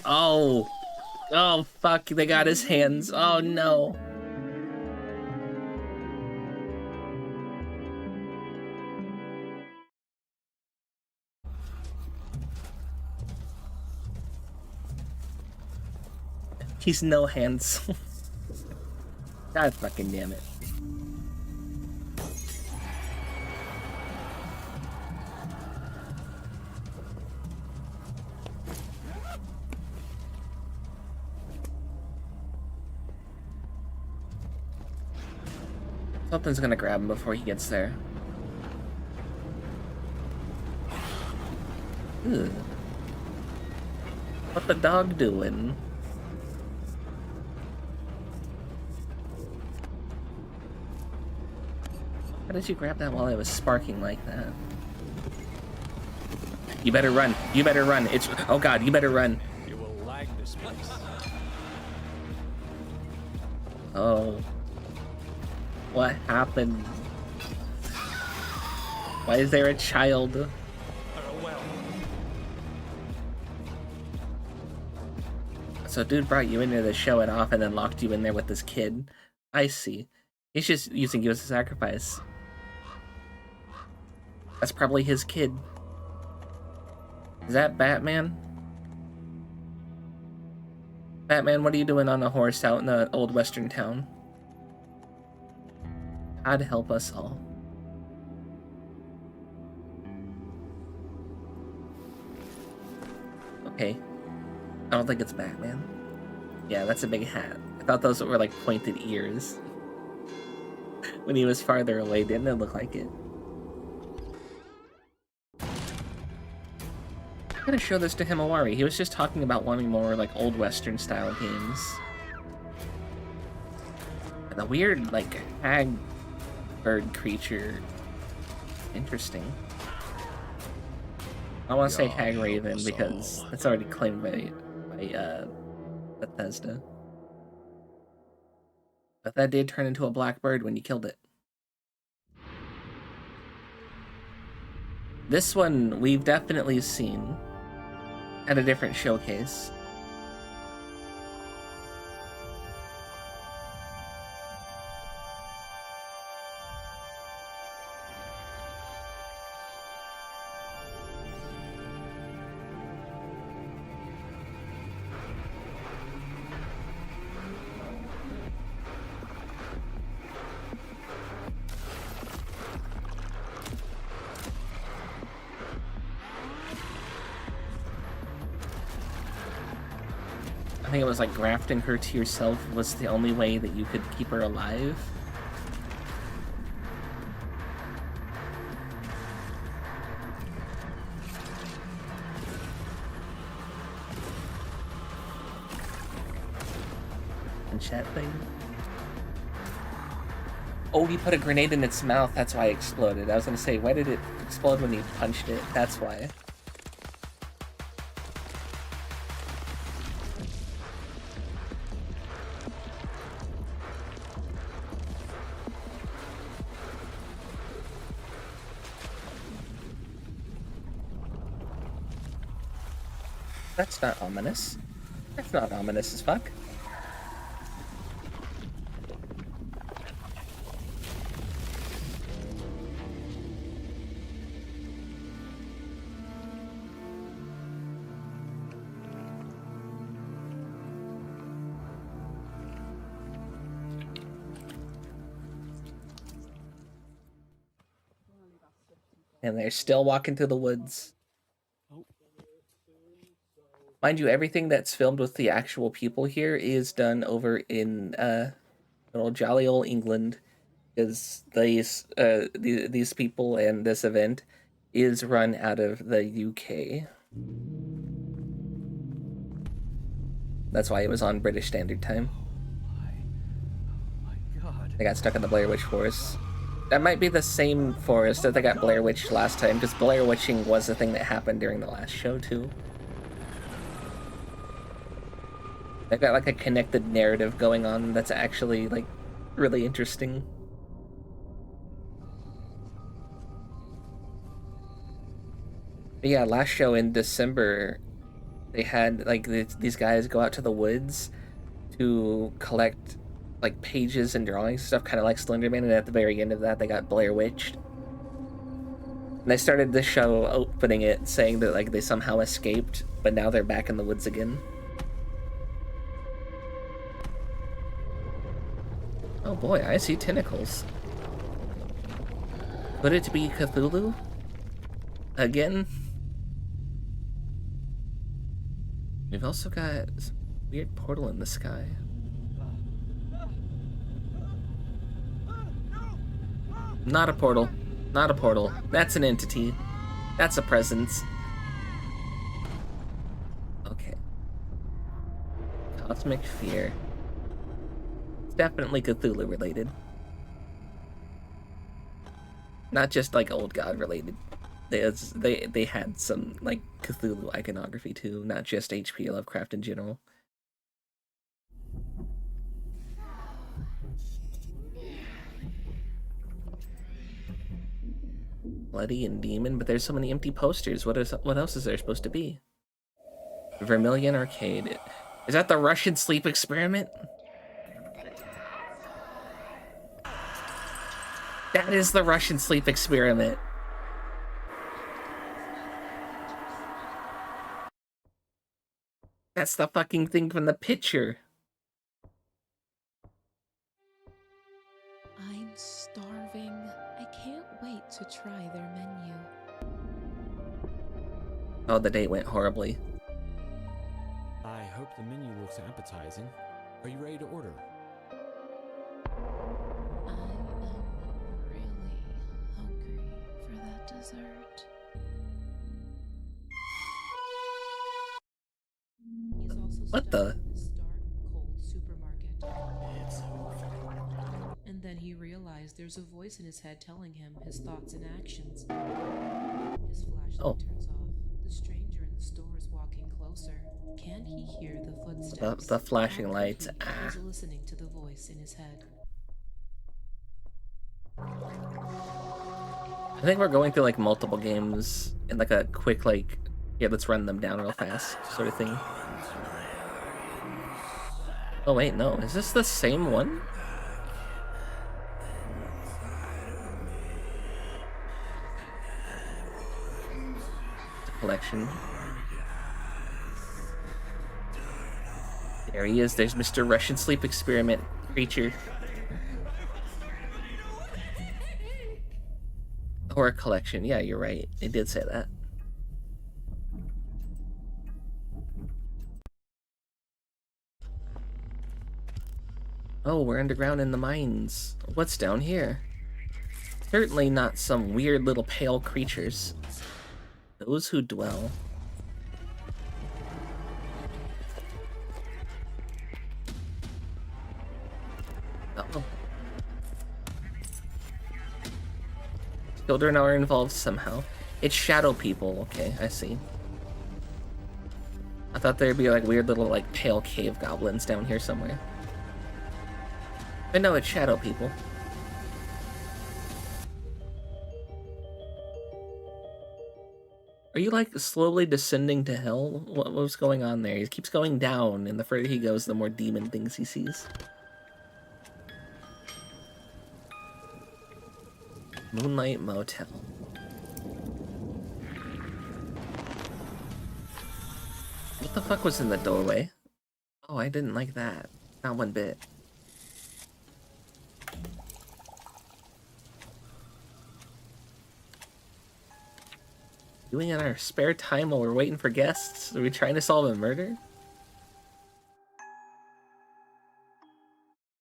Oh. Oh fuck, they got his hands. Oh no. He's no hands. God fucking damn it. Something's gonna grab him before he gets there. Ugh. What the dog doing? How did you grab that while I was sparking like that? You better run. You better run. It's... Oh god, you better run. You will lag this place. Oh. What happened? Why is there a child? So dude brought you in there to show it off and then locked you in there with this kid. I see. He's just using you as a sacrifice. That's probably his kid. Is that Batman? Batman, what are you doing on a horse out in the old western town? God help us all. Okay. I don't think it's Batman. Yeah, that's a big hat. I thought those were like pointed ears. When he was farther away, didn't it look like it? I'm gonna show this to Himawari. He was just talking about wanting more like old Western style games. And the weird like hag bird creature. Interesting. I want to say hag raven because it's already claimed by Bethesda. But that did turn into a black bird when you killed it. This one we've definitely seen at a different showcase. I think it was like grafting her to yourself was the only way that you could keep her alive. And chat thing. Oh, he put a grenade in its mouth, that's why it exploded. I was gonna say, why did it explode when he punched it? That's why. That's not ominous. That's not ominous as fuck. And they're still walking through the woods. Mind you, everything that's filmed with the actual people here is done over in jolly old England, because these people and this event is run out of the UK. That's why it was on British Standard Time. God. They got stuck in the Blair Witch Forest. That might be the same forest that they got Blair Witched last time, because Blair Witching was the thing that happened during the last show too. They've got like a connected narrative going on that's actually like really interesting. But yeah, last show in December, they had like these guys go out to the woods to collect like pages and drawings and stuff, kind of like Slenderman, and at the very end of that, they got Blair Witched. And they started this show opening it saying that like they somehow escaped, but now they're back in the woods again. Oh boy, I see tentacles. Could it be Cthulhu? Again? We've also got some weird portal in the sky. Not a portal. Not a portal. That's an entity. That's a presence. Okay. Cosmic fear. It's definitely Cthulhu related. Not just like old god related. They had some like Cthulhu iconography too, not just H.P. Lovecraft in general. Bloody and demon, but there's so many empty posters. What else is there supposed to be? Vermilion Arcade. Is that the Russian sleep experiment? That is the Russian sleep experiment. That's the fucking thing from the picture. I'm starving. I can't wait to try their menu. Oh, the date went horribly. I hope the menu looks appetizing. Are you ready to order? I am really hungry for that dessert. What the? And then he realized there's a voice in his head telling him his thoughts and actions. His flashlight turns off. The stranger in the store is walking closer. Can he hear the footsteps? The flashing How could lights. he? He's listening to the voice in his head. I think we're going through like multiple games in like a quick like, yeah, let's run them down real fast sort of thing. Oh wait, no, is this the same one? Collection. There he is. There's Mr. Russian Sleep Experiment creature. Horror collection. Yeah, you're right. It did say that. Oh, we're underground in the mines. What's down here? Certainly not some weird little pale creatures. Those who dwell. Uh-oh. Children are involved somehow. It's shadow people. Okay, I see. I thought there'd be like weird little like pale cave goblins down here somewhere. But no, it's shadow people. Are you like slowly descending to hell? What was going on there? He keeps going down, and the further he goes, the more demon things he sees. Moonlight Motel. What the fuck was in the doorway? Oh, I didn't like that. Not one bit. Doing it in our spare time while we're waiting for guests? Are we trying to solve a murder?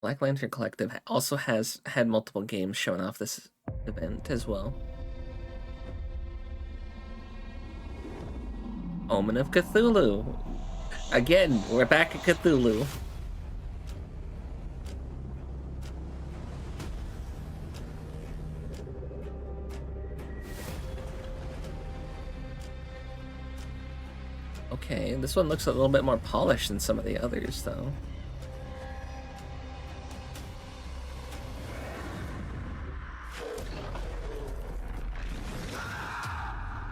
Black Lantern Collective also has had multiple games showing off this event as well. Omen of Cthulhu. Again, we're back at Cthulhu. Okay, this one looks a little bit more polished than some of the others, though.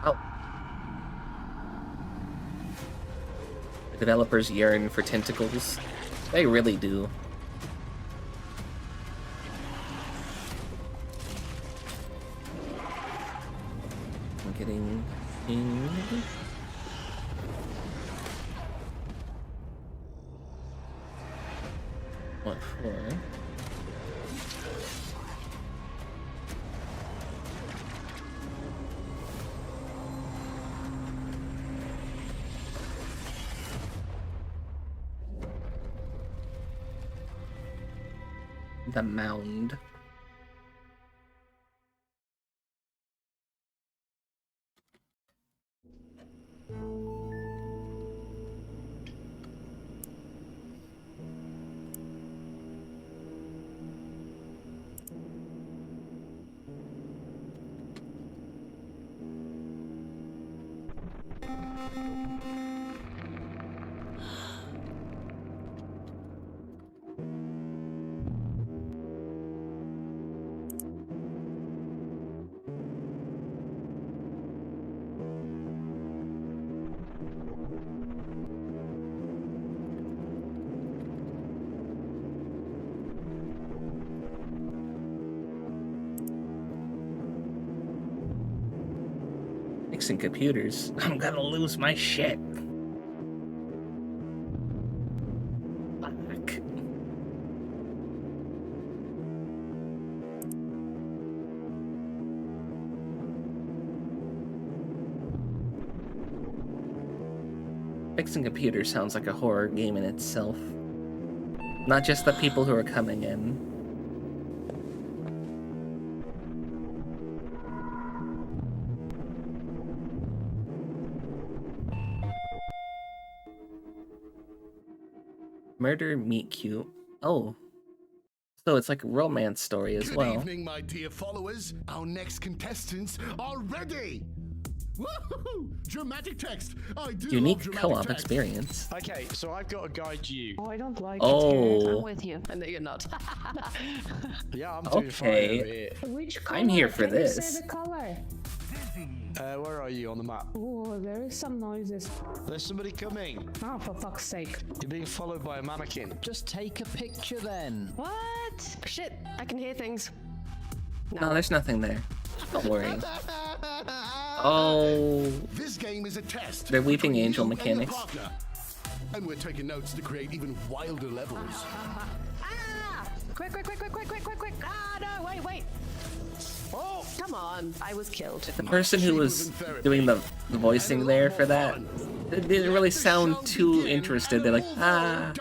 Oh. The developers yearn for tentacles. They really do. I'm getting... What for? The mound. Fixing computers. I'm gonna lose my shit. Fuck. Fixing computers sounds like a horror game in itself. Not just the people who are coming in. Murder, meet cute. Oh. So it's like a romance story as well. Good evening, my dear followers. Our next contestants are ready. Woohoo! Dramatic text. I do Unique love co-op dramatic text. experience. Okay, so I've got to guide you. Oh, I don't like Oh. it. I'm with you. I know you're not. Yeah, I'm doing fine over Okay. here. Which color? I'm here for Can you this. say the color? Where are you on the map? Oh, there is some noises. There's somebody coming. Oh, for fuck's sake. You're being followed by a mannequin. Just take a picture then. What? Shit, I can hear things. No, there's nothing there. Don't worry. Oh. This game is a test. They're Weeping between Angel you and your mechanics. partner. And we're taking notes to create even wilder levels. Quick, quick, quick, quick, quick, quick, quick, quick. Ah, no, wait. Oh, come on. I was killed. The person who was doing the voicing there for that didn't really sound too interested. They're like, oh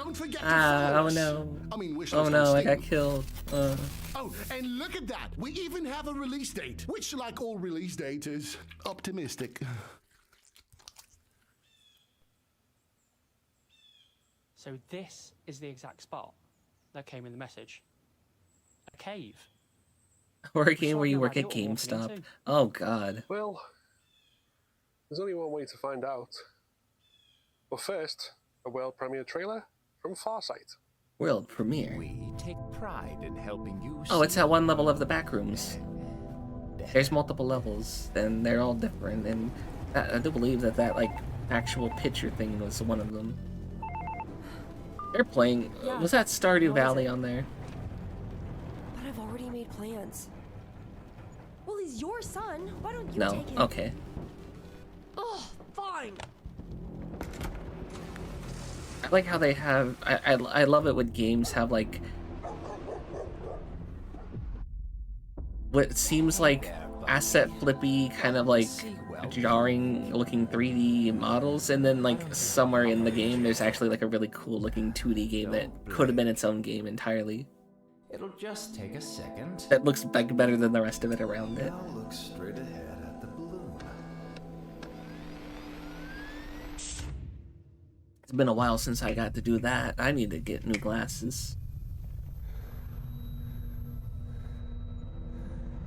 no. Oh no, I got killed. Oh, and look at that. We even have a release date, which, like all release dates, is optimistic. So this is the exact spot that came in the message. A cave. Or a game So where you no work idea at what we're walking GameStop. into. Oh god. Well, there's only one way to find out. But first, a world premiere trailer from Farsight. World premiere. We take pride in helping you. Oh, it's at one level of the back rooms. There's multiple levels, and they're all different. And I do believe that like actual picture thing was one of them. They're playing. Yeah. Was that Stardew What is Valley it? on there? But I've already made plans. Well, he's your son. Why don't you No. take him? Okay. Oh, fine. I like how they have. I love it when games have like what seems like asset flippy, kind of like jarring looking 3D models, and then like somewhere in the game there's actually like a really cool looking 2D game that could have been its own game entirely. It'll just take a second. That looks like better than the rest of it around it. Now look straight ahead at the balloon. It's been a while since I got to do that. I need to get new glasses.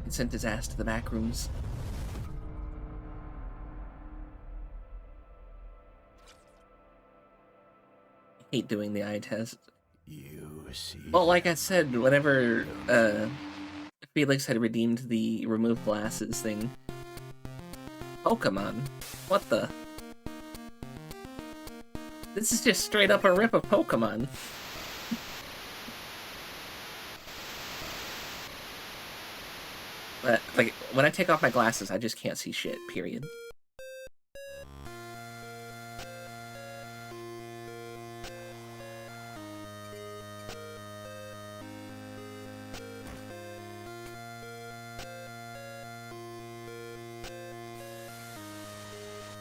He sent his ass to the back rooms. I hate doing the eye test. You see. Well, like I said, whenever Felix had redeemed the remove glasses thing. Pokemon? What the? This is just straight up a rip of Pokemon. But, like, when I take off my glasses, I just can't see shit, period.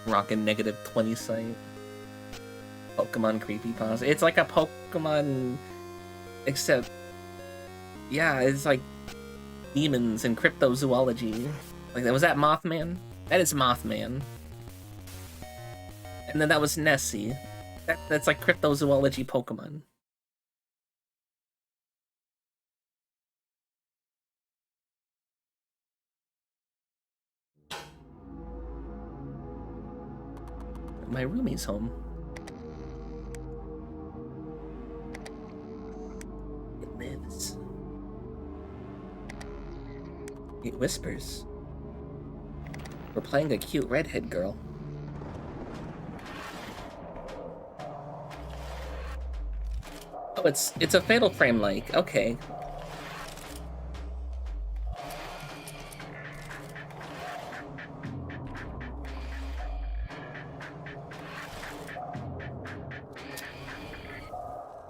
Rockin' -20 site. Pokemon creepypasta. It's like a Pokemon, except, yeah, it's like demons and cryptozoology. Like, was that Mothman? That is Mothman. And then that was Nessie. That's like cryptozoology Pokemon. My roomie's home. It lives. It whispers. We're playing a cute redhead girl. Oh, it's a Fatal Frame like. Okay.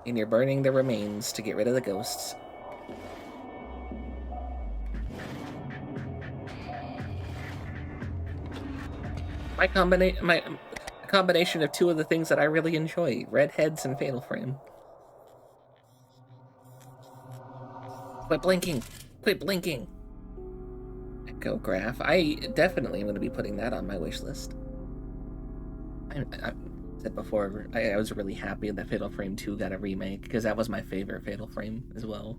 And you're burning the remains to get rid of the ghosts. My combination of two of the things that I really enjoy: redheads and Fatal Frame. Quit blinking! Quit blinking! Echograph. I definitely am going to be putting that on my wish list. said before, I was really happy that Fatal Frame 2 got a remake, because that was my favorite Fatal Frame as well.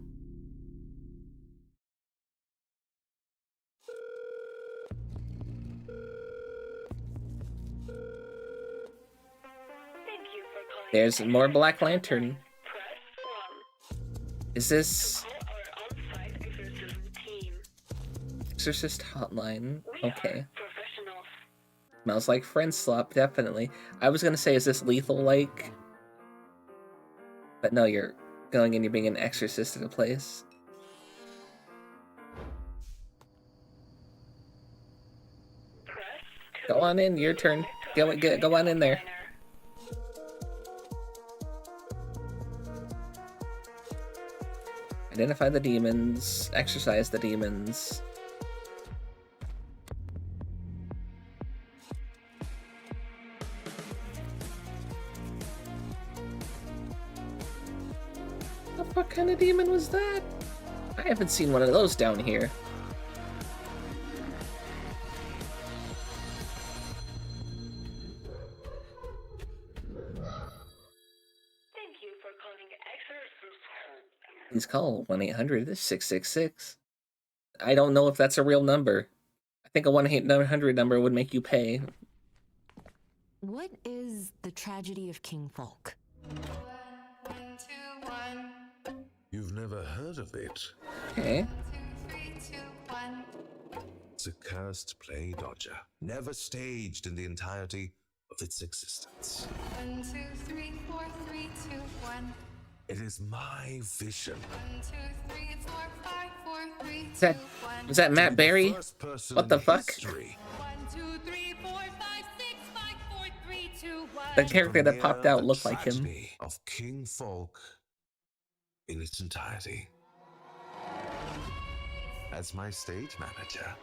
There's more Black Lantern. Is this Exorcist Hotline? Okay. Smells like Friend Slop, definitely. I was gonna say, is this Lethal-like? But no, you're going and you're being an exorcist at a place. Go on in, your turn. Go on in there. Identify the demons, exorcise the demons. What kind of demon was that? I haven't seen one of those down here. Please call 1-800-666. I don't know if that's a real number. I think a 1-800 number would make you pay. What is the tragedy of King Folk? You've never heard of it? Okay. It's a cursed play dodger, never staged in the entirety of its existence. 1, 2, 3, 4, 3, 2, 1. It is my vision. 1, 2, 3, 4, 5, 4, 3, 2, 1. Was that Matt Berry? What the fuck? 1, 2, 3, 4, 5, 6, 5, 4, 3, 2, 1. The character that popped out looked like him. Of King Folk in its entirety. As my stage manager.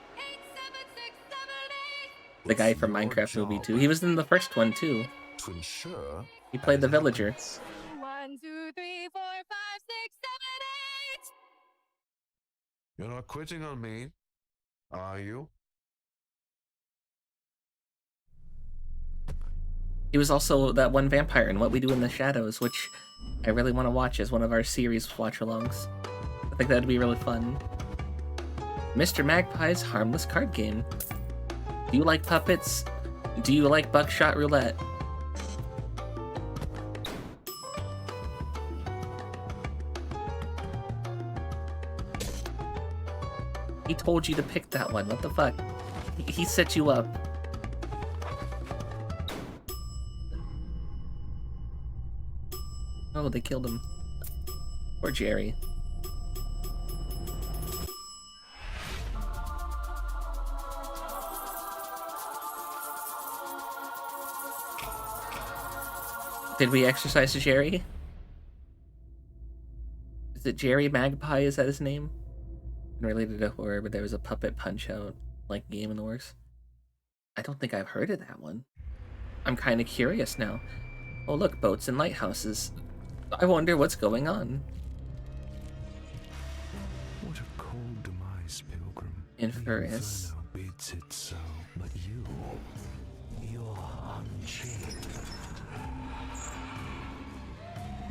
The guy from Minecraft movie too. He was in the first one too. To ensure he played the villager. 1, 2, 3, 4, 5, 6, 7, 8. You're not quitting on me, are you? He was also that one vampire in What We Do in the Shadows, which I really want to watch as one of our series watch-alongs. I think that'd be really fun. Mr. Magpie's Harmless Card Game. Do you like puppets? Do you like buckshot roulette? He told you to pick that one. What the fuck? He set you up. Oh, they killed him. Poor Jerry. Did we exercise Jerry? Is it Jerry Magpie? Is that his name? Related to horror, but there was a puppet Punch-Out like game in the works. I don't think I've heard of that one. I'm kind of curious now. Oh look, boats and lighthouses. I wonder what's going on. What a cold demise, Pilgrim. Infernus. Inferno bids it so, but you're unchained.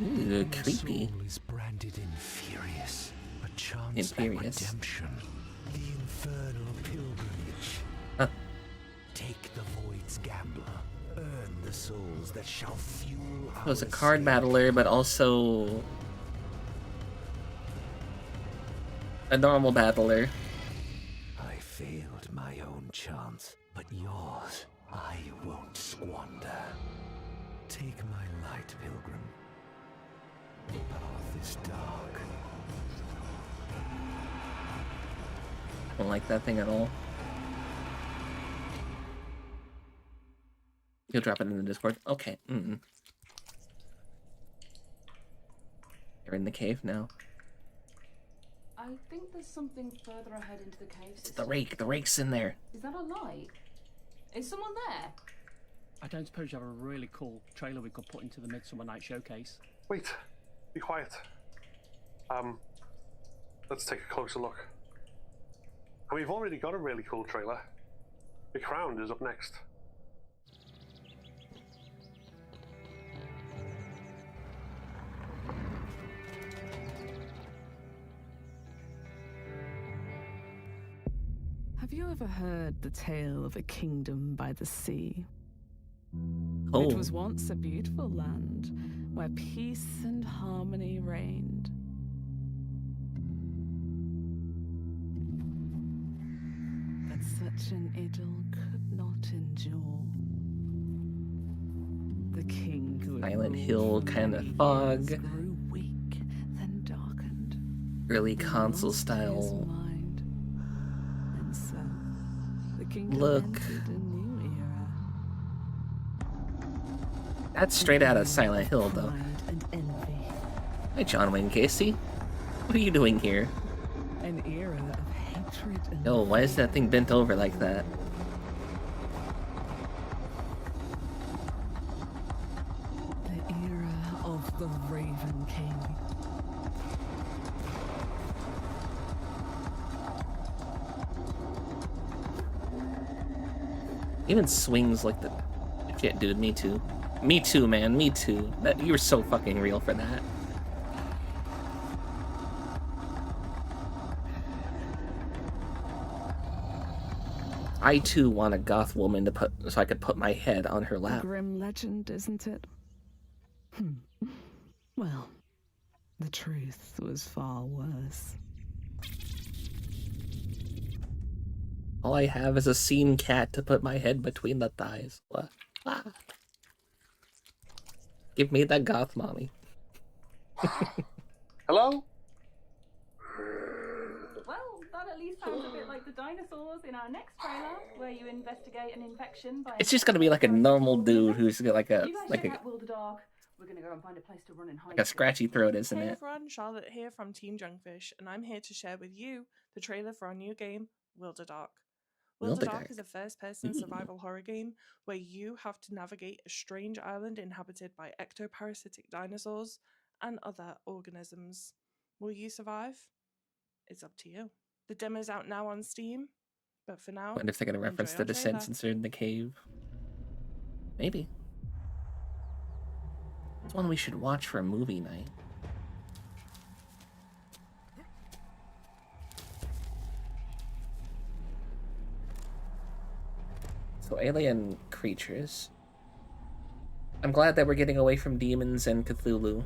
Ooh, creepy. Soul is branded Inferious. A chance at redemption. The infernal pilgrimage. Huh. Take the void's gambler. Earn the souls that shall fuel our It was a card battler, but also a normal battler. I failed my own chance, but yours I won't squander. Take my light, Pilgrim. The path is dark. I don't like that thing at all. You'll drop it in the Discord. Okay. They're in the cave now. I think there's something further ahead into the cave It's system. the rake. The rake's in there. Is that a light? Is someone there? I don't suppose you have a really cool trailer we could put into the Midsummer Night Showcase. Wait, be quiet. Let's take a closer look. And we've already got a really cool trailer. The Crown is up next. Have you ever heard the tale of a kingdom by the sea? Oh. It was once a beautiful land where peace and harmony reigned. But such an idyll could not endure. The king who had Silent ruled Hill for kind of many fog. years grew weak, then darkened. Early He console lost his style mind. And so, the king look. entered a new era. That's straight out of Silent Hill, though. Pride and envy. Hi, John Wayne Casey. What are you doing here? An era of hatred and Yo, why is that thing bent over like that? the era of the Raven King. Even swings like the shit, dude. Me too. Me too, man. Me too. That you were so fucking real for that. I too want a goth woman to put so I could put my head on her A lap. grim legend, isn't it? Well, the truth was far worse. All I have is a scene cat to put my head between the thighs. What? Ah. Give me that goth mommy. Hello? Well, that at least sounds a bit like the dinosaurs in our next trailer, where you investigate an infection by. It's just gonna be like a normal dude who's got like a You guys check out Wilder Dark. We're gonna go and find a place to run and hide. like a scratchy throat, isn't Hey it? everyone, Charlotte here from Team Junkfish, and I'm here to share with you the trailer for our new game, Wilder Dark. Wilder Dark is a first-person survival horror game where you have to navigate a strange island inhabited by ectoparasitic dinosaurs and other organisms. Will you survive? It's up to you. The demo's out now on Steam, but for now, What if they're gonna reference enjoy the our descent trailer. since they're in the cave? Maybe. It's one we should watch for a movie night. So alien creatures. I'm glad that we're getting away from demons and Cthulhu.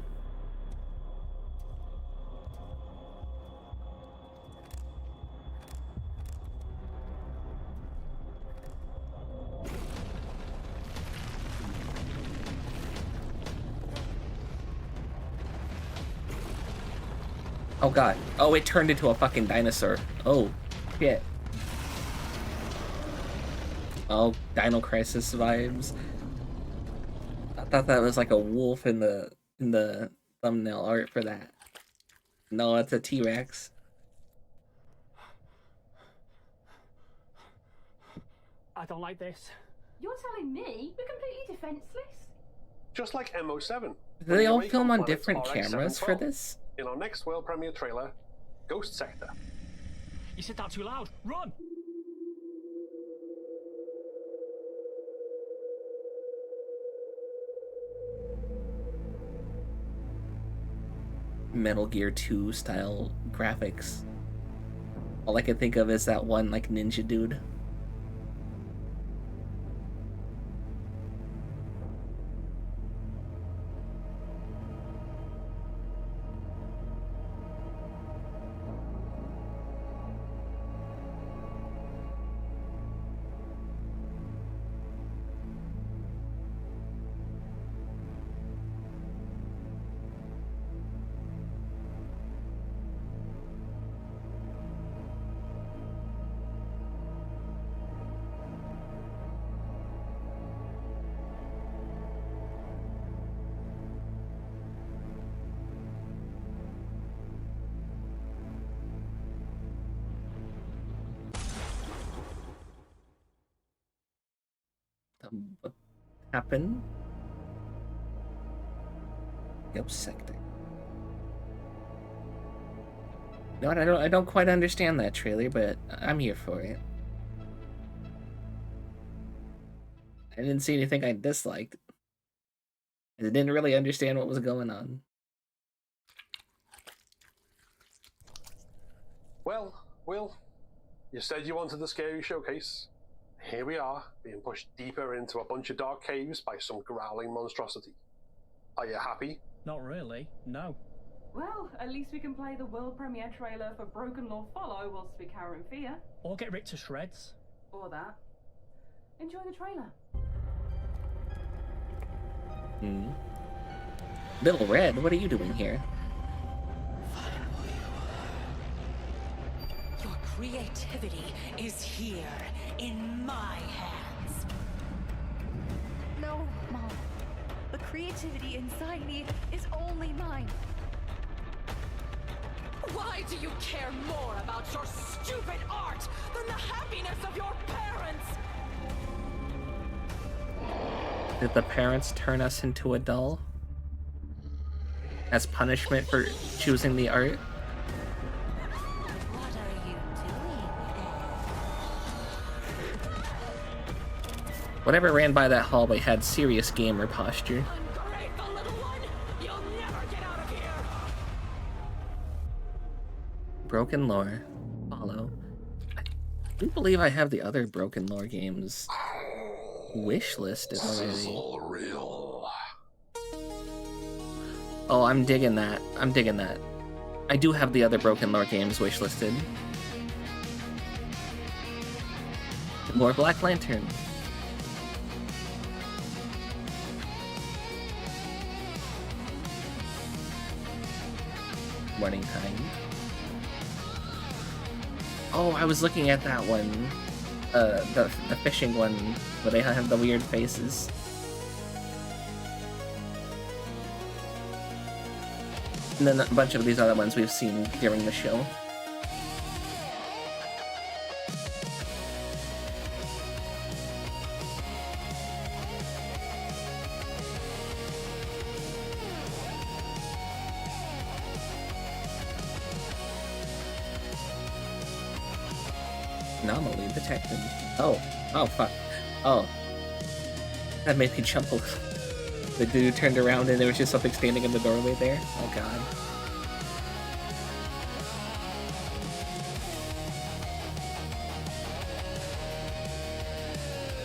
Oh god. Oh, it turned into a fucking dinosaur. Oh, shit. Oh, Dino Crisis vibes. I thought that was like a wolf in the thumbnail art for that. No, it's a T-Rex. I don't like this. You're telling me we're completely defenseless? Just like MO7. Do they all From the film on Raycon different planet's cameras for RX-712. this? In our next world premiere trailer, Ghost Sector. You said that too loud. Run! Metal Gear 2 style graphics. All I can think of is that one like ninja dude. What happened? Ghost Sector. No, I don't quite understand that trailer, but I'm here for it. I didn't see anything I disliked. I didn't really understand what was going on. Well, Will, You said you wanted the scary showcase. Here we are, being pushed deeper into a bunch of dark caves by some growling monstrosity. Are you happy? Not really, no. Well, at least we can play the world premiere trailer for Broken Law Follow whilst we cower in fear. Or get ripped to shreds. Or that. Enjoy the trailer. Little Red, what are you doing here? Your creativity is here in my hands. No, Mom. The creativity inside me is only mine. Why do you care more about your stupid art than the happiness of your parents? Did the parents turn us into a doll? As punishment for choosing the art? What are you doing? Whatever ran by that hallway had serious gamer posture. Ungrateful little one! You'll never get out of here! Broken Lore. Follow. I do believe I have the other Broken Lore games wishlisted already. Oh, I'm digging that. I'm digging that. I do have the other Broken Lore games wishlisted. More Black Lantern. Morning Time. Oh, I was looking at that one. The fishing one where they have the weird faces. And then a bunch of these other ones we've seen during the show. Anomaly detected. Oh fuck. Oh. That made me jump a little. The dude turned around and there was just something standing in the doorway there. Oh god.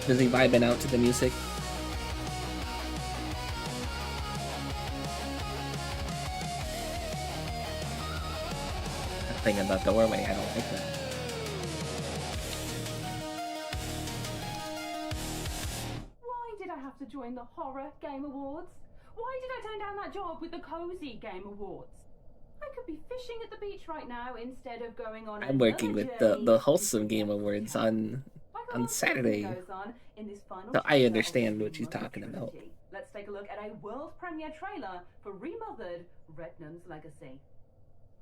Busy vibing out to the music. That thing in the doorway, I don't like that. To join the Horror Game Awards? Why did I turn down that job with the Cozy Game Awards? I could be fishing at the beach right now instead of going on. I'm working with the Wholesome Game Awards on Saturday, so I understand what she's talking about. Let's take a look at a world premiere trailer for Remothered: Rednan's Legacy.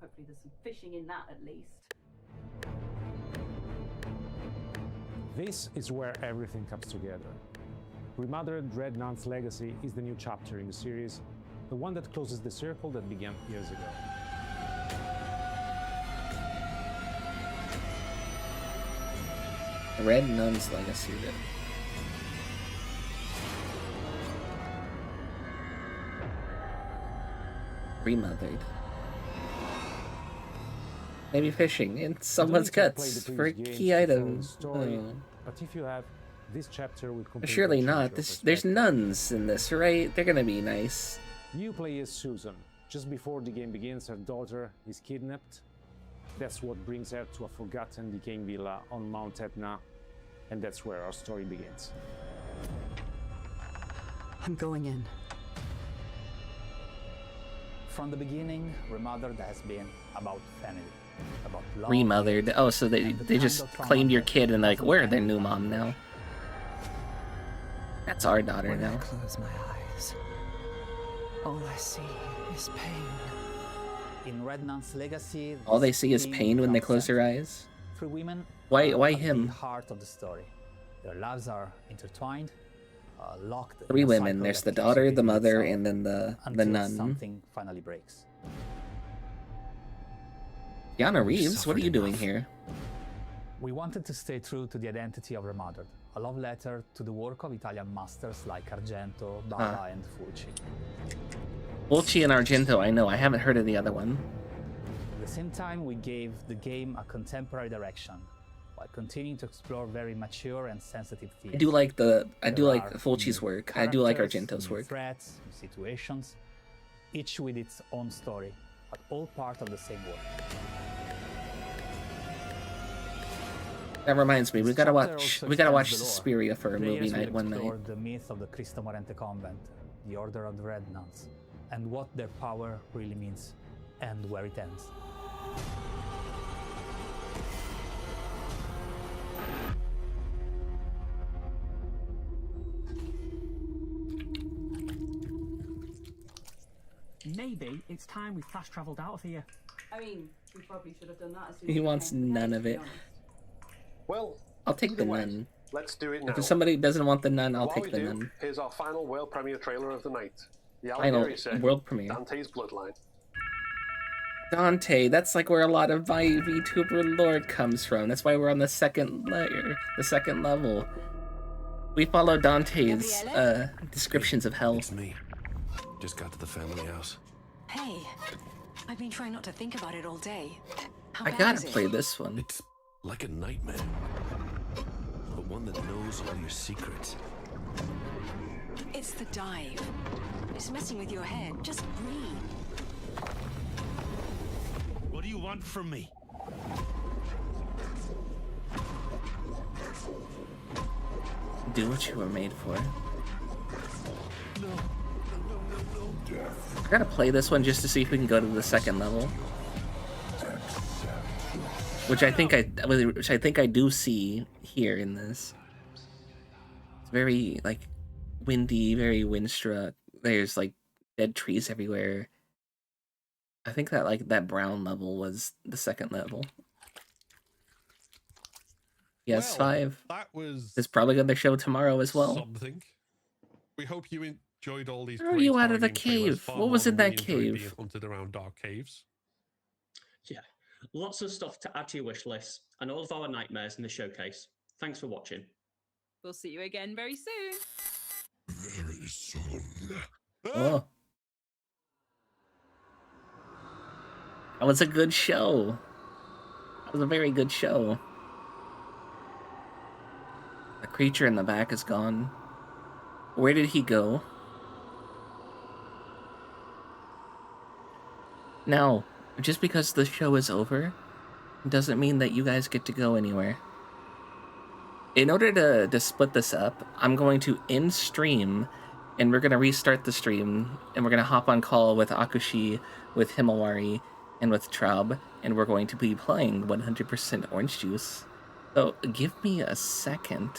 Hopefully there's some fishing in that at least. This is where everything comes together. Remothered: Rednan's Legacy is the new chapter in the series, the one that closes the circle that began years ago. Red Nun's Legacy. Remothered. Maybe fishing in someone's guts for key items. But if you have this chapter will surely not. There's nuns in this, right? They're gonna be nice. You play as Susan. Just before the game begins, her daughter is kidnapped. That's what brings her to a forgotten decaying villa on Mount Etna, and that's where our story begins. I'm going in. From the beginning, Remothered has been about family, about love. Remothered. Oh, so they just claimed your kid and like, we're their new mom now. That's our daughter when now. I close my eyes, all I see is pain. In Rednan's Legacy, All they see is pain when they close their eyes. Three women. Why him? The heart of the story. Their lives are intertwined, locked. Three in a women. cycle There's that the keeps daughter, the repeating mother, itself and then the until nun. Something finally breaks. Keanu Reeves, what are you doing here? We wanted to stay true to the identity of Remothered, a love letter to the work of Italian masters like Argento, Bava, and Fulci. Fulci and Argento, I know. I haven't heard of the other one. At the same time, we gave the game a contemporary direction, while continuing to explore very mature and sensitive themes. I do like Fulci's work. I do like Argento's new work. Threats, new situations, each with its own story, but all part of the same work. That reminds me, we gotta watch Suspiria for a movie night one night. The myth of the Cristo Morente convent, the Order of the Red Nuns, and what their power really means, and where it ends. Maybe it's time we fast travelled out of here. I mean, we probably should have done that as soon He as we wants came none prepared, of to be it. honest. Well, I'll take either the way, nun. Let's do it now. If somebody doesn't want the nun, I'll While take we the do, nun. here's our final world premiere trailer of the night. The Final Alighieri set, world premiere. Dante's Bloodline. Dante, that's like where a lot of my VTuber lore comes from. That's why we're on the second layer, the second level. We follow Dante's descriptions of hell. It's me. Just got to the family house. Hey, I've been trying not to think about it all day. How I bad gotta is it? play this one. It's like a nightmare, but one that knows all your secrets. It's the dive. It's messing with your head. Just breathe. What do you want from me? Do what you were made for. I gotta play this one just to see if we can go to the second level, which I think I do see here in this. It's very like windy, very windstruck. There's like dead trees everywhere. I think that like that brown level was the second level. Yes, Well, 5. That was It's probably gonna show tomorrow as well. something. We hope you enjoyed all these. How are great you out of the horror game trailers, cave? far What more was in than that we enjoyed cave? being hunted around dark caves. Yeah, lots of stuff to add to your wish list and all of our nightmares in the showcase. Thanks for watching. We'll see you again very soon. Very soon. Oh. That was a good show. That was a very good show. The creature in the back is gone. Where did he go? Now, just because the show is over, doesn't mean that you guys get to go anywhere. In order to split this up, I'm going to end stream, and we're going to restart the stream, and we're going to hop on call with Akushi, with Himawari, and with Traub, and we're going to be playing 100% Orange Juice. So, give me a second.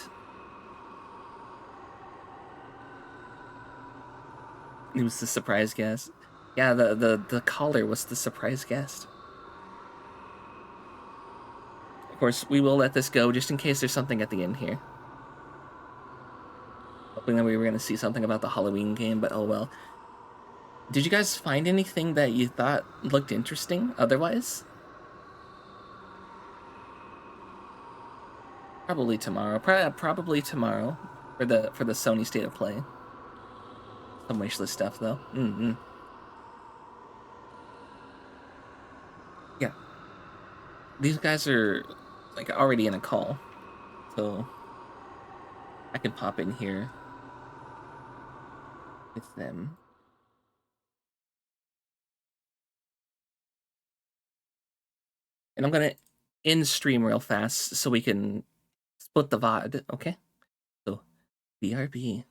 It was the surprise guest. Yeah, the caller was the surprise guest. Of course, we will let this go just in case there's something at the end here. Hoping that we were going to see something about the Halloween game, but oh well. Did you guys find anything that you thought looked interesting otherwise? Probably tomorrow. Probably tomorrow for the Sony State of Play. Some wishlist stuff though. Yeah. These guys are like already in a call, so I can pop in here with them. And I'm gonna end stream real fast so we can split the VOD, okay? So, BRB.